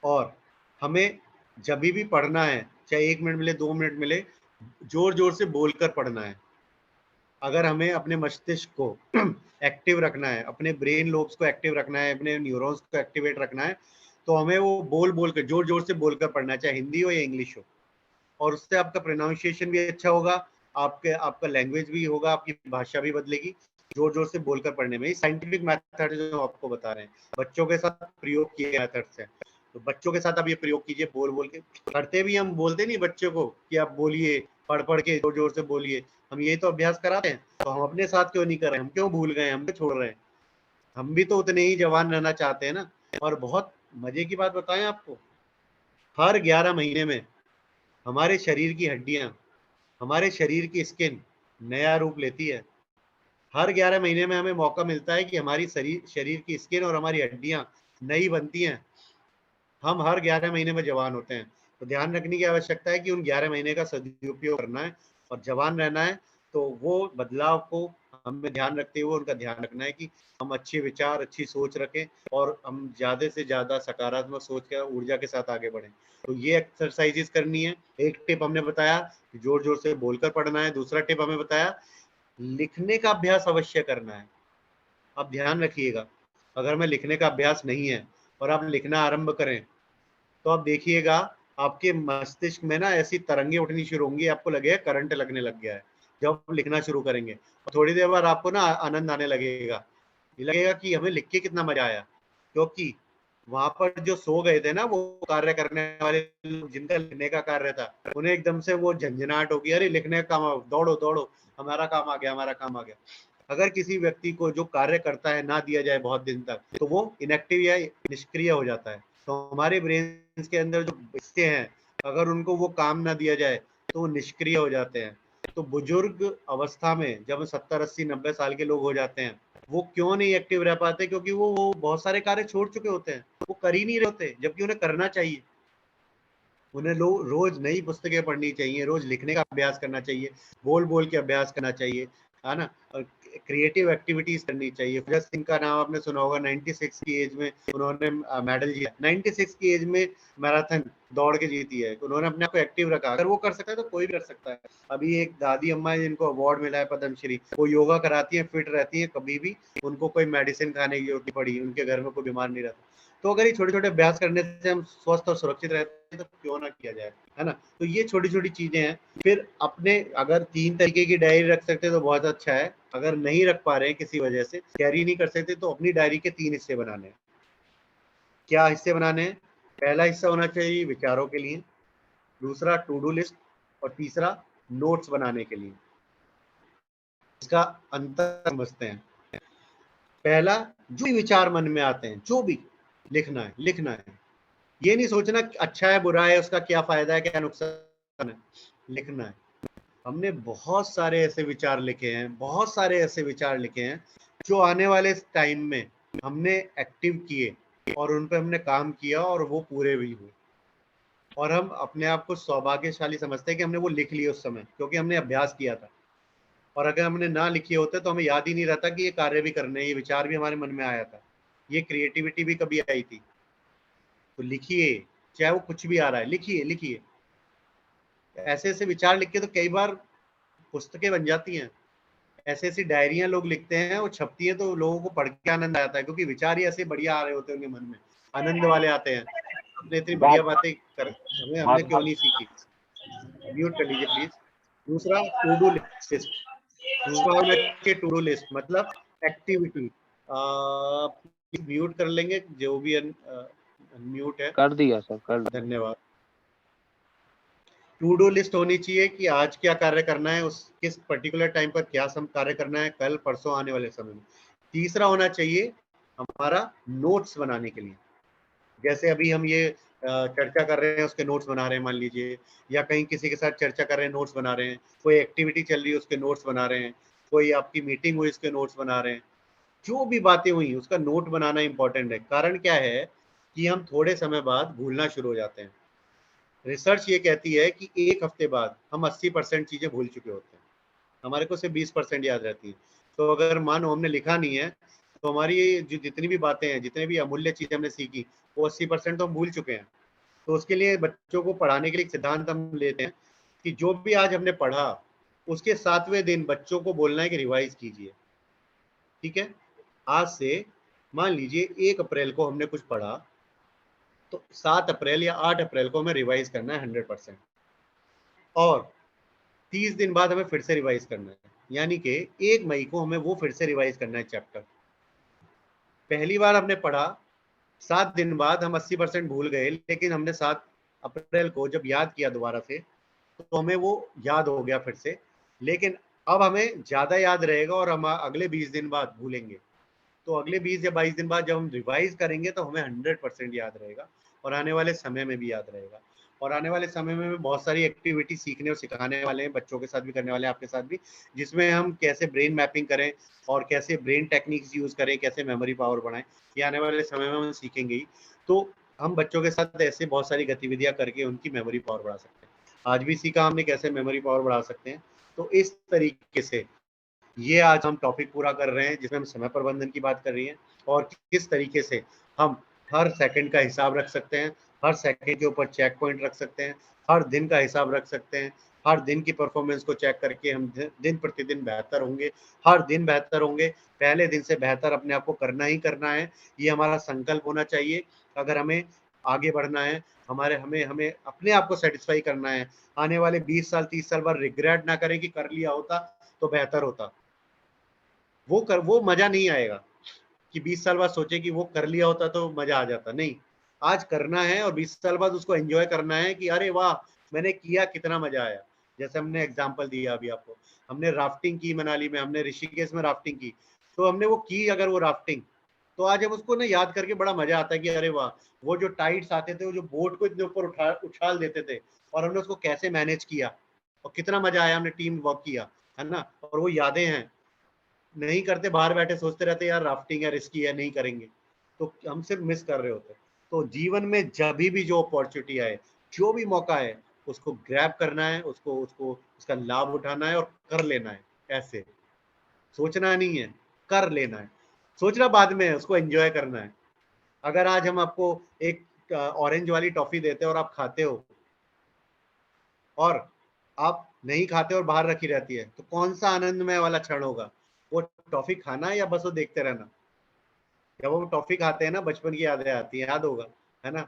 और हमें जब भी पढ़ना है, चाहे 1 मिनट मिले, 2 मिनट मिले, जोर जोर से बोलकर पढ़ना है। अगर हमें अपने मस्तिष्क को एक्टिव रखना है, अपने ब्रेन लोब्स को एक्टिव रखना है, अपने न्यूरॉन्स को एक्टिवेट रखना है, तो हमें वो बोल कर, जोर जोर से बोलकर पढ़ना है, चाहे हिंदी हो या इंग्लिश हो। और उससे आपका प्रोनाउंसिएशन भी अच्छा होगा, आपका लैंग्वेज भी होगा, आपकी भाषा भी बदलेगी जोर जोर से बोलकर पढ़ने में। साइंटिफिक मेथड जो आपको बता रहे हैं, बच्चों के साथ प्रयोग किए मेथड्स हैं, तो बच्चों के साथ आप ये प्रयोग कीजिए। बोल के करते भी, हम बोलते नहीं बच्चों को कि आप बोलिए, पढ़ के जोर जोर से बोलिए, हम ये तो अभ्यास कराते हैं। तो हम अपने साथ क्यों नहीं कर रहे, हम क्यों भूल गए, हम क्यों छोड़ रहे हैं? हम भी तो उतने ही जवान रहना चाहते हैं ना। और बहुत मजे की बात बताएं आपको, हर 11 महीने में हमारे शरीर की हड्डियां, हमारे शरीर की स्किन नया रूप लेती है। हर 11 महीने में हमें मौका मिलता है कि हमारी शरीर की स्किन और हमारी हड्डियां नई बनती हैं। हम हर 11 महीने में जवान होते हैं। तो ध्यान रखने की आवश्यकता है कि उन 11 महीने का सदुपयोग करना है और जवान रहना है। तो वो बदलाव को हमें ध्यान रखते हुए उनका ध्यान रखना है कि हम अच्छे विचार, अच्छी सोच रखें और हम ज़्यादा से ज़्यादा सकारात्मक सोच के ऊर्जा के साथ आगे बढ़ें। तो ये एक्सरसाइजेस करनी है। एक टिप हमने बताया, जोर जोर से बोलकर पढ़ना है। दूसरा टिप हमें बताया, लिखने का अभ्यास अवश्य करना है। आप ध्यान रखिएगा, अगर मैं लिखने का अभ्यास नहीं है और आप लिखना आरंभ करें, तो आप देखिएगा आपके मस्तिष्क में ना ऐसी तरंगे उठनी शुरू होंगी, आपको लगेगा करंट लगने लग गया है। जब आप लिखना शुरू करेंगे और थोड़ी देर बाद आपको ना आनंद आने लगेगा, ये लगेगा कि हमें लिख के कितना मजा आया। क्योंकि वहां पर जो सो गए थे ना वो कार्य करने वाले लोग, जिनका लिखने का कार्य था, उन्हें एकदम से वो झंझनाहट होगी, अरे लिखने का काम, दौड़ो दौड़ो, हमारा काम आ गया, हमारा काम आ गया। अगर किसी व्यक्ति को जो कार्य करता है ना दिया जाए बहुत दिन तक, तो वो इनएक्टिव या निष्क्रिय हो जाता है। तो हमारे ब्रेन के अंदर जो हिस्से हैं, अगर उनको वो काम ना दिया जाए तो वो निष्क्रिय हो जाते हैं। तो बुजुर्ग अवस्था में जब 70, 80, 90 साल के लोग हो जाते हैं, वो क्यों नहीं एक्टिव रह पाते? क्योंकि वो बहुत सारे कार्य छोड़ चुके होते हैं, वो कर ही नहीं रहे होते, जबकि उन्हें करना चाहिए। उन्हें रोज नई पुस्तकें पढ़नी चाहिए, रोज लिखने का अभ्यास करना चाहिए, बोल बोल के अभ्यास करना चाहिए। है ना। क्रिएटिव एक्टिविटीज करनी चाहिए। जस्ट सिंह का नाम आपने सुना होगा, 96 की एज में उन्होंने मेडल जीता, 96 की एज में मैराथन दौड़ के जीती है। उन्होंने अपने आप को एक्टिव रखा। अगर वो कर सकता है तो कोई भी कर सकता है। अभी एक दादी अम्मा है जिनको अवार्ड मिला है पद्मश्री, वो योगा कराती है, फिट रहती है, कभी भी उनको कोई मेडिसिन खाने की जरूरत नहीं पड़ी, उनके घर में कोई बीमार नहीं रहता। तो अगर ये छोटे छोटे अभ्यास करने से हम स्वस्थ और सुरक्षित रहते हैं तो क्यों ना किया जाए, है ना। तो ये छोटी छोटी चीजें हैं। फिर अपने अगर 3 तरीके की डायरी रख सकते तो बहुत अच्छा है। अगर नहीं रख पा रहे हैं किसी वजह से, कैरी नहीं कर सकते, तो अपनी डायरी के 3 हिस्से बनाने हैं। क्या हिस्से बनाने हैं? पहला हिस्सा होना चाहिए विचारों के लिए, दूसरा टू डू लिस्ट, और तीसरा नोट्स बनाने के लिए। इसका अंतर समझते हैं। पहला, जो भी विचार मन में आते हैं, जो भी लिखना है, लिखना है। ये नहीं सोचना अच्छा है बुरा है, उसका क्या फायदा है क्या नुकसान है, लिखना है। हमने बहुत सारे ऐसे विचार लिखे हैं, बहुत सारे ऐसे विचार लिखे हैं जो आने वाले टाइम में हमने एक्टिव किए और उन पे हमने काम किया और वो पूरे भी हुए। और हम अपने आप को सौभाग्यशाली समझते हैं कि हमने वो लिख लिए उस समय, क्योंकि हमने अभ्यास किया था। और अगर हमने ना लिखे होते तो हमें याद ही नहीं रहता कि ये कार्य भी करने हैं, ये विचार भी हमारे मन में आया था, ये क्रिएटिविटी भी कभी आई थी। तो लिखिए, चाहे वो कुछ भी आ रहा है, लिखिए लिखिए। ऐसे ऐसे विचार लिख के तो कई बार पुस्तकें बन जाती हैं। ऐसी ऐसी डायरियां लोग लिखते हैं, वो छपती हैं, तो लोगों को पढ़ के आनंद आता है, क्योंकि विचार ही ऐसे बढ़िया आ रहे होते हैं उनके मन में, आनंद वाले आते हैं। हमने इतनी बढ़िया बातें कर, हमने क्यों नहीं सीखी। म्यूट कर लीजिए प्लीज। दूसरा, टू डू लिस्ट। दूसरा होना चाहिए टू डू लिस्ट, मतलब एक्टिविटी। म्यूट कर लेंगे जो भी अनम्यूट है। कर दिया सर, कर दिया। धन्यवाद। टू डू लिस्ट होनी चाहिए कि आज क्या कार्य करना है, उस किस पर्टिकुलर टाइम पर क्या कार्य करना है, कल परसों आने वाले समय में। तीसरा होना चाहिए हमारा नोट्स बनाने के लिए। जैसे अभी हम ये चर्चा कर रहे हैं, उसके नोट्स बना रहे हैं मान लीजिए, या कहीं किसी के साथ चर्चा कर रहे हैं, नोट्स बना रहे हैं, कोई एक्टिविटी चल रही है उसके नोट्स बना रहे हैं, कोई आपकी मीटिंग हुई उसके नोट्स बना रहे हैं। जो भी बातें हुई उसका नोट बनाना इंपॉर्टेंट है। कारण क्या है कि हम थोड़े समय बाद भूलना शुरू हो जाते हैं। रिसर्च ये कहती है कि 1 हफ्ते बाद हम 80% चीजें भूल चुके होते हैं, हमारे को सिर्फ 20% याद रहती है। तो अगर मानो हमने लिखा नहीं है तो हमारी जो जितनी भी बातें हैं, जितने भी अमूल्य चीजें हमने सीखी, वो 80% तो हम भूल चुके हैं। तो उसके लिए बच्चों को पढ़ाने के लिए एक सिद्धांत हम लेते हैं कि जो भी आज हमने पढ़ा उसके 7वें दिन बच्चों को बोलना है कि रिवाइज कीजिए। ठीक है, आज से मान लीजिए 1 अप्रैल को हमने कुछ पढ़ा, तो 7 अप्रैल या 8 अप्रैल को हमें रिवाइज करना है 100%, और 30 दिन बाद हमें फिर से रिवाइज करना है। यानी कि 1 मई को हमें वो फिर से रिवाइज करना है चैप्टर। पहली बार हमने पढ़ा, 7 दिन बाद हम 80% भूल गए, लेकिन हमने 7 अप्रैल को जब याद किया दोबारा से तो हमें वो याद हो गया फिर से। लेकिन अब हमें ज्यादा याद रहेगा और हम अगले 20 दिन बाद भूलेंगे। तो अगले 20 या 22 दिन बाद जब हम रिवाइज करेंगे तो हमें 100% याद रहेगा, और आने वाले समय में भी याद रहेगा। और आने वाले समय में बहुत सारी एक्टिविटी सीखने और सिखाने वाले हैं, बच्चों के साथ भी करने वाले हैं, आपके साथ भी, जिसमें हम कैसे ब्रेन मैपिंग करें और कैसे ब्रेन टेक्निक्स यूज करें, कैसे मेमोरी पावर बढ़ाएं, ये आने वाले समय में हम सीखेंगे ही। तो हम बच्चों के साथ ऐसे बहुत सारी गतिविधियां करके उनकी मेमोरी पावर बढ़ा सकते हैं। आज भी सीखा हमने कैसे मेमोरी पावर बढ़ा सकते हैं। तो इस तरीके से ये आज हम टॉपिक पूरा कर रहे हैं जिसमें हम समय प्रबंधन की बात कर रही हैं, और किस तरीके से हम हर सेकंड का हिसाब रख सकते हैं, हर सेकंड के ऊपर चेक पॉइंट रख सकते हैं, हर दिन का हिसाब रख सकते हैं, हर दिन की परफॉर्मेंस को चेक करके हम दिन प्रतिदिन बेहतर होंगे, हर दिन बेहतर होंगे। पहले दिन से बेहतर अपने आप को करना ही करना है, ये हमारा संकल्प होना चाहिए। अगर हमें आगे बढ़ना है, हमें हमें अपने आप को सेटिस्फाई करना है, आने वाले 20 साल 30 साल बाद रिग्रेट ना करें कि कर लिया होता तो बेहतर होता। वो मजा नहीं आएगा कि 20 साल बाद सोचे कि वो कर लिया होता तो मजा आ जाता। नहीं, आज करना है और 20 साल बाद उसको एंजॉय करना है कि अरे वाह मैंने किया, कितना मजा आया। जैसे हमने एग्जांपल दिया अभी आपको, हमने राफ्टिंग की मनाली में, हमने ऋषिकेश में राफ्टिंग की, तो हमने वो की अगर वो राफ्टिंग, तो आज हम उसको ना याद करके बड़ा मजा आता है कि अरे वाह, वो जो टाइड्स आते थे, वो जो बोट को इतने ऊपर उछाल देते थे, और हमने उसको कैसे मैनेज किया और कितना मजा आया, हमने टीम वर्क किया, है ना। और वो यादें हैं। नहीं करते, बाहर बैठे सोचते रहते यार राफ्टिंग है, रिस्की है, नहीं करेंगे, तो हम सिर्फ मिस कर रहे होते। तो जीवन में जब भी जो अपॉर्चुनिटी आए, जो भी मौका है, उसको ग्रैब करना है, उसको उसको उसका लाभ उठाना है और कर लेना है ऐसे। सोचना नहीं है, कर लेना है। सोचना बाद में है, उसको एंजॉय करना है। अगर आज हम आपको एक ऑरेंज वाली टॉफी देते हैं और आप खाते हो और आप नहीं खाते और बाहर रखी रहती है, तो कौन सा आनंदमय वाला क्षण होगा? वो टॉफी खाना या बस वो देखते रहना? जब वो टॉफी खाते हैं ना, बचपन की यादें आती हैं, याद होगा, है ना?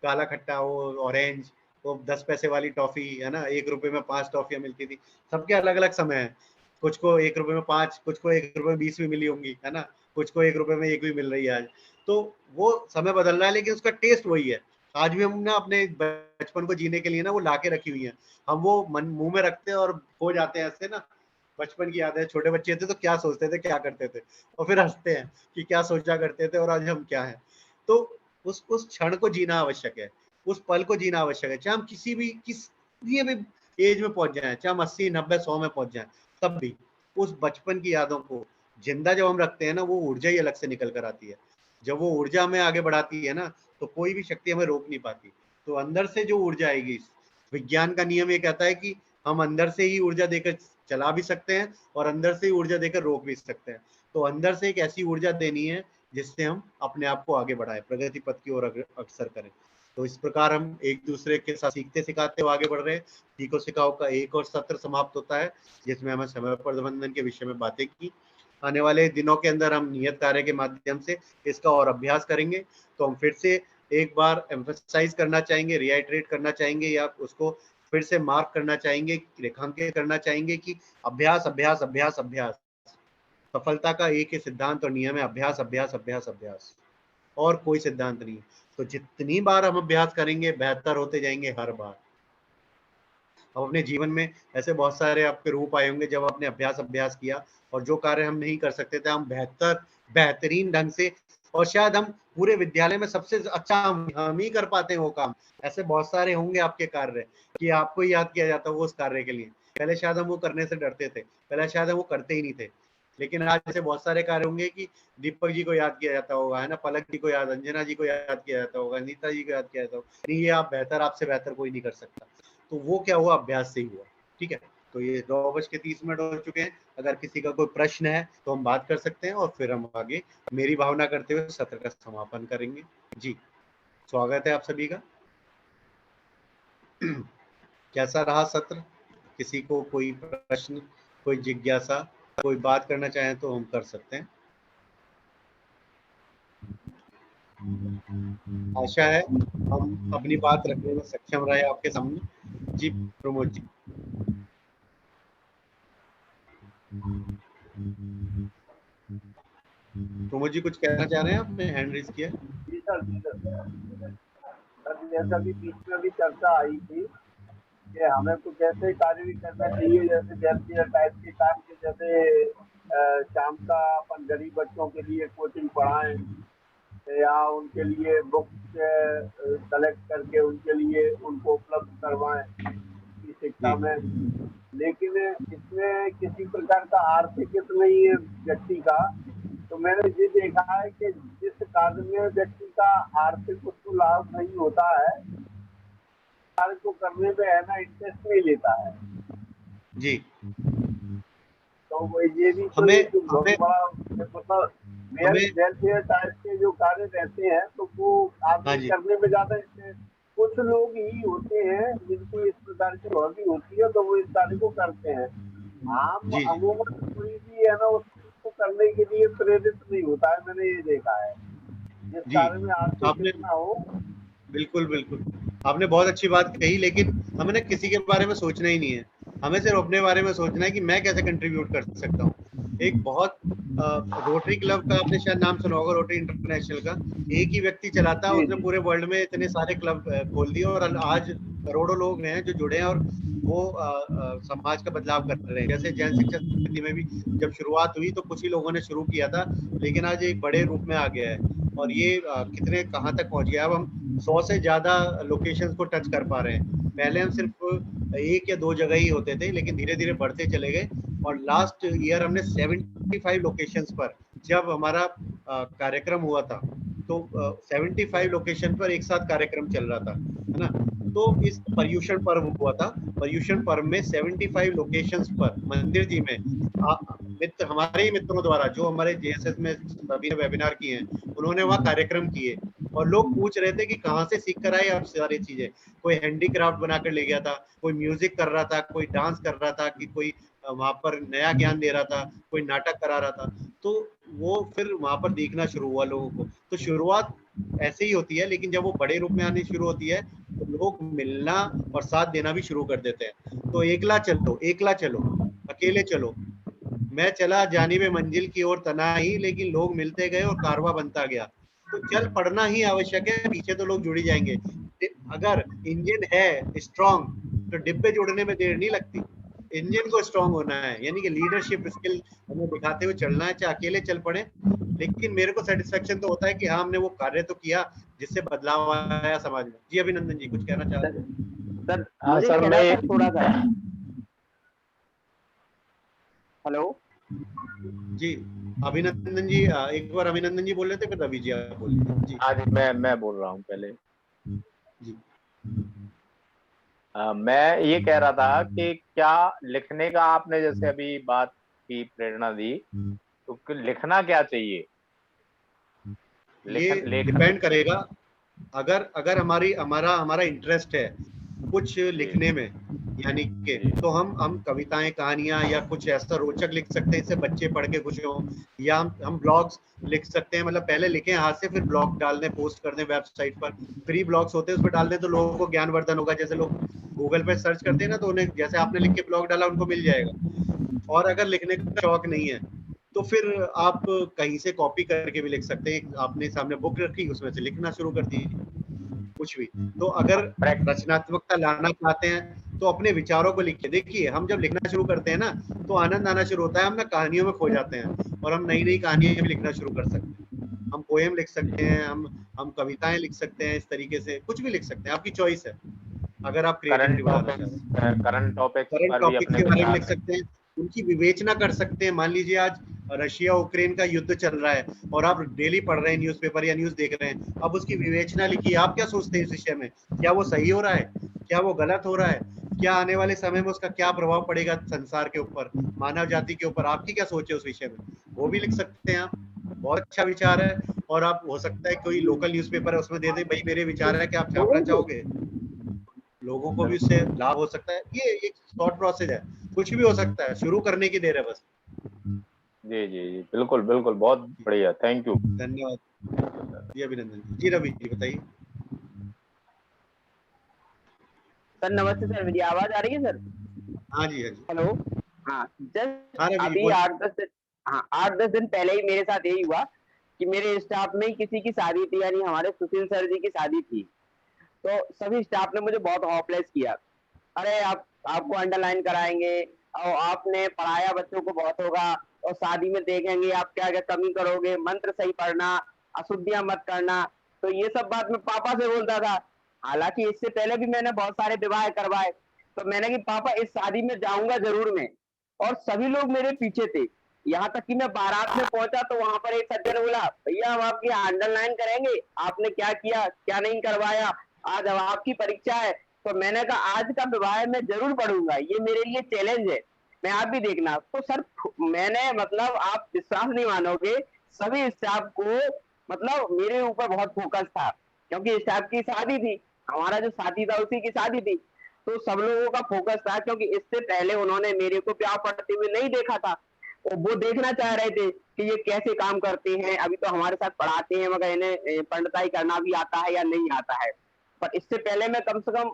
काला खट्टा, वो ऑरेंज, वो 10 पैसे वाली टॉफी, है ना? 1 रुपए में 5 टॉफियां मिलती थी। सबके अलग अलग समय है, कुछ को 1 रुपए में 5, कुछ को 1 रुपए में 20 भी मिली होंगी, है ना? कुछ को 1 रुपए में 1 भी मिल रही है आज। तो वो समय बदल रहा है, लेकिन उसका टेस्ट वही है। आज भी हम ना अपने बचपन को जीने के लिए ना वो ला के रखी हुई है, हम वो मन मुंह में रखते हैं और खो जाते हैं ऐसे ना। बचपन की यादें, छोटे बच्चे थे तो क्या सोचते थे, क्या करते थे, और फिर हंसते हैं कि क्या सोचा करते थे और आज हम क्या हैं। तो उस क्षण को जीना आवश्यक है, उस पल को जीना आवश्यक है, चाहे हम किसी भी एज में पहुंच जाए, चाहे हम 80, 90, 100 में पहुंच जाए, तब भी उस बचपन की यादों को जिंदा जब हम रखते हैं ना, वो ऊर्जा ही अलग से निकल कर आती है। जब वो ऊर्जा हमें आगे बढ़ाती है ना, तो कोई भी शक्ति हमें रोक नहीं पाती। तो अंदर से जो ऊर्जा आएगी, विज्ञान का नियम ये कहता है कि हम अंदर से ही ऊर्जा देकर चला भी सकते हैं और अंदर से ही ऊर्जा देकर रोक भी सकते हैं। तो अंदर से एक ऐसी ऊर्जा देनी है जिससे हम अपने आप को आगे बढ़ाएं, प्रगति पथ की ओर अग्रसर करें। तो इस प्रकार हम एक दूसरे के साथ सीखते सिखाते हुए आगे बढ़ रहे हैं। सीखो सिखाओ का एक और सत्र समाप्त होता है, जिसमें हमें समय प्रबंधन के विषय में बातें की। आने वाले दिनों के अंदर हम नियत कार्य के माध्यम से इसका और अभ्यास करेंगे। तो हम फिर से एक बार एम्फसाइज करना चाहेंगे, रिआइट्रेट करना चाहेंगे, या उसको फिर से मार्क करना चाहेंगे, रेखांकित करना चाहेंगे कि अभ्यास अभ्यास अभ्यास अभ्यास। सफलता का एक ही सिद्धांत और नियम है, अभ्यास अभ्यास अभ्यास अभ्यास, और कोई सिद्धांत नहीं। तो जितनी बार हम अभ्यास करेंगे, बेहतर होते जाएंगे हर बार। अब अपने जीवन में ऐसे बहुत सारे आपके रूप आए होंगे जब आपने अभ्यास किया, और जो कार्य हम नहीं कर सकते थे, हम बेहतरीन ढंग से, और शायद हम पूरे विद्यालय में सबसे अच्छा हम ही कर पाते हैं वो काम। ऐसे बहुत सारे होंगे आपके कार्य कि आपको याद किया जाता है वो उस कार्य के लिए। पहले शायद हम वो करने से डरते थे, पहले शायद हम वो करते ही नहीं थे, लेकिन आज ऐसे बहुत सारे कार्य होंगे कि दीपक जी को याद किया जाता होगा, है ना? पलक जी को याद, अंजना जी को याद किया जाता होगा, नीता जी को याद किया जाता होगा। नहीं, ये आपसे बेहतर कोई नहीं कर सकता। तो वो क्या हुआ? अभ्यास से ही हुआ। ठीक है, तो ये 9:30 हो चुके हैं। अगर किसी का कोई प्रश्न है तो हम बात कर सकते हैं, और फिर हम आगे मेरी भावना करते हुए सत्र का समापन करेंगे। जी, स्वागत है आप सभी का। कैसा रहा सत्र? किसी को कोई प्रश्न, कोई जिज्ञासा, कोई बात करना चाहे तो हम कर सकते हैं। आशा है हम अपनी बात रखने में सक्षम रहे आपके सामने। जी प्रमोद जी। प्रमोद जी कुछ कहना चाह रहे हैं? आपने हैंड रेज किया। जी सर, जैसा कि बीच में भी चर्चा आई थी कि हमें कुछ ऐसे कार्य भी करना चाहिए, जैसे वेलफेयर टाइप के काम के, जैसे शाम का अपन गरीब बच्चों के लिए कोचिंग पढ़ाएं, या उनके लिए बुक्स कलेक्ट करके उनके लिए उनको उपलब्ध करवाएं की शिक्षा में। लेकिन इसमें किसी प्रकार का आर्थिक हित नहीं है व्यक्ति का। तो मैंने ये देखा है कि जिस कार्य में व्यक्ति का आर्थिक उसको लाभ नहीं होता है, कार्य को करने में है ना इंटरेस्ट नहीं लेता है जी। तो ये भी हमें बड़ा मतलब वेलफेयर टाइप के जो कार्य रहते हैं, तो वो आदमी करने में ज्यादा कुछ लोग ही होते हैं जिनको इस प्रकार की हॉबी होती है, तो वो इस कार्य को करते हैं। अमूमन कोई भी है ना उसको करने के लिए प्रेरित नहीं होता है, मैंने ये देखा है। जिस कार्य में आर्थिक ना हो। बिल्कुल बिल्कुल, आपने बहुत अच्छी बात कही, लेकिन हमें ना किसी के बारे में सोचना ही नहीं है, हमें सिर्फ अपने बारे में सोचना है कि मैं कैसे कंट्रीब्यूट कर सकता हूँ। एक बहुत रोटरी क्लब का आपने शायद नाम सुना होगा, रोटरी इंटरनेशनल का। एक ही व्यक्ति चलाता है, उसने पूरे वर्ल्ड में इतने सारे क्लब खोल दिए, और आज करोड़ों लोग हैं जो जुड़े हैं, और वो समाज का बदलाव कर रहे हैं। जैसे जैन शिक्षा समिति में भी जब शुरुआत हुई तो कुछ ही लोगों ने शुरू किया था, लेकिन आज एक बड़े रूप में आ गया है, और ये कितने कहाँ तक पहुंच गया। अब हम 100 से ज्यादा लोकेशंस को टच कर पा रहे हैं। पहले हम सिर्फ 1 या 2 जगह ही होते थे, लेकिन धीरे धीरे बढ़ते चले गए, और लास्ट ईयर हमने 75 लोकेशंस पर, जब हमारा कार्यक्रम हुआ था, तो 75 लोकेशन पर एक साथ कार्यक्रम चल रहा था, है ना? तो इस पर्यूषण पर्व हुआ था। पर्यूषण पर्व में 75 लोकेशंस पर मंदिर जी में मित्र, हमारे ही मित्रों द्वारा, जो हमारे जेएसएस में सभी ने वेबिनार किए हैं, उन्होंने वहाँ कार्यक्रम किए और लोग पूछ रहे थे कि कहाँ से सीख कर आए आप सारी चीजें। कोई हैंडीक्राफ्ट बनाकर ले गया था, कोई म्यूजिक कर रहा था, कोई डांस कर रहा था, कि कोई वहां पर नया ज्ञान दे रहा था, कोई नाटक करा रहा था। तो वो फिर वहां पर देखना शुरू हुआ लोगों को। तो शुरुआत ऐसे ही होती है, लेकिन जब वो बड़े रूप में आनी शुरू होती है तो लोग मिलना और साथ देना भी शुरू कर देते हैं। तो एकला चलो, अकेले चलो, मैं चला जानिब मंजिल की ओर तनाही, लेकिन लोग मिलते गए और कारवा बनता गया। तो चल पड़ना ही आवश्यक है, पीछे तो लोग जुड़ ही जाएंगे। अगर इंजन है स्ट्रॉन्ग तो डिब्बे जोड़ने में देर नहीं लगती। इंजन को स्ट्रॉन्ग होना है, यानी कि लीडरशिप स्किल हमें दिखाते हुए चलना है, चाहे अकेले चल पड़े। लेकिन मेरे को सेटिस्फेक्शन तो होता है कि हाँ, हमने वो कार्य तो किया जिससे बदलाव आया समाज में। जी अभिनंदन जी, कुछ कहना चाहते हैं? सर हाँ मुझे सर, कहना मैं था थोड़ा सा। हेलो जी अभिनंदन जी, एक बार अभिनंदन जी बोल रहे थे, फिर रवि जी आप बोल रहे थे। जी हाँ जी, मैं बोल रहा हूँ पहले। जी मैं ये कह रहा था कि क्या लिखने का, आपने जैसे अभी बात की, प्रेरणा दी, तो लिखना क्या चाहिए? ये डिपेंड करेगा। अगर हमारा इंटरेस्ट है कुछ लिखने में, यानी कि तो हम कविताएं, कहानियां या कुछ ऐसा रोचक लिख सकते हैं इससे बच्चे पढ़ के खुश हों, या हम ब्लॉग्स लिख सकते हैं। मतलब पहले लिखें हाथ से, फिर ब्लॉग डाल दें, पोस्ट कर दें वेबसाइट पर। फ्री ब्लॉग्स होते हैं, उस पर डाल दें तो लोगों को ज्ञानवर्धन होगा। जैसे लोग गूगल पे सर्च करते हैं ना, तो उन्हें जैसे आपने लिख के ब्लॉग डाला उनको मिल जाएगा। और अगर लिखने का शौक नहीं है तो फिर आप कहीं से कॉपी करके भी लिख सकते हैं। आपने सामने बुक रखी, उसमें से लिखना शुरू कर दीजिए कुछ भी। तो अगर रचनात्मकता लाना चाहते हैं तो अपने विचारों को लिखिए। देखिए, हम जब लिखना शुरू करते हैं ना तो आनंद आना शुरू होता है, हम ना कहानियों में खो जाते हैं और हम नई नई कहानियां भी लिखना शुरू कर सकते हैं। हम पोएम लिख सकते हैं, हम कविताएं लिख सकते हैं, इस तरीके से कुछ भी लिख सकते हैं, आपकी चॉइस है। अगर आप क्रिएटिविटी बढ़ाना चाहते हैं, करंट टॉपिक्स करंट पर भी टॉपिक अपने के बारे में विचार लिख सकते हैं, उनकी विवेचना कर सकते हैं। मान लीजिए आज रशिया यूक्रेन का युद्ध चल रहा है और आप डेली पढ़ रहे हैं न्यूज़पेपर या न्यूज़ देख रहे हैं, अब उसकी विवेचना लिखिए। आप क्या सोचते हैं इस विषय में? क्या वो सही हो रहा है, क्या वो गलत हो रहा है, क्या आने वाले समय में उसका क्या प्रभाव पड़ेगा संसार के ऊपर, मानव जाति के ऊपर? आपकी क्या सोच है उस विषय में, वो भी लिख सकते हैं आप। बहुत अच्छा विचार है। और आप, हो सकता है कोई लोकल न्यूज़पेपर है उसमें दे दे, भाई मेरे विचार है, क्या आप छापना चाहोगे? लोगों को भी उससे लाभ हो सकता है। ये एक थॉट प्रोसेस है, कुछ भी हो सकता है, शुरू करने की देर है बस। जी जी जी, बिल्कुल बिल्कुल, बहुत बढ़िया, थैंक यू। धन्यवाद जी अभिनंदन जी। रवि जी बताइए। सर नमस्ते सर, मेरी आवाज आ रही है सर? हाँ जी, हाँ जी। हेलो। हाँ, जस्ट हाँ रवि जी, अभी बोल। 8-10 दिन पहले ही मेरे साथ यही हुआ कि मेरे स्टाफ में ही किसी की शादी थी, यानी हमारे सुशील सर जी की शादी थी। तो सभी स्टाफ ने मुझे बहुत हॉपलेस किया, अरे आपको अंडरलाइन कराएंगे और आपने पढ़ाया बच्चों को बहुत होगा, और शादी में देखेंगे आप क्या क्या कमी करोगे, मंत्र सही पढ़ना, अशुद्धियां मत करना। तो ये सब बात मैं पापा से बोलता था। हालांकि इससे पहले भी मैंने बहुत सारे विवाह करवाए। तो मैंने कि पापा इस शादी में जाऊंगा जरूर मैं, और सभी लोग मेरे पीछे थे। यहाँ तक कि मैं बारात में पहुंचा तो वहां पर एक सज्जन बोला, भैया हम आपकी अंडरलाइन करेंगे, आपने क्या किया क्या नहीं करवाया, आज अब आपकी परीक्षा है। तो मैंने कहा आज का विवाह मैं जरूर पढ़ूंगा, ये मेरे लिए चैलेंज है, मैं आप भी देखना। तो सर मैंने, मतलब आप विश्वास नहीं मानोगे, सभी स्टाफ को मतलब मेरे ऊपर बहुत फोकस था, क्योंकि स्टाफ की शादी थी, हमारा जो साथी था उसी की शादी थी। तो सब लोगों का फोकस था, क्योंकि इससे पहले उन्होंने मेरे को प्यार पढ़ते हुए नहीं देखा था, और वो देखना चाह रहे थे कि ये कैसे काम करते हैं। अभी तो हमारे साथ पढ़ाते हैं, मगर इन्हें पंडिताई करना भी आता है या नहीं आता है। पर इससे पहले मैं कम से कम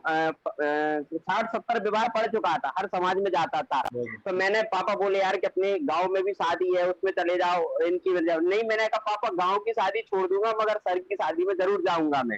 60-70 विवाह पढ़ चुका था, हर समाज में जाता था। तो मैंने, पापा बोले यार कि अपने गांव में भी शादी है उसमें चले जाओ, इनकी वजह नहीं। मैंने कहा पापा गांव की शादी छोड़ दूंगा, मगर सर की शादी में जरूर जाऊंगा मैं,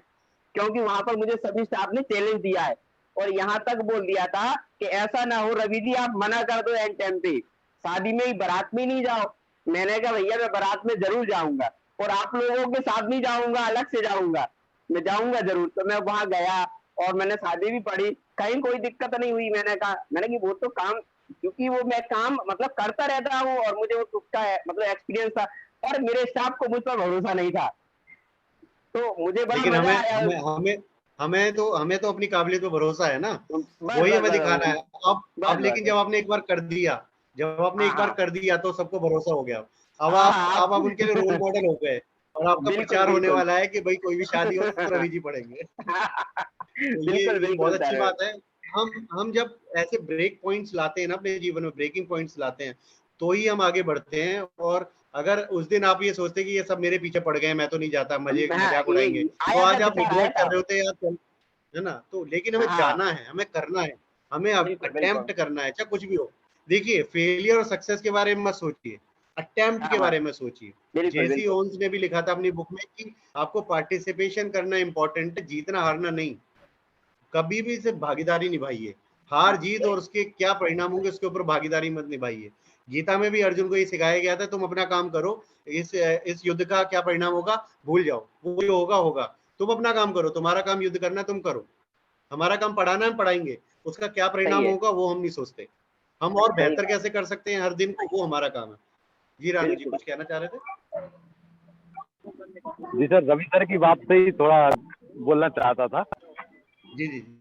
क्योंकि वहां पर मुझे सभी स्टाफ ने चैलेंज दिया है। और यहाँ तक बोल दिया था कि ऐसा ना हो रवि जी आप मना कर दो एंड टाइम पे, शादी में ही बारात में नहीं जाओ। मैंने कहा भैया मैं बारात में जरूर जाऊंगा, और आप लोगों के साथ नहीं जाऊंगा, अलग से जाऊंगा, मैं जाऊंगा जरूर। तो मैं वहां गया और मैंने शादी भी पढ़ी, कहीं कोई दिक्कत नहीं हुई। मैंने कि वो तो काम, क्योंकि वो मैं काम मतलब करता रहता हूँ, और मुझे वो उसका मतलब एक्सपीरियंस था, और मेरे स्टाफ को मुझ पर भरोसा नहीं था। तो मुझे बड़ा लेकिन मजा आया। हमें तो अपनी काबिलियत पे भरोसा है ना, बस वही बस हमें बस दिखाना है। अब बस लेकिन बस जब आपने एक बार कर दिया, हाँ तो सबको भरोसा हो गया। अब हाँ आप उनके लिए रोल मॉडल हो गए, और आपका बिल्कुल प्रचार होने बिल्कुल वाला है कि भाई कोई भी शादी हो तो रवि जी पढ़ेंगे। तो बिल्कुल ये बहुत बिल्कुल अच्छी सर। बात है। हम जब ऐसे ब्रेक पॉइंट्स लाते हैं ना अपने जीवन में, ब्रेकिंग पॉइंट्स लाते हैं, तो ही हम आगे बढ़ते हैं। और अगर उस दिन आप ये सोचते कि ये सब मेरे पीछे पड़ गए, मैं तो नहीं जाता, हाँ, मजाक ये उड़ाएंगे, तो आया था, आज आप विचार आया रिग्रेट कर था। रहे होते यार, है ना। तो लेकिन हमें हाँ जाना है, हमें करना है, हमें बिल्कुल बिल्कुल अटेम्प्ट करना है, चाहे कुछ भी हो। देखिए, फेलियर और सक्सेस के बारे में मत सोचिए, अटेम्प्ट के हाँ बारे में सोचिए। बिल्कुल जेसी बिल्कुल ओन्स ने भी लिखा था अपनी बुक में कि आपको पार्टिसिपेशन करना इंपॉर्टेंट है, जीतना हारना नहीं। कभी भी सिर्फ भागीदारी निभाइए, हार जीत और उसके क्या परिणाम होंगे उसके ऊपर भागीदारी मत निभाइए। गीता में भी अर्जुन को ये सिखाया गया था, तुम अपना काम करो, इस युद्ध का क्या परिणाम होगा भूल जाओ, वो जो होगा होगा, तुम अपना काम करो, तुम्हारा काम युद्ध करना है, तुम करो, हमारा काम पढ़ाना है, पढ़ाएंगे, उसका क्या सही परिणाम है होगा वो हम नहीं सोचते। हम और सही बेहतर बात कैसे कर सकते हैं हर दिन को, वो हमारा काम है। जी रानू जी बिल्कुल। कुछ कहना चाह रहे थे? जी सर, रवि सर की बात से ही थोड़ा बोलना चाहता था। जी जी जी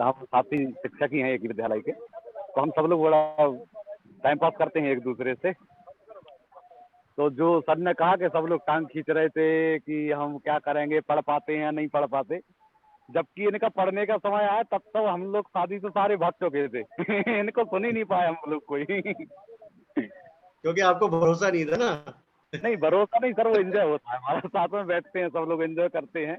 हम साथी शिक्षक ही हैं एक विद्यालय के, तो हम सब लोग बड़ा टाइम पास करते हैं एक दूसरे से। तो जो सर ने कहा कि सब लोग टांग खींच रहे थे कि हम क्या करेंगे, पढ़ पाते हैं या नहीं पढ़ पाते, जबकि इनका पढ़ने का समय आया तब तो हम लोग शादी से सारे भाग चुके थे। इनको सुन ही नहीं पाए हम लोग कोई। क्योंकि आपको भरोसा नहीं था ना। नहीं, भरोसा नहीं सर, वो एंजॉय होता है, हमारे साथ में बैठते हैं सब लोग, एंजॉय करते हैं।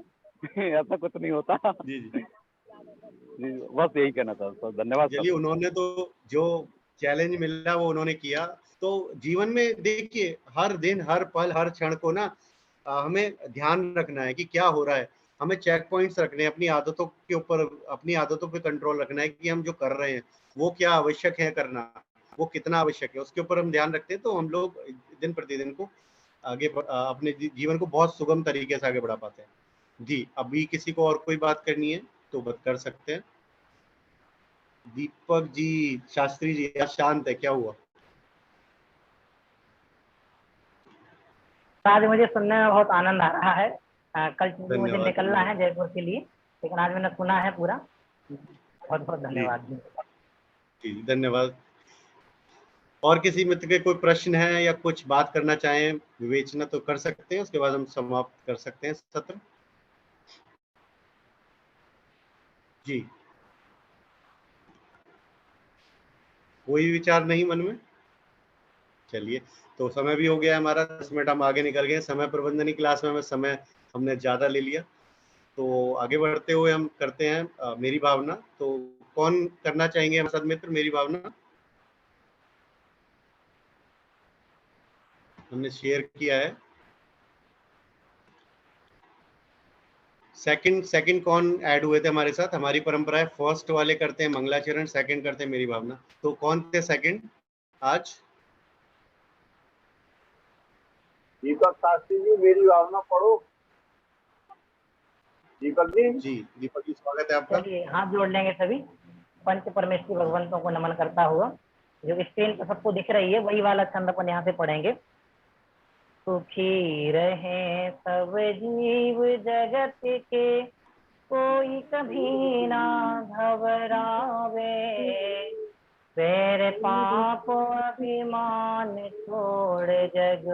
ऐसा कुछ नहीं होता। जी जी जी, बस यही कहना था सर, धन्यवाद चलिए, सर। उन्होंने तो जो चैलेंज मिला वो उन्होंने किया। तो जीवन में देखिए, हर दिन, हर पल, हर क्षण को ना हमें ध्यान रखना है कि क्या हो रहा है। हमें चेक पॉइंट्स रखने हैं अपनी आदतों के ऊपर, अपनी आदतों पे कंट्रोल रखना है कि हम जो कर रहे हैं वो क्या आवश्यक है करना, वो कितना आवश्यक है, उसके ऊपर हम ध्यान रखते हैं, तो हम लोग दिन प्रतिदिन को अपने जीवन को बहुत सुगम तरीके से आगे बढ़ा पाते हैं। जी, अभी किसी को और कोई बात करनी है तो बात कर सकते हैं। दीपक जी, शास्त्री जी, या शांत है, क्या हुआ? आज मुझे सुनने में बहुत आनंद आ रहा है। कल चूंकि मुझे धन्यवाद निकलना है जयपुर के लिए, लेकिन आज मैंने सुना है पूरा। बहुत बहुत जी धन्यवाद जी। जी, धन्यवाद। और किसी मित्र के कोई प्रश्न है या कुछ बात करना चाहें, विवेचना तो कर सकते हैं, उसके बाद हम समाप्त कर सकते हैं सत्र। जी, कोई विचार नहीं मन में? चलिए, तो समय भी हो गया हमारा, 10 मिनट हम आगे निकल गए। समय प्रबंधन की क्लास में हमें समय हमने ज्यादा ले लिया, तो आगे बढ़ते हुए हम करते हैं मेरी भावना। तो कौन करना चाहेंगे हमारे साथ मित्र, मेरी भावना? हमने शेयर किया है। सेकंड कौन ऐड हुए थे हमारे साथ? हमारी परंपरा है फर्स्ट वाले करते हैं मंगलाचरण, सेकंड करते हैं मेरी भावना। तो कौन थे सेकंड आज? दीपक शास्त्री जी, मेरी भावना पढ़ो। दीपक जी। जी, दीपक जी स्वागत है आपका। चलिए हाथ जोड़ लेंगे सभी, पंच परमेश्वरी भगवंतों को नमन करता हुआ। जो स्क्रीन पर सबको दिख रही है वही वाला छंद अपन यहाँ से पढ़ेंगे। सुखी रहे सब जीव जगत के, कोई कभी ना घबरावे। पैर पाप अभिमान छोड़ जग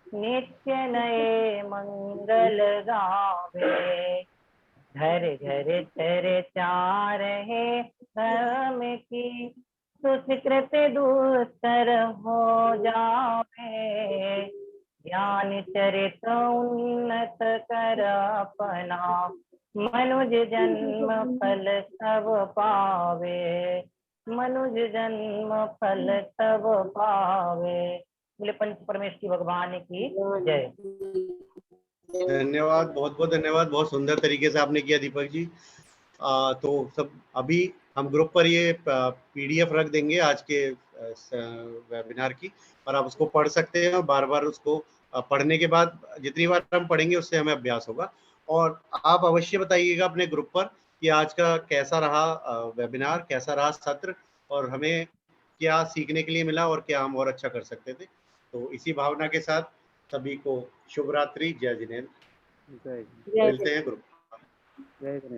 नित्य नए मंगल गावे। घर घर चर्चा रहे धर्म की, सुस्कृत दुस्तर हो जावे। ज्ञान चरित उन्नत कर अपना, मनुज जन्म फल सब पावे। मनुज जन्म फल सब पावे। बोले पंच परमेश्वरी भगवान की जय। धन्यवाद, बहुत बहुत धन्यवाद, बहुत सुंदर तरीके से आपने किया दीपक जी। तो सब अभी हम ग्रुप पर ये PDF रख देंगे आज के वेबिनार की, और आप उसको पढ़ सकते हैं, और बार बार उसको पढ़ने के बाद जितनी बार हम पढ़ेंगे उससे हमें अभ्यास होगा। और आप अवश्य बताइएगा अपने ग्रुप पर कि आज का कैसा रहा वेबिनार, कैसा रहा सत्र, और हमें क्या सीखने के लिए मिला और क्या हम और अच्छा कर सकते थे। तो इसी भावना के साथ सभी को शुभ रात्रि, जय जिनेन्द्र। जय मिलते हैं ग्रुप। जय गणेश।